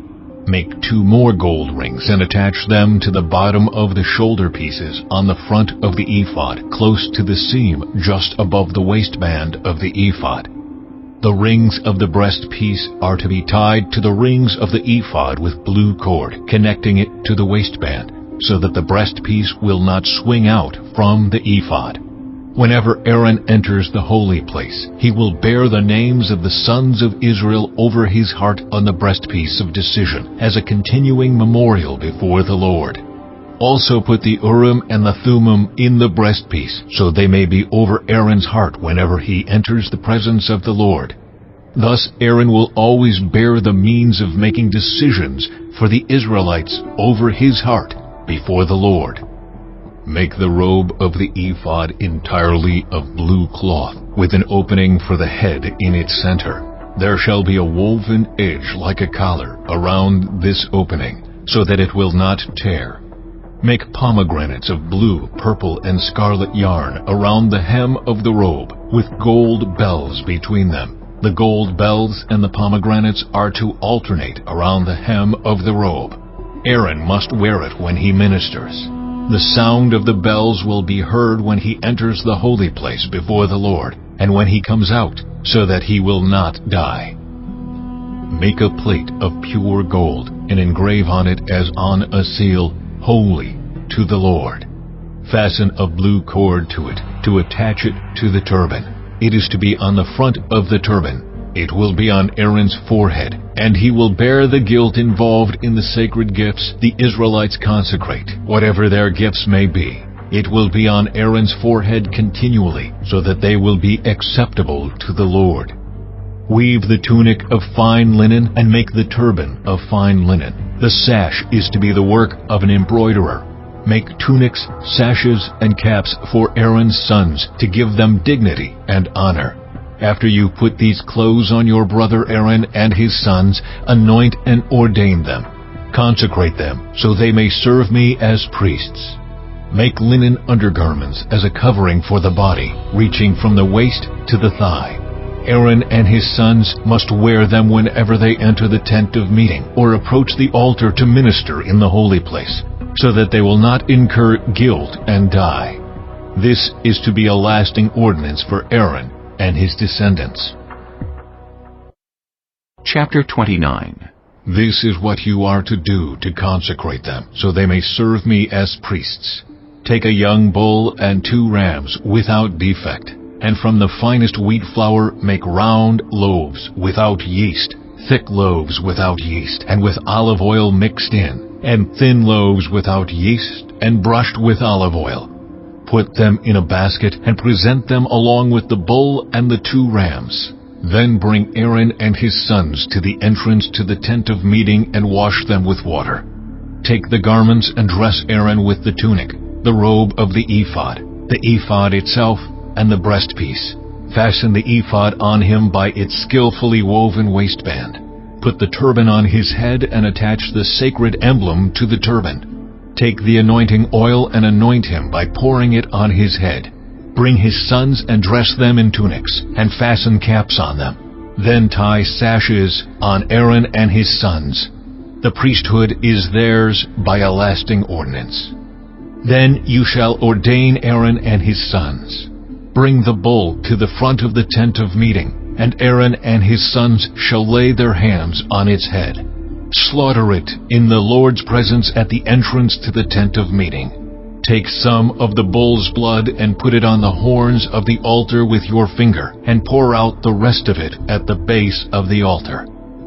Make 2 more gold rings and attach them to the bottom of the shoulder pieces on the front of the ephod, close to the seam just above the waistband of the ephod. The rings of the breastpiece are to be tied to the rings of the ephod with blue cord, connecting it to the waistband, so that the breastpiece will not swing out from the ephod. Whenever Aaron enters the holy place, he will bear the names of the sons of Israel over his heart on the breastpiece of decision, as a continuing memorial before the Lord. Also put the Urim and the Thummim in the breastpiece, so they may be over Aaron's heart whenever he enters the presence of the Lord. Thus Aaron will always bear the means of making decisions for the Israelites over his heart before the Lord. Make the robe of the ephod entirely of blue cloth, with an opening for the head in its center. There shall be a woven edge like a collar around this opening, so that it will not tear. Make pomegranates of blue, purple, and scarlet yarn around the hem of the robe, with gold bells between them. The gold bells and the pomegranates are to alternate around the hem of the robe. Aaron must wear it when he ministers. The sound of the bells will be heard when he enters the holy place before the Lord, and when he comes out, so that he will not die. Make a plate of pure gold, and engrave on it as on a seal, Holy to the Lord. Fasten a blue cord to it, to attach it to the turban. It is to be on the front of the turban. It will be on Aaron's forehead, and he will bear the guilt involved in the sacred gifts the Israelites consecrate, whatever their gifts may be. It will be on Aaron's forehead continually, so that they will be acceptable to the Lord. Weave the tunic of fine linen, and make the turban of fine linen. The sash is to be the work of an embroiderer. Make tunics, sashes, and caps for Aaron's sons, to give them dignity and honor. After you put these clothes on your brother Aaron and his sons, anoint and ordain them. Consecrate them, so they may serve me as priests. Make linen undergarments as a covering for the body, reaching from the waist to the thigh. Aaron and his sons must wear them whenever they enter the tent of meeting, or approach the altar to minister in the holy place, so that they will not incur guilt and die. This is to be a lasting ordinance for Aaron and his descendants. Chapter 29. This is what you are to do to consecrate them, so they may serve me as priests. Take a young bull and 2 rams without defect, and from the finest wheat flour make round loaves without yeast, thick loaves without yeast, and with olive oil mixed in, and thin loaves without yeast, and brushed with olive oil. Put them in a basket, and present them along with the bull and the 2 rams. Then bring Aaron and his sons to the entrance to the tent of meeting, and wash them with water. Take the garments and dress Aaron with the tunic, the robe of the ephod itself, and the breastpiece. Fasten the ephod on him by its skillfully woven waistband. Put the turban on his head and attach the sacred emblem to the turban. Take the anointing oil and anoint him by pouring it on his head. Bring his sons and dress them in tunics, and fasten caps on them. Then tie sashes on Aaron and his sons. The priesthood is theirs by a lasting ordinance. Then you shall ordain Aaron and his sons. Bring the bull to the front of the tent of meeting, and Aaron and his sons shall lay their hands on its head. Slaughter it in the Lord's presence at the entrance to the tent of meeting. Take some of the bull's blood and put it on the horns of the altar with your finger, and pour out the rest of it at the base of the altar.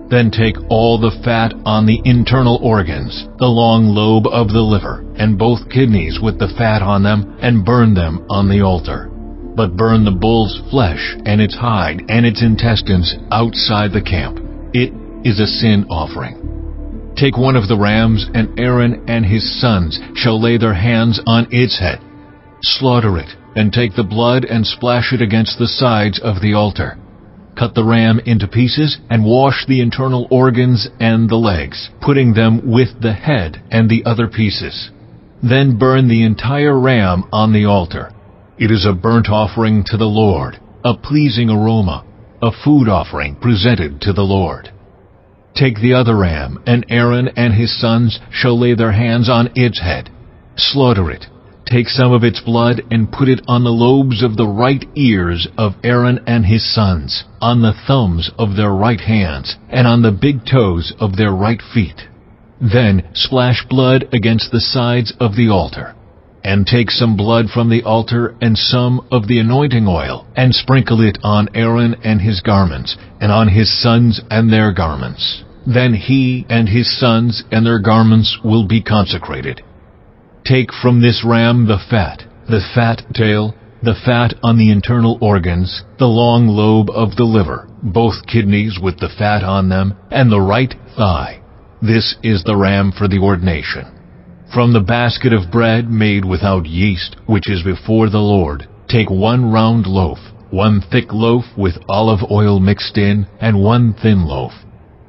Then take all the fat on the internal organs, the long lobe of the liver, and both kidneys with the fat on them, and burn them on the altar. But burn the bull's flesh and its hide and its intestines outside the camp. It is a sin offering. Take one of the rams, and Aaron and his sons shall lay their hands on its head. Slaughter it, and take the blood and splash it against the sides of the altar. Cut the ram into pieces, and wash the internal organs and the legs, putting them with the head and the other pieces. Then burn the entire ram on the altar. It is a burnt offering to the Lord, a pleasing aroma, a food offering presented to the Lord. Take the other ram, and Aaron and his sons shall lay their hands on its head. Slaughter it. Take some of its blood and put it on the lobes of the right ears of Aaron and his sons, on the thumbs of their right hands, and on the big toes of their right feet. Then splash blood against the sides of the altar. And take some blood from the altar and some of the anointing oil, and sprinkle it on Aaron and his garments, and on his sons and their garments. Then he and his sons and their garments will be consecrated. Take from this ram the fat tail, the fat on the internal organs, the long lobe of the liver, both kidneys with the fat on them, and the right thigh. This is the ram for the ordination. From the basket of bread made without yeast, which is before the Lord, take 1 round loaf, 1 thick loaf with olive oil mixed in, and 1 thin loaf.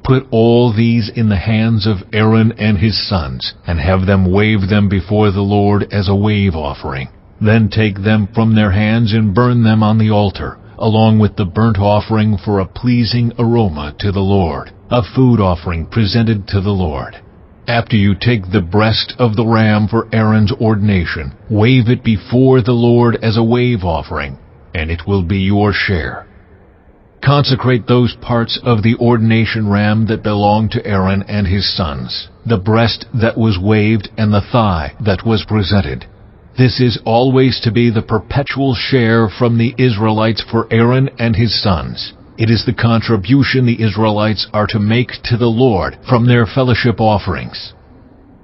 Put all these in the hands of Aaron and his sons, and have them wave them before the Lord as a wave offering. Then take them from their hands and burn them on the altar, along with the burnt offering for a pleasing aroma to the Lord, a food offering presented to the Lord. After you take the breast of the ram for Aaron's ordination, wave it before the Lord as a wave offering, and it will be your share. Consecrate those parts of the ordination ram that belong to Aaron and his sons, the breast that was waved and the thigh that was presented. This is always to be the perpetual share from the Israelites for Aaron and his sons. It is the contribution the Israelites are to make to the Lord from their fellowship offerings.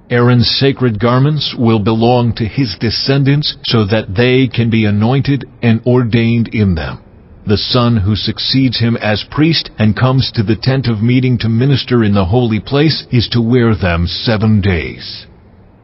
Aaron's sacred garments will belong to his descendants so that they can be anointed and ordained in them. The son who succeeds him as priest and comes to the tent of meeting to minister in the holy place is to wear them 7 days.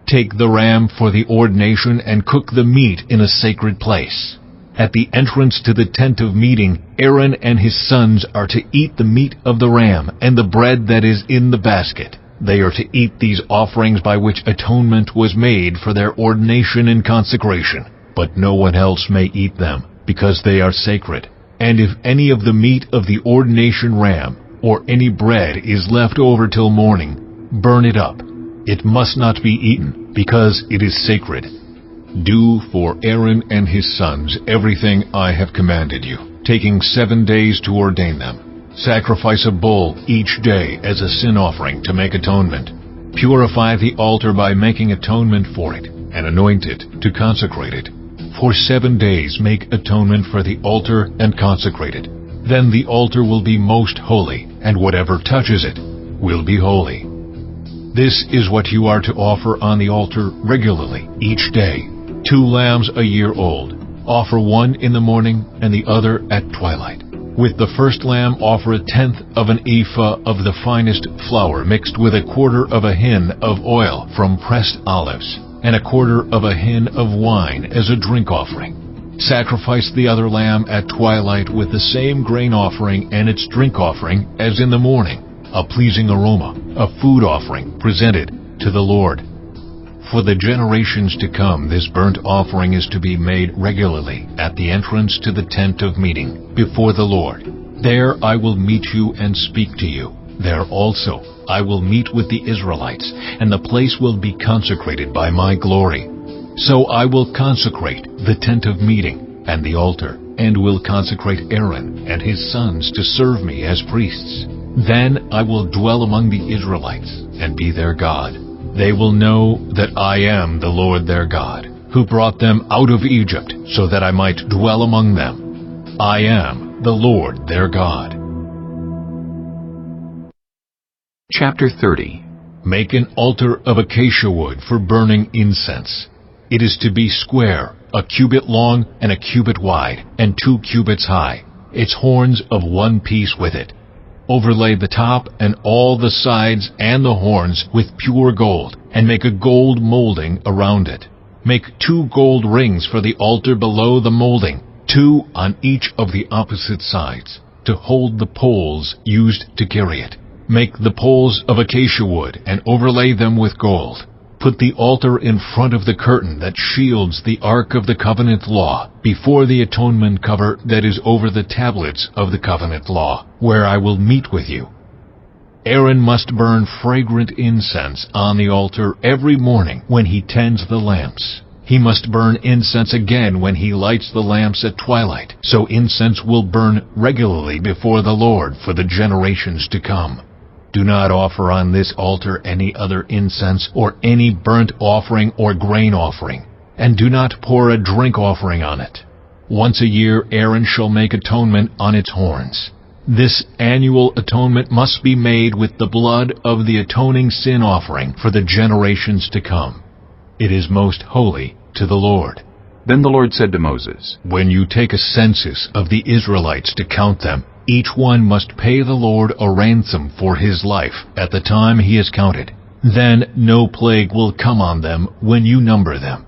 Take the ram for the ordination and cook the meat in a sacred place. At the entrance to the tent of meeting, Aaron and his sons are to eat the meat of the ram and the bread that is in the basket. They are to eat these offerings by which atonement was made for their ordination and consecration. But no one else may eat them, because they are sacred. And if any of the meat of the ordination ram or any bread is left over till morning, burn it up. It must not be eaten, because it is sacred. Do for Aaron and his sons everything I have commanded you, taking 7 days to ordain them. Sacrifice a bull each day as a sin offering to make atonement. Purify the altar by making atonement for it, and anoint it to consecrate it. For 7 days make atonement for the altar and consecrate it. Then the altar will be most holy, and whatever touches it will be holy. This is what you are to offer on the altar regularly, each day. 2 lambs a year old. Offer one in the morning and the other at twilight. With the first lamb offer 1/10 of an ephah of the finest flour mixed with 1/4 of a hin of oil from pressed olives, and 1/4 of a hin of wine as a drink offering. Sacrifice the other lamb at twilight with the same grain offering and its drink offering as in the morning, a pleasing aroma, a food offering presented to the Lord. For the generations to come, this burnt offering is to be made regularly at the entrance to the tent of meeting before the Lord. There I will meet you and speak to you. There also I will meet with the Israelites, and the place will be consecrated by my glory. So I will consecrate the tent of meeting and the altar, and will consecrate Aaron and his sons to serve me as priests. Then I will dwell among the Israelites and be their God. They will know that I am the Lord their God, who brought them out of Egypt so that I might dwell among them. I am the Lord their God. Chapter 30. Make an altar of acacia wood for burning incense. It is to be square, 1 cubit long and 1 cubit wide, and 2 cubits high, its horns of 1 piece with it. Overlay the top and all the sides and the horns with pure gold, and make a gold molding around it. Make 2 gold rings for the altar below the molding, 2 on each of the opposite sides, to hold the poles used to carry it. Make the poles of acacia wood and overlay them with gold. Put the altar in front of the curtain that shields the Ark of the Covenant Law, before the atonement cover that is over the tablets of the Covenant Law, where I will meet with you. Aaron must burn fragrant incense on the altar every morning when he tends the lamps. He must burn incense again when he lights the lamps at twilight, so incense will burn regularly before the Lord for the generations to come. Do not offer on this altar any other incense or any burnt offering or grain offering, and do not pour a drink offering on it. Once a year Aaron shall make atonement on its horns. This annual atonement must be made with the blood of the atoning sin offering for the generations to come. It is most holy to the Lord. Then the Lord said to Moses, When you take a census of the Israelites to count them, each one must pay the Lord a ransom for his life at the time he is counted. Then no plague will come on them when you number them.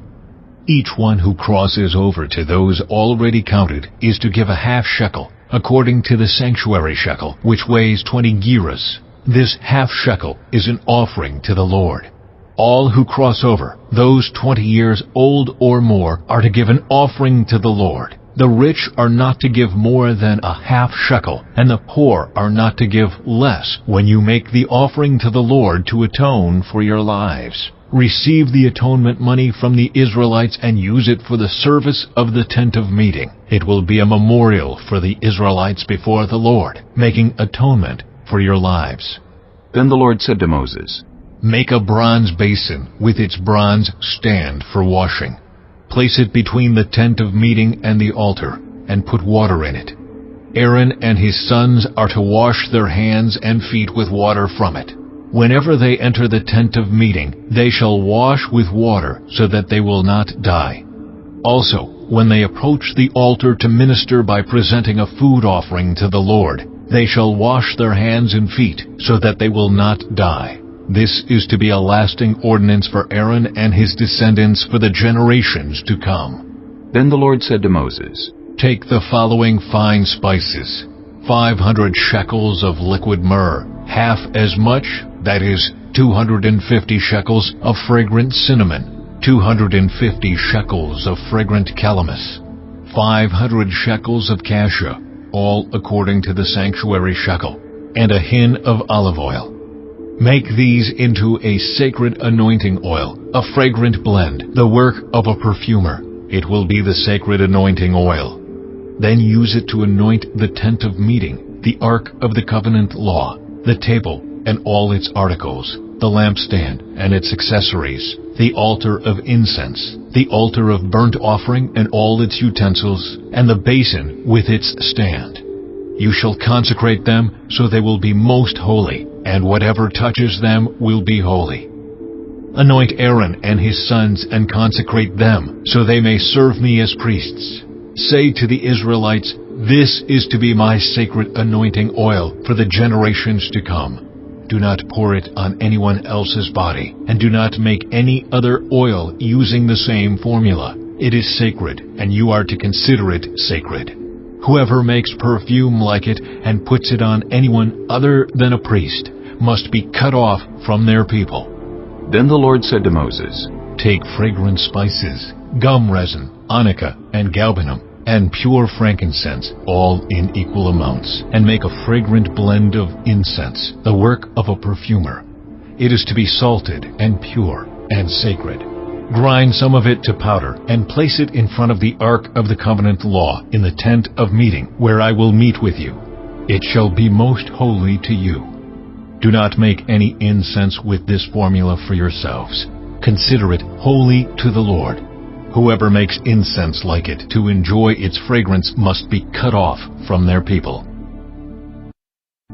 Each one who crosses over to those already counted is to give a half shekel, according to the sanctuary shekel, which weighs 20 gerahs. This half shekel is an offering to the Lord. All who cross over, those 20 years old or more, are to give an offering to the Lord. The rich are not to give more than a half shekel, and the poor are not to give less when you make the offering to the Lord to atone for your lives. Receive the atonement money from the Israelites and use it for the service of the tent of meeting. It will be a memorial for the Israelites before the Lord, making atonement for your lives. Then the Lord said to Moses, Make a bronze basin with its bronze stand for washing. Place it between the tent of meeting and the altar, and put water in it. Aaron and his sons are to wash their hands and feet with water from it. Whenever they enter the tent of meeting, they shall wash with water so that they will not die. Also, when they approach the altar to minister by presenting a food offering to the Lord, they shall wash their hands and feet so that they will not die. This is to be a lasting ordinance for Aaron and his descendants for the generations to come. Then the Lord said to Moses, Take the following fine spices: 500 shekels of liquid myrrh, half as much, that is, 250 shekels of fragrant cinnamon, 250 shekels of fragrant calamus, 500 shekels of cassia, all according to the sanctuary shekel, and a hin of olive oil. Make these into a sacred anointing oil, a fragrant blend, the work of a perfumer. It will be the sacred anointing oil. Then use it to anoint the tent of meeting, the ark of the covenant law, the table and all its articles, the lampstand and its accessories, the altar of incense, the altar of burnt offering and all its utensils, and the basin with its stand. You shall consecrate them so they will be most holy, and whatever touches them will be holy. Anoint Aaron and his sons and consecrate them so they may serve me as priests. Say to the Israelites, This is to be my sacred anointing oil for the generations to come. Do not pour it on anyone else's body, and do not make any other oil using the same formula. It is sacred, and you are to consider it sacred. Whoever makes perfume like it and puts it on anyone other than a priest must be cut off from their people. Then the Lord said to Moses, Take fragrant spices, gum resin, onycha, and galbanum, and pure frankincense, all in equal amounts, and make a fragrant blend of incense, the work of a perfumer. It is to be salted and pure and sacred. Grind some of it to powder, and place it in front of the ark of the covenant law in the tent of meeting, where I will meet with you. It shall be most holy to you. Do not make any incense with this formula for yourselves. Consider it holy to the Lord. Whoever makes incense like it to enjoy its fragrance must be cut off from their people.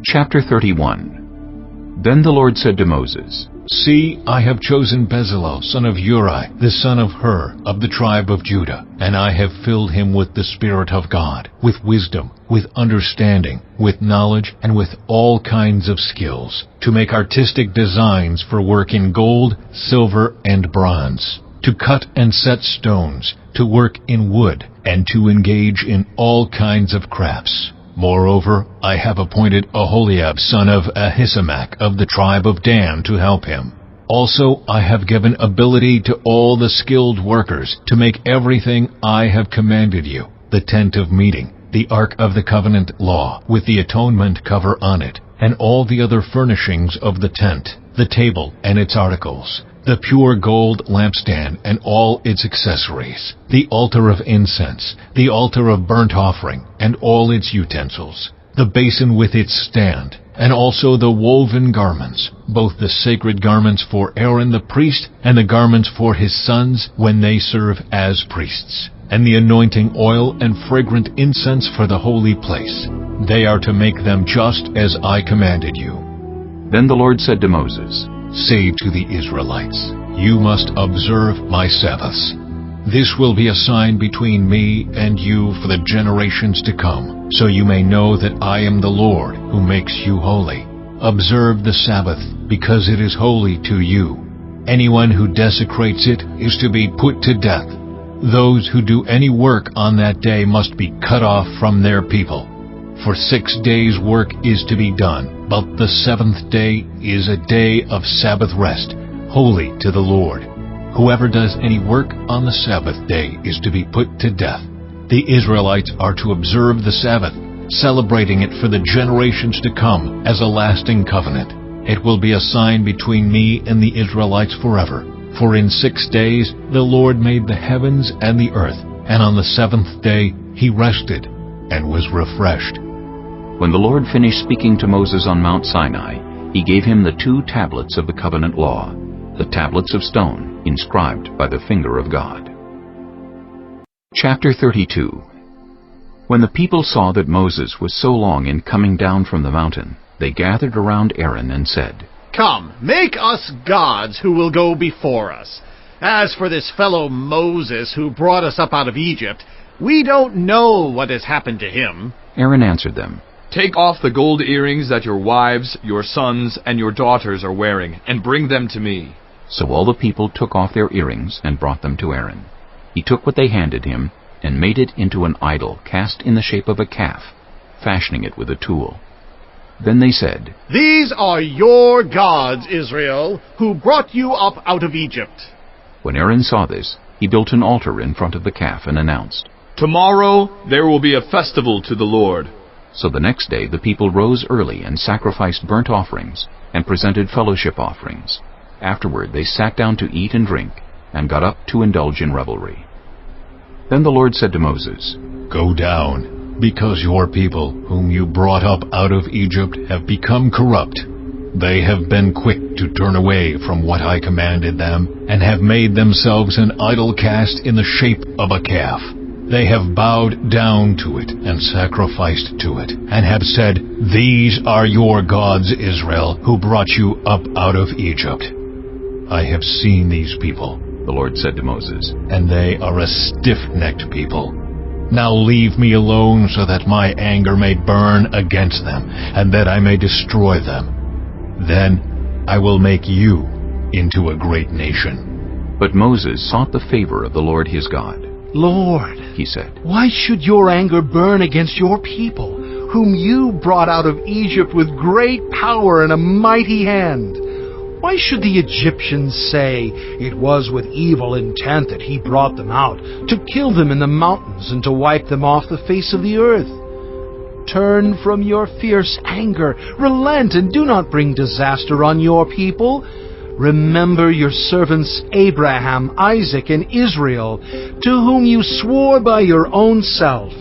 Chapter 31. Then the Lord said to Moses, See, I have chosen Bezalel, son of Uri, the son of Hur, of the tribe of Judah, and I have filled him with the Spirit of God, with wisdom, with understanding, with knowledge, and with all kinds of skills, to make artistic designs for work in gold, silver, and bronze, to cut and set stones, to work in wood, and to engage in all kinds of crafts. Moreover, I have appointed Aholiab son of Ahisamach of the tribe of Dan to help him. Also, I have given ability to all the skilled workers to make everything I have commanded you: the tent of meeting, the ark of the covenant law, with the atonement cover on it, and all the other furnishings of the tent, the table and its articles, the pure gold lampstand and all its accessories, the altar of incense, the altar of burnt offering and all its utensils, the basin with its stand, and also the woven garments, both the sacred garments for Aaron the priest, and the garments for his sons when they serve as priests, and the anointing oil and fragrant incense for the holy place. They are to make them just as I commanded you. Then the Lord said to Moses, Say to the Israelites, You must observe my Sabbaths. This will be a sign between me and you for the generations to come, so you may know that I am the Lord who makes you holy. Observe the Sabbath, because it is holy to you. Anyone who desecrates it is to be put to death. Those who do any work on that day must be cut off from their people. For 6 days' work is to be done, but the seventh day is a day of Sabbath rest, holy to the Lord. Whoever does any work on the Sabbath day is to be put to death. The Israelites are to observe the Sabbath, celebrating it for the generations to come as a lasting covenant. It will be a sign between me and the Israelites forever. For in 6 days the Lord made the heavens and the earth, and on the seventh day he rested and was refreshed. When the Lord finished speaking to Moses on Mount Sinai, he gave him the 2 tablets of the covenant law, the tablets of stone, inscribed by the finger of God. Chapter 32. When the people saw that Moses was so long in coming down from the mountain, they gathered around Aaron and said, Come, make us gods who will go before us. As for this fellow Moses who brought us up out of Egypt, we don't know what has happened to him. Aaron answered them, Take off the gold earrings that your wives, your sons, and your daughters are wearing, and bring them to me. So all the people took off their earrings and brought them to Aaron. He took what they handed him and made it into an idol cast in the shape of a calf, fashioning it with a tool. Then they said, These are your gods, Israel, who brought you up out of Egypt. When Aaron saw this, he built an altar in front of the calf and announced, Tomorrow there will be a festival to the Lord. So the next day the people rose early and sacrificed burnt offerings and presented fellowship offerings. Afterward they sat down to eat and drink, and got up to indulge in revelry. Then the Lord said to Moses, Go down, because your people, whom you brought up out of Egypt, have become corrupt. They have been quick to turn away from what I commanded them, and have made themselves an idol cast in the shape of a calf. They have bowed down to it and sacrificed to it, and have said, These are your gods, Israel, who brought you up out of Egypt. I have seen these people, the Lord said to Moses, and they are a stiff-necked people. Now leave me alone so that my anger may burn against them, and that I may destroy them. Then I will make you into a great nation. But Moses sought the favor of the Lord his God. Lord, he said, why should your anger burn against your people, whom you brought out of Egypt with great power and a mighty hand? Why should the Egyptians say, It was with evil intent that he brought them out, to kill them in the mountains and to wipe them off the face of the earth? Turn from your fierce anger, relent, and do not bring disaster on your people. Remember your servants Abraham, Isaac, and Israel, to whom you swore by your own self,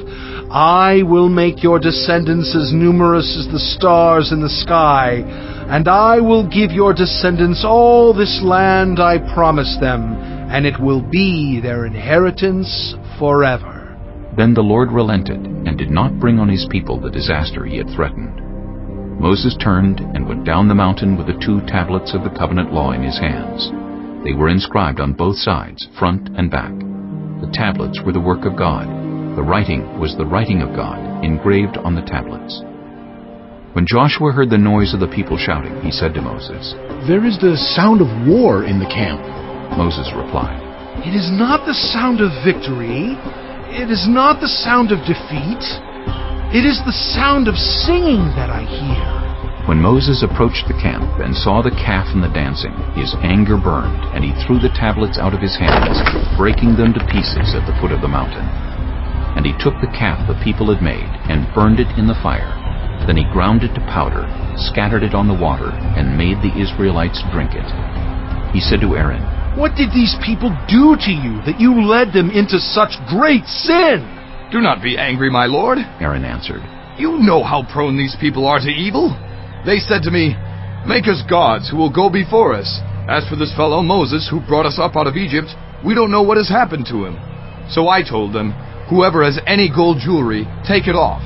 I will make your descendants as numerous as the stars in the sky, and I will give your descendants all this land I promised them, and it will be their inheritance forever. Then the Lord relented, and did not bring on his people the disaster he had threatened. Moses turned and went down the mountain with the 2 tablets of the covenant law in his hands. They were inscribed on both sides, front and back. The tablets were the work of God. The writing was the writing of God, engraved on the tablets. When Joshua heard the noise of the people shouting, he said to Moses, There is the sound of war in the camp. Moses replied, It is not the sound of victory. It is not the sound of defeat. It is the sound of singing that I hear. When Moses approached the camp and saw the calf and the dancing, his anger burned, and he threw the tablets out of his hands, breaking them to pieces at the foot of the mountain. And he took the calf the people had made, and burned it in the fire. Then he ground it to powder, scattered it on the water, and made the Israelites drink it. He said to Aaron, What did these people do to you, that you led them into such great sin? Do not be angry, my lord, Aaron answered. You know how prone these people are to evil. They said to me, "Make us gods who will go before us. As for this fellow Moses who brought us up out of Egypt, we don't know what has happened to him." So I told them, "Whoever has any gold jewelry, take it off."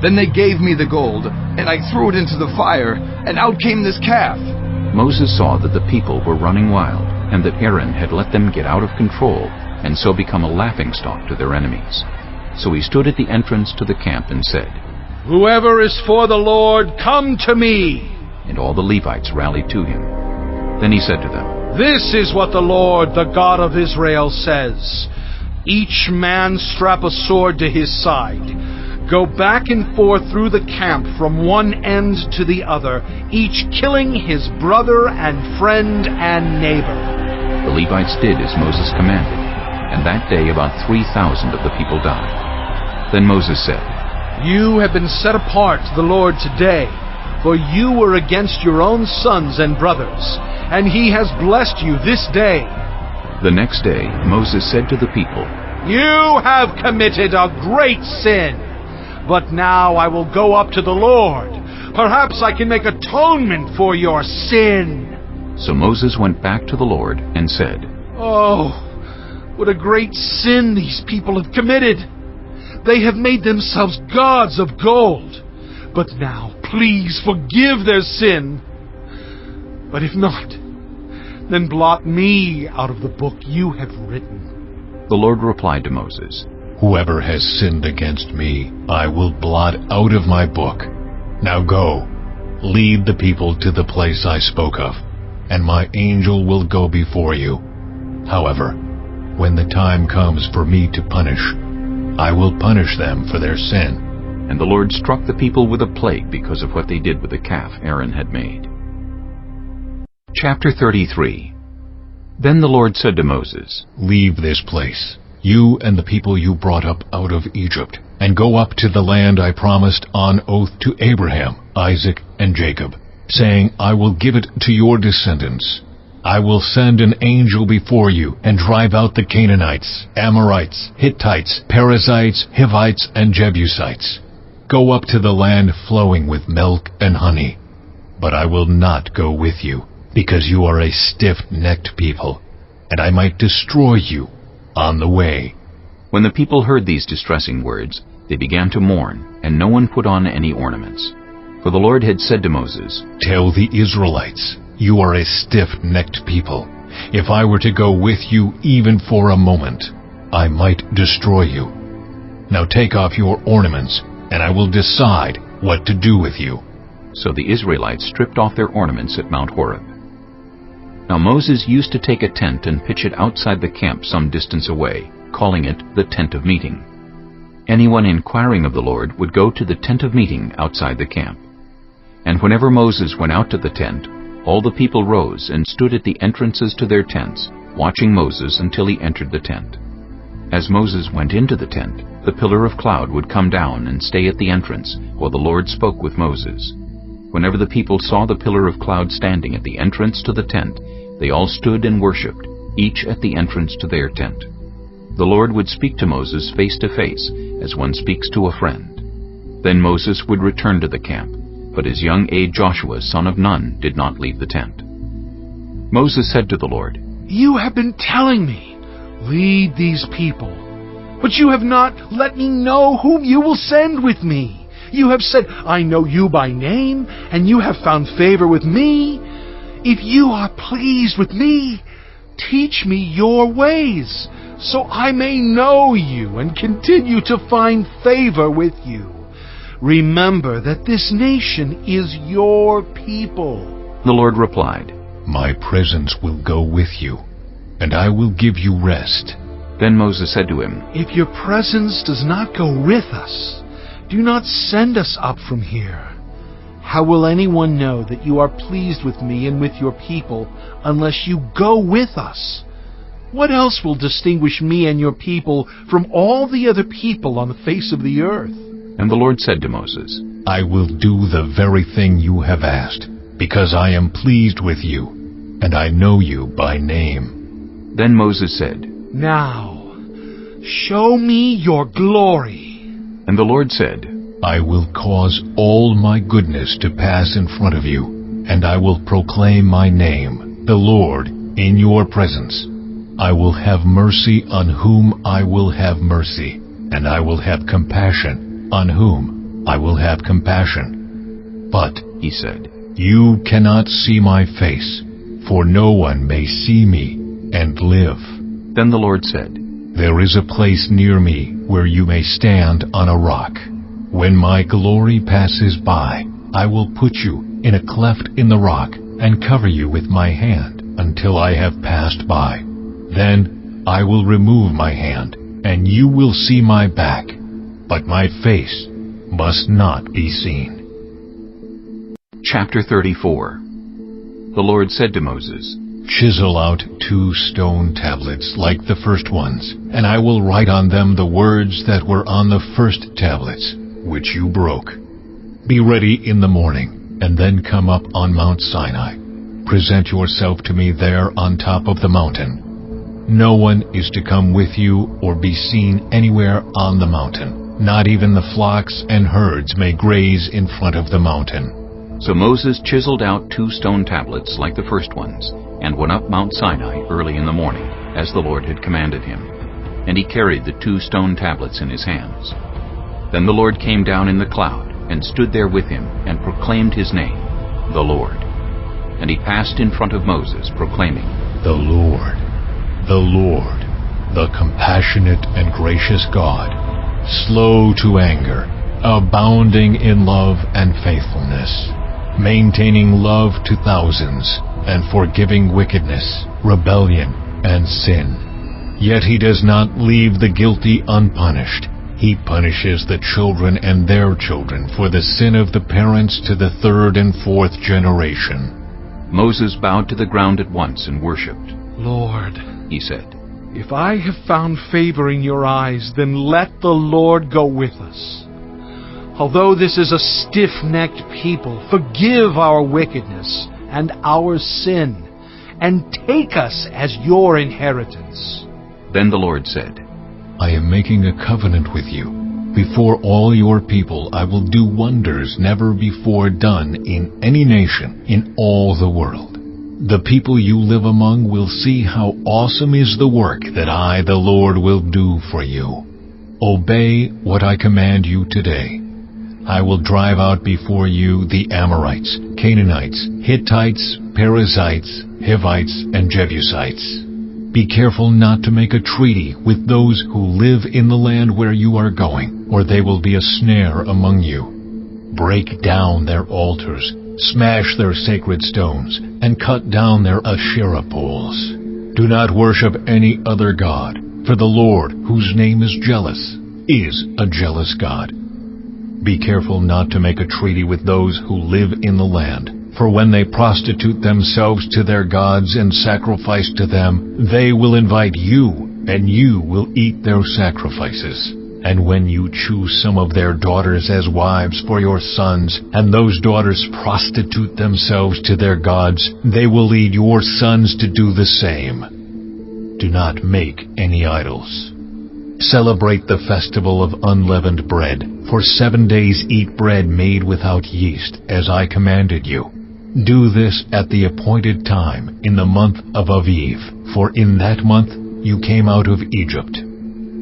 Then they gave me the gold, and I threw it into the fire, and out came this calf. Moses saw that the people were running wild, and that Aaron had let them get out of control, and so become a laughingstock to their enemies. So he stood at the entrance to the camp and said, "Whoever is for the Lord, come to me." And all the Levites rallied to him. Then he said to them, "This is what the Lord, the God of Israel, says. Each man strap a sword to his side. Go back and forth through the camp from one end to the other, each killing his brother and friend and neighbor." The Levites did as Moses commanded, and that day about 3,000 of the people died. Then Moses said, "You have been set apart to the Lord today, for you were against your own sons and brothers, and he has blessed you this day." The next day Moses said to the people, "You have committed a great sin, but now I will go up to the Lord. Perhaps I can make atonement for your sin." So Moses went back to the Lord and said, "Oh, what a great sin these people have committed! They have made themselves gods of gold. But now, please forgive their sin. But if not, then blot me out of the book you have written." The Lord replied to Moses, "Whoever has sinned against me, I will blot out of my book. Now go, lead the people to the place I spoke of, and my angel will go before you. However, when the time comes for me to punish, I will punish them for their sin." And the Lord struck the people with a plague because of what they did with the calf Aaron had made. Chapter 33. Then the Lord said to Moses, "Leave this place, you and the people you brought up out of Egypt, and go up to the land I promised on oath to Abraham, Isaac, and Jacob, saying, I will give it to your descendants. I will send an angel before you and drive out the Canaanites, Amorites, Hittites, Perizzites, Hivites, and Jebusites. Go up to the land flowing with milk and honey. But I will not go with you, because you are a stiff-necked people, and I might destroy you on the way." When the people heard these distressing words, they began to mourn, and no one put on any ornaments. For the Lord had said to Moses, "Tell the Israelites, you are a stiff-necked people. If I were to go with you even for a moment, I might destroy you. Now take off your ornaments, and I will decide what to do with you." So the Israelites stripped off their ornaments at Mount Horeb. Now Moses used to take a tent and pitch it outside the camp some distance away, calling it the tent of meeting. Anyone inquiring of the Lord would go to the tent of meeting outside the camp. And whenever Moses went out to the tent, all the people rose and stood at the entrances to their tents, watching Moses until he entered the tent. As Moses went into the tent, the pillar of cloud would come down and stay at the entrance while the Lord spoke with Moses. Whenever the people saw the pillar of cloud standing at the entrance to the tent, they all stood and worshipped, each at the entrance to their tent. The Lord would speak to Moses face to face, as one speaks to a friend. Then Moses would return to the camp, but his young aide Joshua, son of Nun, did not leave the tent. Moses said to the Lord, "You have been telling me, lead these people, but you have not let me know whom you will send with me. You have said, I know you by name, and you have found favor with me. If you are pleased with me, teach me your ways, so I may know you and continue to find favor with you. Remember that this nation is your people." The Lord replied, "My presence will go with you, and I will give you rest." Then Moses said to him, "If your presence does not go with us, do not send us up from here. How will anyone know that you are pleased with me and with your people unless you go with us? What else will distinguish me and your people from all the other people on the face of the earth?" And the Lord said to Moses, "I will do the very thing you have asked, because I am pleased with you, and I know you by name." Then Moses said, "Now, show me your glory." And the Lord said, I will cause all my goodness to pass in front of you, and I will proclaim my name, the Lord, in your presence. I will have mercy on whom I will have mercy, and I will have compassion on whom I will have compassion. But, he said, you cannot see my face, for no one may see me and live. Then the Lord said, there is a place near me where you may stand on a rock. When my glory passes by, I will put you in a cleft in the rock and cover you with my hand until I have passed by. Then I will remove my hand, and you will see my back, but my face must not be seen. Chapter 34. The Lord said to Moses, chisel out 2 stone tablets like the first ones, and I will write on them the words that were on the first tablets, which you broke. Be ready in the morning, and then come up on Mount Sinai. Present yourself to me there on top of the mountain. No one is to come with you or be seen anywhere on the mountain. Not even the flocks and herds may graze in front of the mountain. So Moses chiseled out 2 stone tablets like the first ones, and went up Mount Sinai early in the morning, as the Lord had commanded him. And he carried the 2 stone tablets in his hands. Then the Lord came down in the cloud, and stood there with him, and proclaimed his name, the Lord. And he passed in front of Moses, proclaiming, the Lord, the compassionate and gracious God, slow to anger, abounding in love and faithfulness, maintaining love to thousands, and forgiving wickedness, rebellion, and sin. Yet he does not leave the guilty unpunished. He punishes the children and their children for the sin of the parents to the 3rd and 4th generation. Moses bowed to the ground at once and worshipped. Lord, he said, if I have found favor in your eyes, then let the Lord go with us. Although this is a stiff-necked people, forgive our wickedness and our sin, and take us as your inheritance. Then the Lord said, I am making a covenant with you. Before all your people I will do wonders never before done in any nation in all the world. The people you live among will see how awesome is the work that I, the Lord, will do for you. Obey what I command you today. I will drive out before you the Amorites, Canaanites, Hittites, Perizzites, Hivites, and Jebusites. Be careful not to make a treaty with those who live in the land where you are going, or they will be a snare among you. Break down their altars, smash their sacred stones, and cut down their Asherah poles. Do not worship any other god, for the Lord, whose name is jealous, is a jealous God. Be careful not to make a treaty with those who live in the land, for when they prostitute themselves to their gods and sacrifice to them, they will invite you, and you will eat their sacrifices. And when you choose some of their daughters as wives for your sons, and those daughters prostitute themselves to their gods, they will lead your sons to do the same. Do not make any idols. Celebrate the festival of unleavened bread. For 7 days eat bread made without yeast, as I commanded you. Do this at the appointed time, in the month of Aviv, for in that month you came out of Egypt.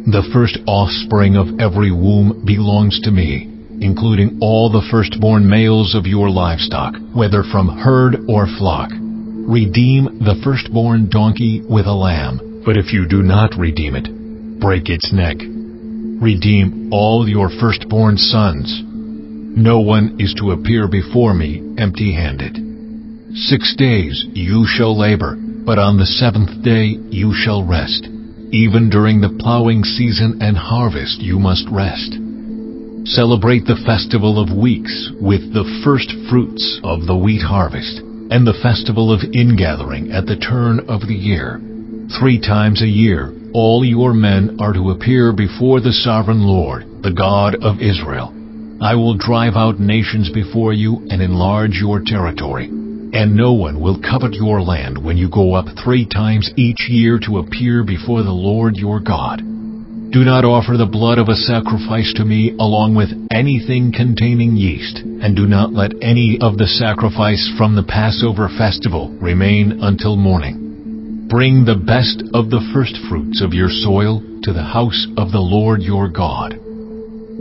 The first offspring of every womb belongs to me, including all the firstborn males of your livestock, whether from herd or flock. Redeem the firstborn donkey with a lamb, but if you do not redeem it, break its neck. Redeem all your firstborn sons. No one is to appear before me empty-handed. 6 days you shall labor, but on the 7th day you shall rest. Even during the plowing season and harvest you must rest. Celebrate the festival of weeks with the first fruits of the wheat harvest, and the festival of ingathering at the turn of the year. 3 times a year all your men are to appear before the sovereign Lord, the God of Israel. I will drive out nations before you and enlarge your territory, and no one will covet your land when you go up 3 times each year to appear before the Lord your God. Do not offer the blood of a sacrifice to me along with anything containing yeast, and do not let any of the sacrifice from the Passover festival remain until morning. Bring the best of the firstfruits of your soil to the house of the Lord your God.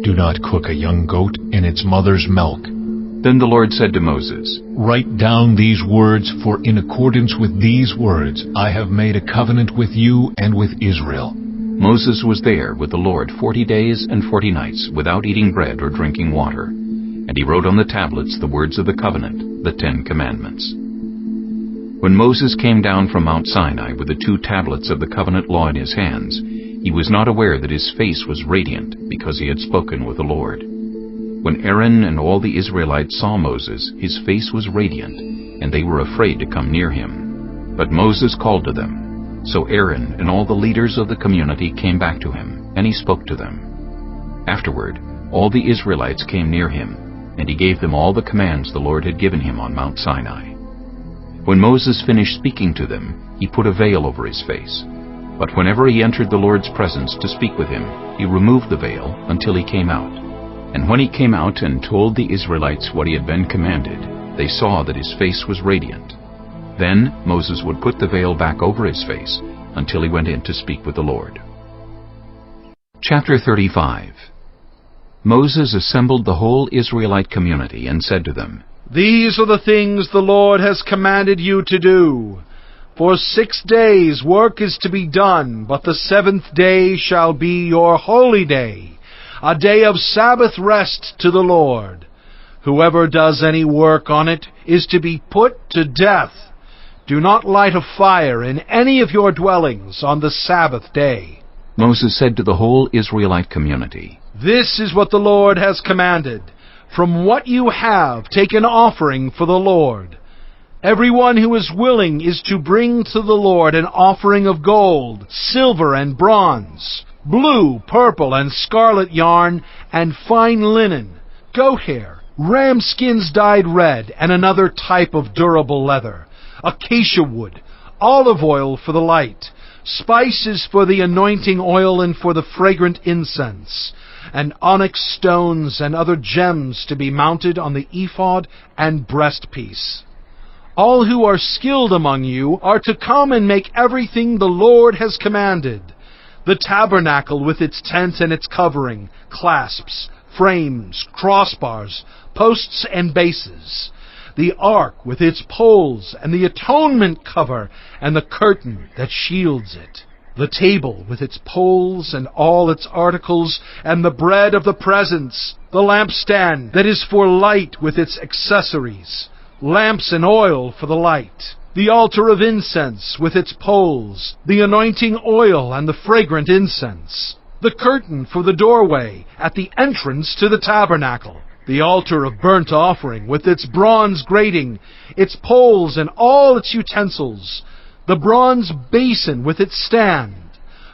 Do not cook a young goat in its mother's milk. Then the Lord said to Moses, Write down these words, for in accordance with these words I have made a covenant with you and with Israel. Moses was there with the Lord 40 days and 40 nights, without eating bread or drinking water. And he wrote on the tablets the words of the covenant, the 10 Commandments. When Moses came down from Mount Sinai with the 2 tablets of the covenant law in his hands, he was not aware that his face was radiant, because he had spoken with the Lord. When Aaron and all the Israelites saw Moses, his face was radiant, and they were afraid to come near him. But Moses called to them. So Aaron and all the leaders of the community came back to him, and he spoke to them. Afterward, all the Israelites came near him, and he gave them all the commands the Lord had given him on Mount Sinai. When Moses finished speaking to them, he put a veil over his face. But whenever he entered the Lord's presence to speak with him, he removed the veil until he came out. And when he came out and told the Israelites what he had been commanded, they saw that his face was radiant. Then Moses would put the veil back over his face until he went in to speak with the Lord. Chapter 35. Moses assembled the whole Israelite community and said to them, These are the things the Lord has commanded you to do. For 6 days work is to be done, but the 7th day shall be your holy day, a day of Sabbath rest to the Lord. Whoever does any work on it is to be put to death. Do not light a fire in any of your dwellings on the Sabbath day. Moses said to the whole Israelite community, This is what the Lord has commanded. From what you have, take an offering for the Lord. Everyone who is willing is to bring to the Lord an offering of gold, silver, and bronze, blue, purple, and scarlet yarn, and fine linen, goat hair, ram skins dyed red, and another type of durable leather, acacia wood, olive oil for the light, spices for the anointing oil and for the fragrant incense, and onyx stones and other gems to be mounted on the ephod and breastpiece. All who are skilled among you are to come and make everything the Lord has commanded: the tabernacle with its tent and its covering, clasps, frames, crossbars, posts and bases, the ark with its poles, and the atonement cover and the curtain that shields it, the table with its poles and all its articles, and the bread of the presence, the lampstand that is for light with its accessories, lamps and oil for the light, the altar of incense with its poles, the anointing oil and the fragrant incense, the curtain for the doorway at the entrance to the tabernacle, the altar of burnt offering with its bronze grating, its poles and all its utensils, the bronze basin with its stand,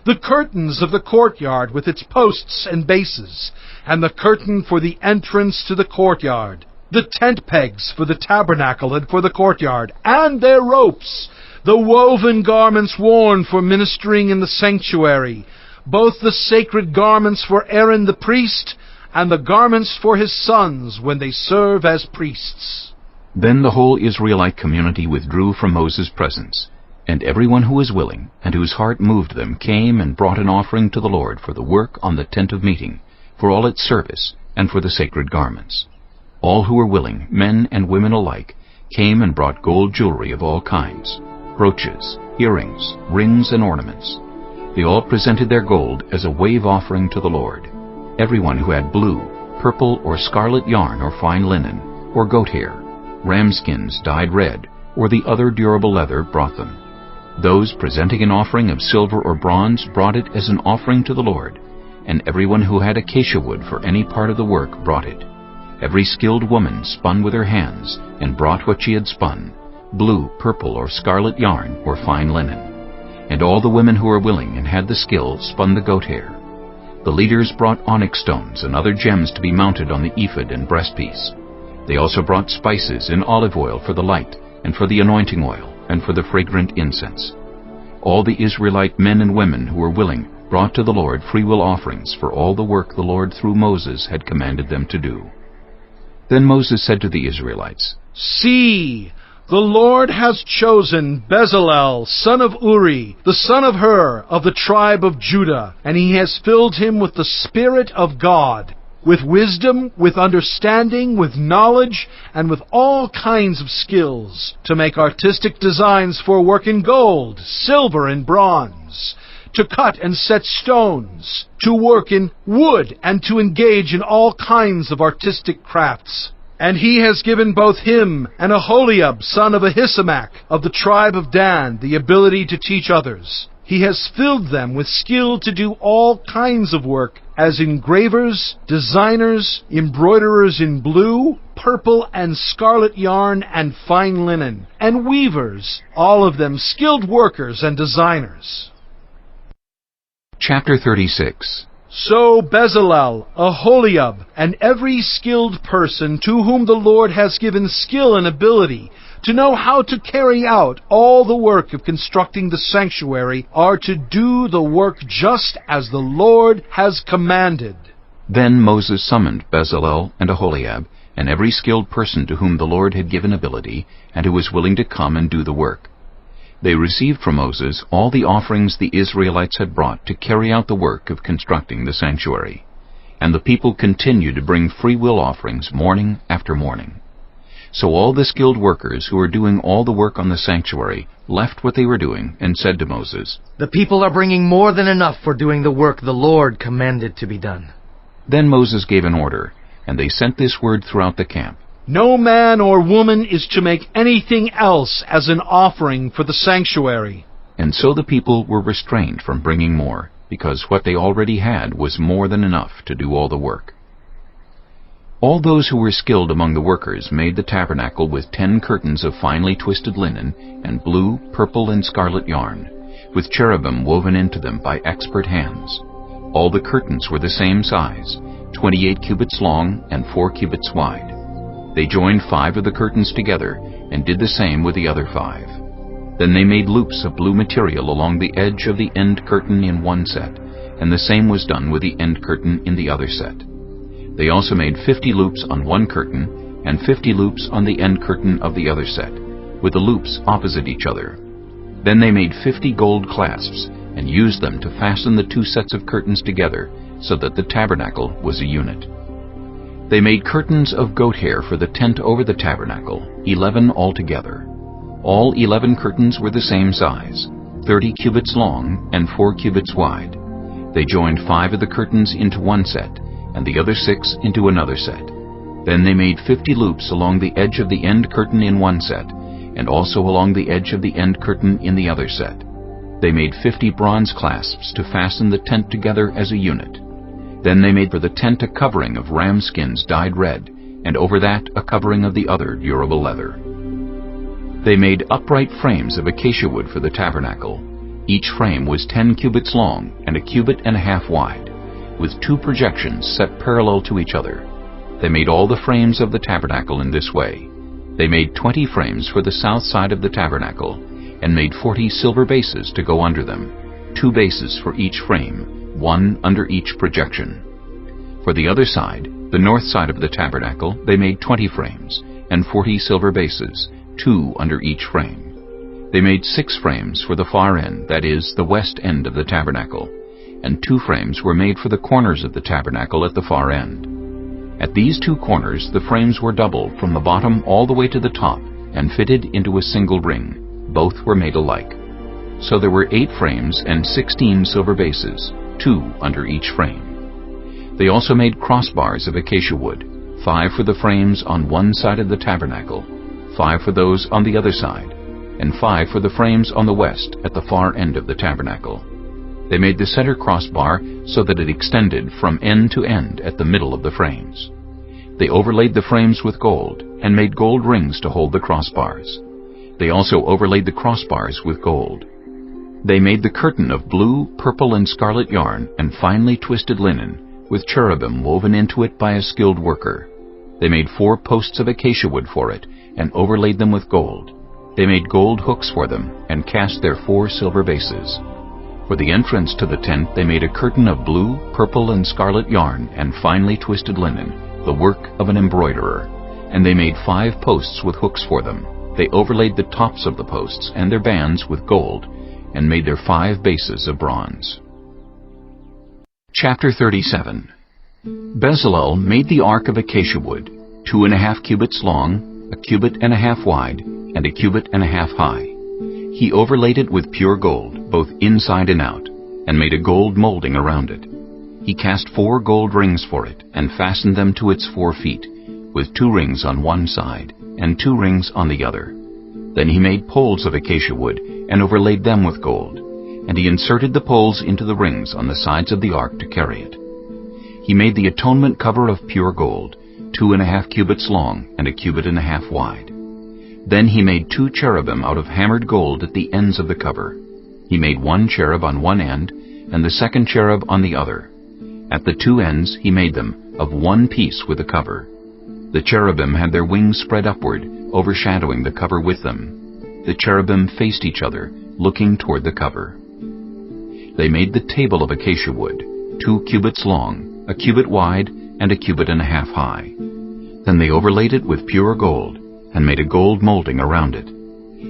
the curtains of the courtyard with its posts and bases, and the curtain for the entrance to the courtyard, the tent pegs for the tabernacle and for the courtyard, and their ropes, the woven garments worn for ministering in the sanctuary, both the sacred garments for Aaron the priest, and the garments for his sons when they serve as priests. Then the whole Israelite community withdrew from Moses' presence, and everyone who was willing, and whose heart moved them, came and brought an offering to the Lord for the work on the tent of meeting, for all its service, and for the sacred garments. All who were willing, men and women alike, came and brought gold jewelry of all kinds, brooches, earrings, rings, and ornaments. They all presented their gold as a wave offering to the Lord. Everyone who had blue, purple, or scarlet yarn or fine linen, or goat hair, ram skins dyed red, or the other durable leather brought them. Those presenting an offering of silver or bronze brought it as an offering to the Lord, and everyone who had acacia wood for any part of the work brought it. Every skilled woman spun with her hands, and brought what she had spun, blue, purple, or scarlet yarn, or fine linen. And all the women who were willing and had the skill spun the goat hair. The leaders brought onyx stones and other gems to be mounted on the ephod and breastpiece. They also brought spices and olive oil for the light, and for the anointing oil, and for the fragrant incense. All the Israelite men and women who were willing brought to the Lord freewill offerings for all the work the Lord through Moses had commanded them to do. Then Moses said to the Israelites, "See, the Lord has chosen Bezalel, son of Uri, the son of Hur, of the tribe of Judah, and he has filled him with the Spirit of God, with wisdom, with understanding, with knowledge, and with all kinds of skills, to make artistic designs for work in gold, silver, and bronze, to cut and set stones, to work in wood, and to engage in all kinds of artistic crafts. And he has given both him and Aholiab, son of Ahisamach, of the tribe of Dan, the ability to teach others. He has filled them with skill to do all kinds of work, as engravers, designers, embroiderers in blue, purple, and scarlet yarn and fine linen, and weavers, all of them skilled workers and designers." Chapter 36. So Bezalel, Aholiab, and every skilled person to whom the Lord has given skill and ability to know how to carry out all the work of constructing the sanctuary are to do the work just as the Lord has commanded. Then Moses summoned Bezalel and Aholiab, and every skilled person to whom the Lord had given ability, and who was willing to come and do the work. They received from Moses all the offerings the Israelites had brought to carry out the work of constructing the sanctuary. And the people continued to bring free-will offerings morning after morning. So all the skilled workers who were doing all the work on the sanctuary left what they were doing and said to Moses, "The people are bringing more than enough for doing the work the Lord commanded to be done." Then Moses gave an order, and they sent this word throughout the camp: "No man or woman is to make anything else as an offering for the sanctuary." And so the people were restrained from bringing more, because what they already had was more than enough to do all the work. All those who were skilled among the workers made the tabernacle with 10 curtains of finely twisted linen and blue, purple, and scarlet yarn, with cherubim woven into them by expert hands. All the curtains were the same size, 28 cubits long and 4 cubits wide. They joined 5 of the curtains together and did the same with the other 5. Then they made loops of blue material along the edge of the end curtain in one set, and the same was done with the end curtain in the other set. They also made 50 loops on one curtain and 50 loops on the end curtain of the other set, with the loops opposite each other. Then they made 50 gold clasps and used them to fasten the 2 sets of curtains together so that the tabernacle was a unit. They made curtains of goat hair for the tent over the tabernacle, 11 altogether. All 11 curtains were the same size, 30 cubits long and 4 cubits wide. They joined 5 of the curtains into one set, and the other 6 into another set. Then they made 50 loops along the edge of the end curtain in one set, and also along the edge of the end curtain in the other set. They made 50 bronze clasps to fasten the tent together as a unit. Then they made for the tent a covering of ram skins dyed red, and over that a covering of the other durable leather. They made upright frames of acacia wood for the tabernacle. Each frame was 10 cubits long and a cubit and a half wide, with 2 projections set parallel to each other. They made all the frames of the tabernacle in this way. They made 20 frames for the south side of the tabernacle, and made 40 silver bases to go under them, 2 bases for each frame, 1 under each projection. For the other side, the north side of the tabernacle, they made 20 frames, and 40 silver bases, 2 under each frame. They made 6 frames for the far end, that is, the west end of the tabernacle, and 2 frames were made for the corners of the tabernacle at the far end. At these 2 corners the frames were double from the bottom all the way to the top, and fitted into a single ring. Both were made alike. So there were 8 frames and 16 silver bases, 2 under each frame. They also made crossbars of acacia wood, 5 for the frames on one side of the tabernacle, 5 for those on the other side, and 5 for the frames on the west at the far end of the tabernacle. They made the center crossbar so that it extended from end to end at the middle of the frames. They overlaid the frames with gold, and made gold rings to hold the crossbars. They also overlaid the crossbars with gold. They made the curtain of blue, purple, and scarlet yarn and finely twisted linen, with cherubim woven into it by a skilled worker. They made 4 posts of acacia wood for it, and overlaid them with gold. They made gold hooks for them, and cast their 4 silver bases. For the entrance to the tent they made a curtain of blue, purple, and scarlet yarn and finely twisted linen, the work of an embroiderer. And they made 5 posts with hooks for them. They overlaid the tops of the posts and their bands with gold, and made their 5 bases of bronze. Chapter 37. Bezalel made the ark of acacia wood, 2.5 cubits long, 1.5 cubits wide, and 1.5 cubits high. He overlaid it with pure gold, both inside and out, and made a gold molding around it. He cast 4 gold rings for it, and fastened them to its 4 feet, with 2 rings on one side, and 2 rings on the other. Then he made poles of acacia wood, and overlaid them with gold. And he inserted the poles into the rings on the sides of the ark to carry it. He made the atonement cover of pure gold, 2.5 cubits long, and 1.5 cubits wide. Then he made 2 cherubim out of hammered gold at the ends of the cover. He made 1 cherub on one end, and the second cherub on the other. At the 2 ends he made them of one piece with the cover. The cherubim had their wings spread upward, overshadowing the cover with them. The cherubim faced each other, looking toward the cover. They made the table of acacia wood, 2 cubits long, 1 cubit wide, and 1.5 cubits high. Then they overlaid it with pure gold, and made a gold molding around it.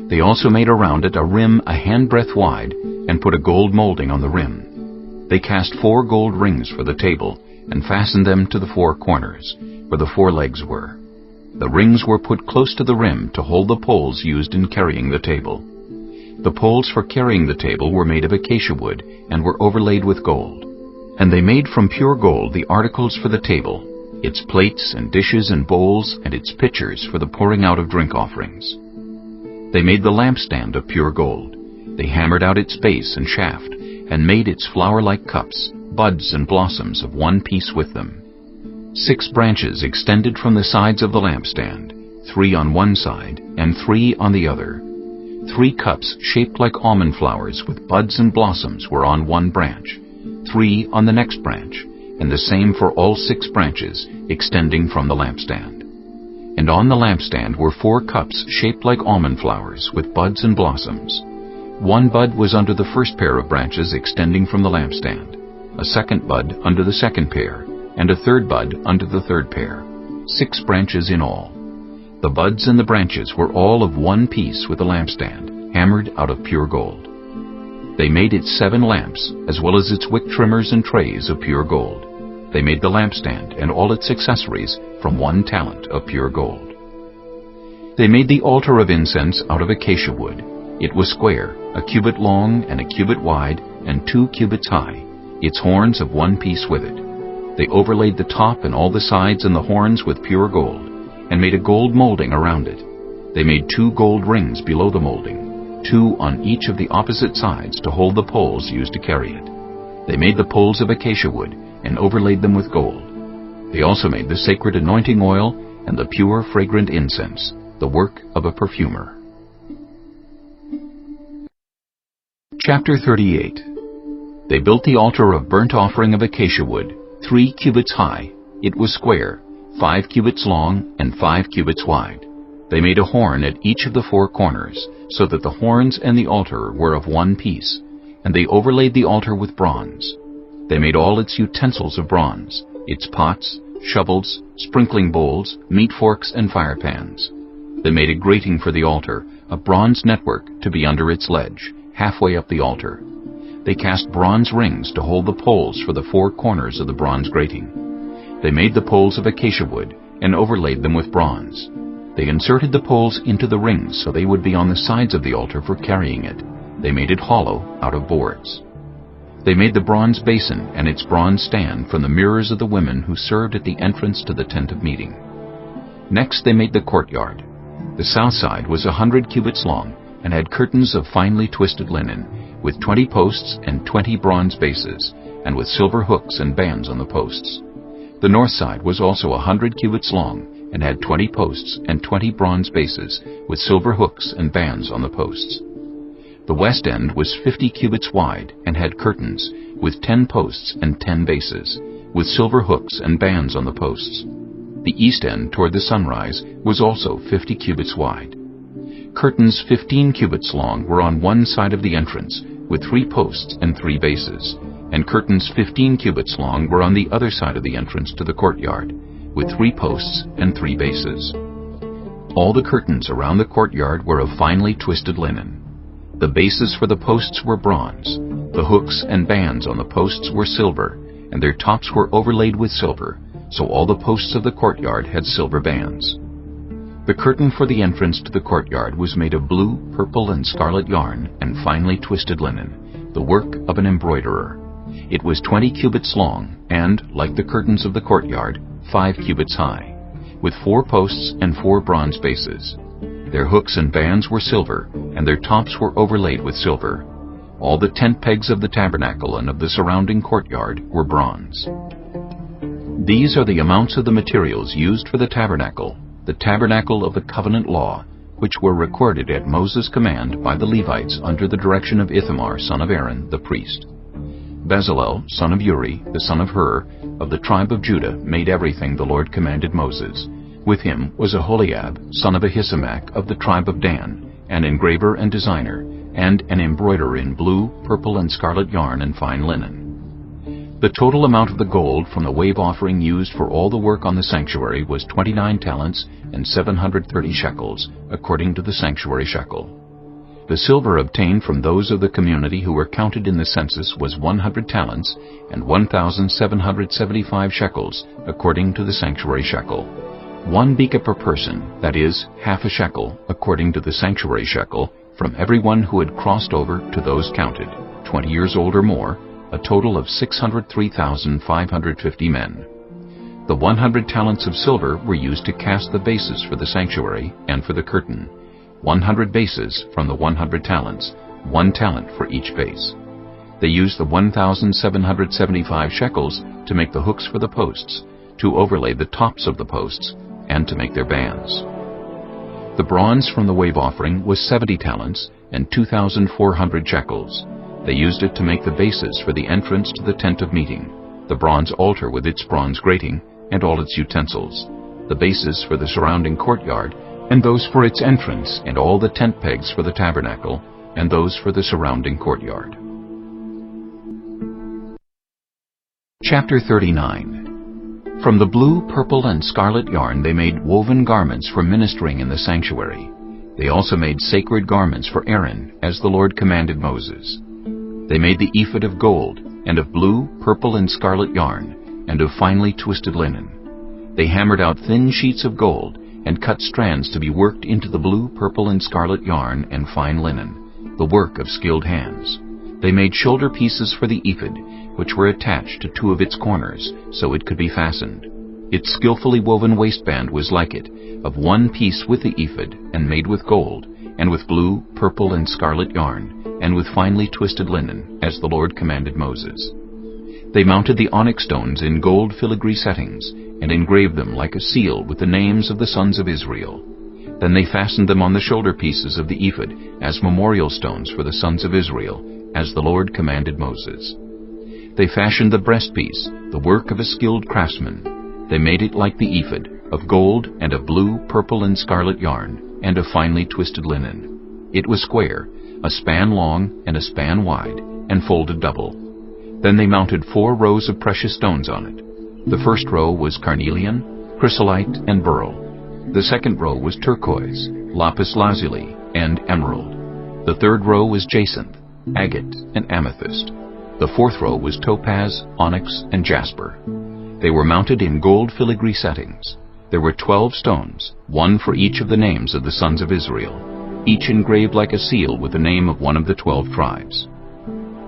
They also made around it a rim a handbreadth wide, and put a gold molding on the rim. They cast 4 gold rings for the table, and fastened them to the 4 corners, where the 4 legs were. The rings were put close to the rim to hold the poles used in carrying the table. The poles for carrying the table were made of acacia wood, and were overlaid with gold. And they made from pure gold the articles for the table, its plates and dishes and bowls, and its pitchers for the pouring out of drink offerings. They made the lampstand of pure gold. They hammered out its base and shaft, and made its flower-like cups, buds and blossoms of one piece with them. 6 branches extended from the sides of the lampstand, 3 on one side and 3 on the other. 3 cups shaped like almond flowers with buds and blossoms were on one branch, 3 on the next branch, and the same for all 6 branches extending from the lampstand. And on the lampstand were 4 cups shaped like almond flowers with buds and blossoms. 1 bud was under the first pair of branches extending from the lampstand, a second bud under the second pair, and a third bud under the third pair, 6 branches in all. The buds and the branches were all of one piece with the lampstand, hammered out of pure gold. They made its 7 lamps, as well as its wick trimmers and trays of pure gold. They made the lampstand and all its accessories from 1 talent of pure gold. They made the altar of incense out of acacia wood. It was square, 1 cubit long and 1 cubit wide, and 2 cubits high, its horns of one piece with it. They overlaid the top and all the sides and the horns with pure gold, and made a gold molding around it. They made 2 gold rings below the molding, 2 on each of the opposite sides to hold the poles used to carry it. They made the poles of acacia wood, and overlaid them with gold. They also made the sacred anointing oil and the pure fragrant incense, the work of a perfumer. Chapter 38. They built the altar of burnt offering of acacia wood, 3 cubits high. It was square, 5 cubits long and 5 cubits wide. They made a horn at each of the 4 corners, so that the horns and the altar were of one piece, and they overlaid the altar with bronze. They made all its utensils of bronze, its pots, shovels, sprinkling bowls, meat forks, and fire pans. They made a grating for the altar, a bronze network to be under its ledge, halfway up the altar. They cast bronze rings to hold the poles for the 4 corners of the bronze grating. They made the poles of acacia wood, and overlaid them with bronze. They inserted the poles into the rings so they would be on the sides of the altar for carrying it. They made it hollow out of boards. They made the bronze basin and its bronze stand from the mirrors of the women who served at the entrance to the tent of meeting. Next they made the courtyard. The south side was 100 cubits long, and had curtains of finely twisted linen, with 20 posts and 20 bronze bases, and with silver hooks and bands on the posts. The north side was also 100 cubits long, and had 20 posts and 20 bronze bases, with silver hooks and bands on the posts. The west end was 50 cubits wide, and had curtains, with 10 posts and 10 bases, with silver hooks and bands on the posts. The east end, toward the sunrise, was also 50 cubits wide. Curtains 15 cubits long were on one side of the entrance, with 3 posts and 3 bases, and curtains 15 cubits long were on the other side of the entrance to the courtyard, with 3 posts and 3 bases. All the curtains around the courtyard were of finely twisted linen. The bases for the posts were bronze. The hooks and bands on the posts were silver, and their tops were overlaid with silver, so all the posts of the courtyard had silver bands. The curtain for the entrance to the courtyard was made of blue, purple, and scarlet yarn and finely twisted linen, the work of an embroiderer. It was 20 cubits long and, like the curtains of the courtyard, 5 cubits high, with 4 posts and 4 bronze bases. Their hooks and bands were silver, and their tops were overlaid with silver. All the tent pegs of the tabernacle and of the surrounding courtyard were bronze. These are the amounts of the materials used for the tabernacle of the covenant law, which were recorded at Moses' command by the Levites under the direction of Ithamar, son of Aaron, the priest. Bezalel, son of Uri, the son of Hur, of the tribe of Judah, made everything the Lord commanded Moses. With him was Aholiab, son of Ahisamach, of the tribe of Dan, an engraver and designer, and an embroiderer in blue, purple, and scarlet yarn and fine linen. The total amount of the gold from the wave offering used for all the work on the sanctuary was 29 talents and 730 shekels, according to the sanctuary shekel. The silver obtained from those of the community who were counted in the census was 100 talents and 1,775 shekels, according to the sanctuary shekel. 1 beka per person, that is, half a shekel, according to the sanctuary shekel, from everyone who had crossed over to those counted, 20 years old or more, a total of 603,550 men. The 100 talents of silver were used to cast the bases for the sanctuary and for the curtain. 100 bases from the 100 talents, 1 talent for each base. They used the 1,775 shekels to make the hooks for the posts, to overlay the tops of the posts, and to make their bands. The bronze from the wave offering was 70 talents and 2,400 shekels. They used it to make the bases for the entrance to the tent of meeting, the bronze altar with its bronze grating and all its utensils, the bases for the surrounding courtyard, and those for its entrance, and all the tent pegs for the tabernacle, and those for the surrounding courtyard. Chapter 39. From the blue, purple, and scarlet yarn they made woven garments for ministering in the sanctuary. They also made sacred garments for Aaron, as the Lord commanded Moses. They made the ephod of gold, and of blue, purple, and scarlet yarn, and of finely twisted linen. They hammered out thin sheets of gold, and cut strands to be worked into the blue, purple, and scarlet yarn and fine linen, the work of skilled hands. They made shoulder pieces for the ephod, which were attached to 2 of its corners, so it could be fastened. Its skillfully woven waistband was like it, of 1 piece with the ephod, and made with gold, and with blue, purple, and scarlet yarn, and with finely twisted linen, as the Lord commanded Moses. They mounted the onyx stones in gold filigree settings, and engraved them like a seal with the names of the sons of Israel. Then they fastened them on the shoulder pieces of the ephod as memorial stones for the sons of Israel, as the Lord commanded Moses. They fashioned the breastpiece, the work of a skilled craftsman. They made it like the ephod, of gold and of blue, purple, and scarlet yarn, and of finely twisted linen. It was square, a span long and a span wide, and folded double. Then they mounted 4 rows of precious stones on it. The first row was carnelian, chrysolite, and beryl. The second row was turquoise, lapis lazuli, and emerald. The third row was jacinth, agate, and amethyst. The fourth row was topaz, onyx, and jasper. They were mounted in gold filigree settings. There were 12 stones, 1 for each of the names of the sons of Israel, each engraved like a seal with the name of one of the 12 tribes.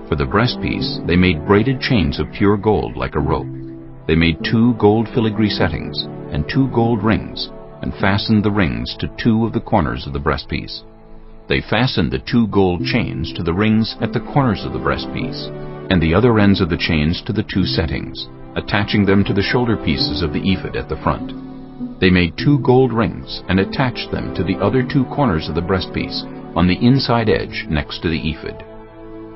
For the breastpiece, they made braided chains of pure gold like a rope. They made 2 gold filigree settings and 2 gold rings, and fastened the rings to 2 of the corners of the breastpiece. They fastened the 2 gold chains to the rings at the corners of the breastpiece, and the other ends of the chains to the 2 settings, attaching them to the shoulder pieces of the ephod at the front. They made 2 gold rings and attached them to the other 2 corners of the breastpiece on the inside edge next to the ephod.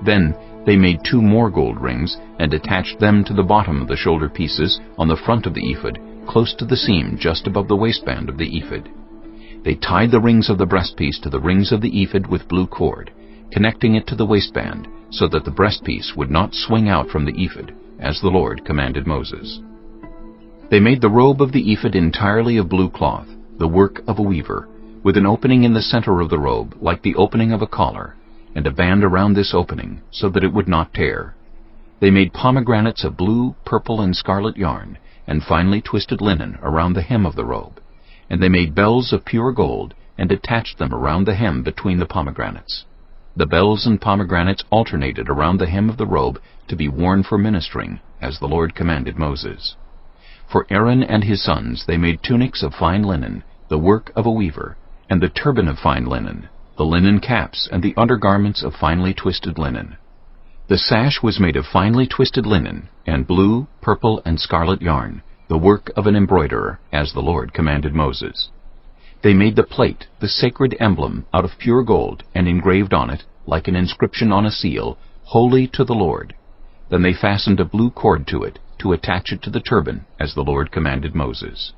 Then they made 2 more gold rings and attached them to the bottom of the shoulder pieces on the front of the ephod, close to the seam just above the waistband of the ephod. They tied the rings of the breastpiece to the rings of the ephod with blue cord, connecting it to the waistband, so that the breastpiece would not swing out from the ephod, as the Lord commanded Moses. They made the robe of the ephod entirely of blue cloth, the work of a weaver, with an opening in the center of the robe like the opening of a collar, and a band around this opening, so that it would not tear. They made pomegranates of blue, purple, and scarlet yarn, and finely twisted linen around the hem of the robe. And they made bells of pure gold, and attached them around the hem between the pomegranates. The bells and pomegranates alternated around the hem of the robe to be worn for ministering, as the Lord commanded Moses. For Aaron and his sons they made tunics of fine linen, the work of a weaver, and the turban of fine linen, the linen caps, and the undergarments of finely twisted linen. The sash was made of finely twisted linen, and blue, purple, and scarlet yarn, the work of an embroiderer, as the Lord commanded Moses. They made the plate, the sacred emblem, out of pure gold, and engraved on it, like an inscription on a seal, "Holy to the Lord." Then they fastened a blue cord to it, to attach it to the turban, as the Lord commanded Moses.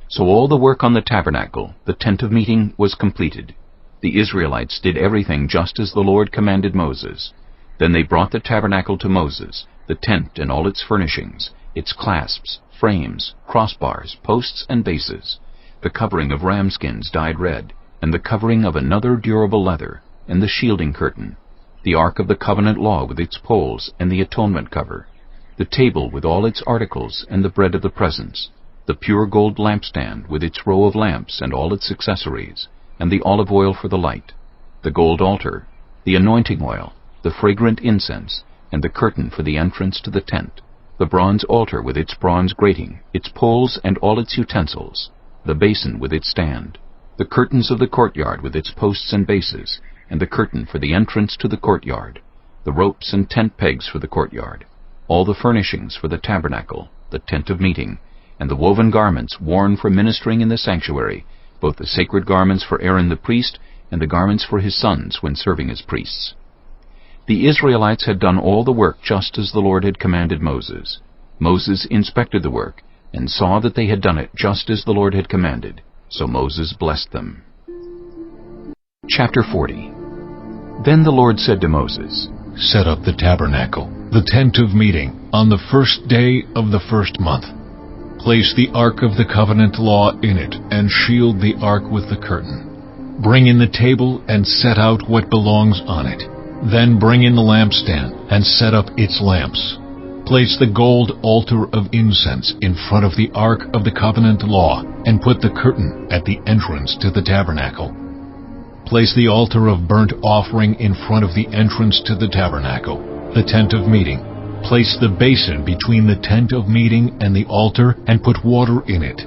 So all the work on the tabernacle, the tent of meeting, was completed. The Israelites did everything just as the Lord commanded Moses. Then they brought the tabernacle to Moses, the tent and all its furnishings, its clasps, frames, crossbars, posts, and bases, the covering of ram skins dyed red, and the covering of another durable leather, and the shielding curtain, the ark of the covenant law with its poles, and the atonement cover, the table with all its articles, and the bread of the presence, the pure gold lampstand with its row of lamps and all its accessories, and the olive oil for the light, the gold altar, the anointing oil, the fragrant incense, and the curtain for the entrance to the tent, the bronze altar with its bronze grating, its poles and all its utensils, the basin with its stand, the curtains of the courtyard with its posts and bases, and the curtain for the entrance to the courtyard, the ropes and tent pegs for the courtyard, all the furnishings for the tabernacle, the tent of meeting, and the woven garments worn for ministering in the sanctuary, both the sacred garments for Aaron the priest and the garments for his sons when serving as priests. The Israelites had done all the work just as the Lord had commanded Moses. Moses inspected the work, and saw that they had done it just as the Lord had commanded. So Moses blessed them. Chapter 40. Then the Lord said to Moses, "Set up the tabernacle, the tent of meeting, on the first day of the first month. Place the ark of the covenant law in it, and shield the ark with the curtain. Bring in the table and set out what belongs on it. Then bring in the lampstand and set up its lamps. Place the gold altar of incense in front of the ark of the covenant law, and put the curtain at the entrance to the tabernacle. Place the altar of burnt offering in front of the entrance to the tabernacle, the tent of meeting. Place the basin between the tent of meeting and the altar, and put water in it.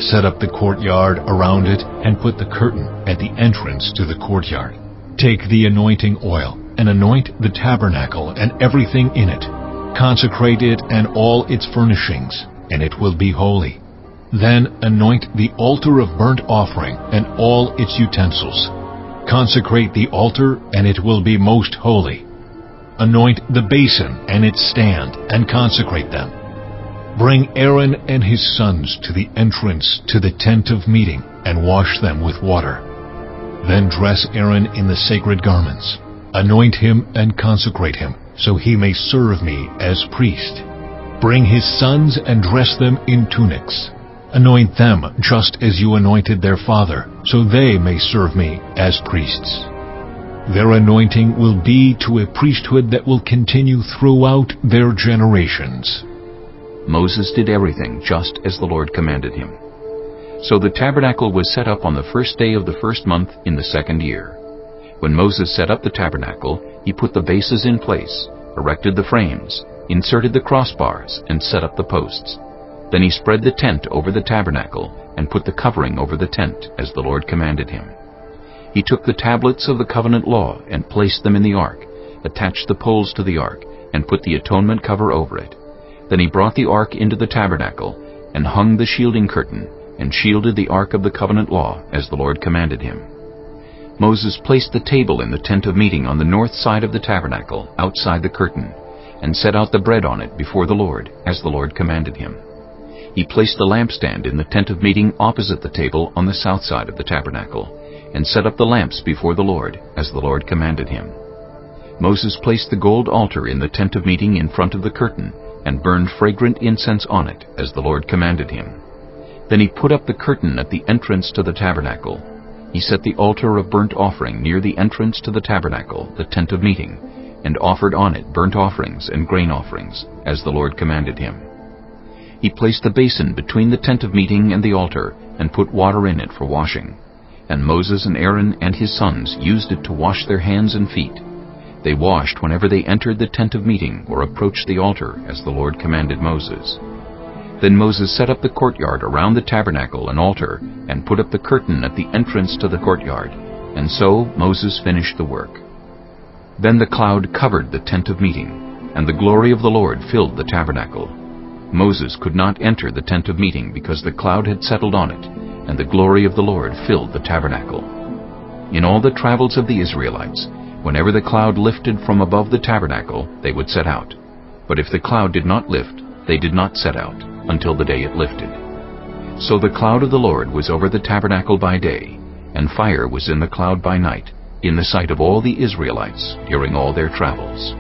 Set up the courtyard around it, and put the curtain at the entrance to the courtyard. Take the anointing oil, and anoint the tabernacle and everything in it. Consecrate it and all its furnishings, and it will be holy. Then anoint the altar of burnt offering and all its utensils. Consecrate the altar, and it will be most holy. Anoint the basin and its stand, and consecrate them. Bring Aaron and his sons to the entrance to the tent of meeting, and wash them with water. Then dress Aaron in the sacred garments. Anoint him and consecrate him, so he may serve me as priest. Bring his sons and dress them in tunics. Anoint them just as you anointed their father, so they may serve me as priests. Their anointing will be to a priesthood that will continue throughout their generations." Moses did everything just as the Lord commanded him. So the tabernacle was set up on the first day of the first month in the second year. When Moses set up the tabernacle, he put the bases in place, erected the frames, inserted the crossbars, and set up the posts. Then he spread the tent over the tabernacle, and put the covering over the tent, as the Lord commanded him. He took the tablets of the covenant law and placed them in the ark, attached the poles to the ark, and put the atonement cover over it. Then he brought the ark into the tabernacle, and hung the shielding curtain, and shielded the ark of the covenant law, as the Lord commanded him. Moses placed the table in the tent of meeting on the north side of the tabernacle, outside the curtain, and set out the bread on it before the Lord, as the Lord commanded him. He placed the lampstand in the tent of meeting opposite the table on the south side of the tabernacle, and set up the lamps before the Lord, as the Lord commanded him. Moses placed the gold altar in the tent of meeting in front of the curtain, and burned fragrant incense on it, as the Lord commanded him. Then he put up the curtain at the entrance to the tabernacle. He set the altar of burnt offering near the entrance to the tabernacle, the tent of meeting, and offered on it burnt offerings and grain offerings, as the Lord commanded him. He placed the basin between the tent of meeting and the altar, and put water in it for washing. And Moses and Aaron and his sons used it to wash their hands and feet. They washed whenever they entered the tent of meeting or approached the altar, as the Lord commanded Moses. Then Moses set up the courtyard around the tabernacle and altar, and put up the curtain at the entrance to the courtyard. And so Moses finished the work. Then the cloud covered the tent of meeting, and the glory of the Lord filled the tabernacle. Moses could not enter the tent of meeting because the cloud had settled on it, and the glory of the Lord filled the tabernacle. In all the travels of the Israelites, whenever the cloud lifted from above the tabernacle, they would set out. But if the cloud did not lift, they did not set out, until the day it lifted. So the cloud of the Lord was over the tabernacle by day, and fire was in the cloud by night, in the sight of all the Israelites during all their travels.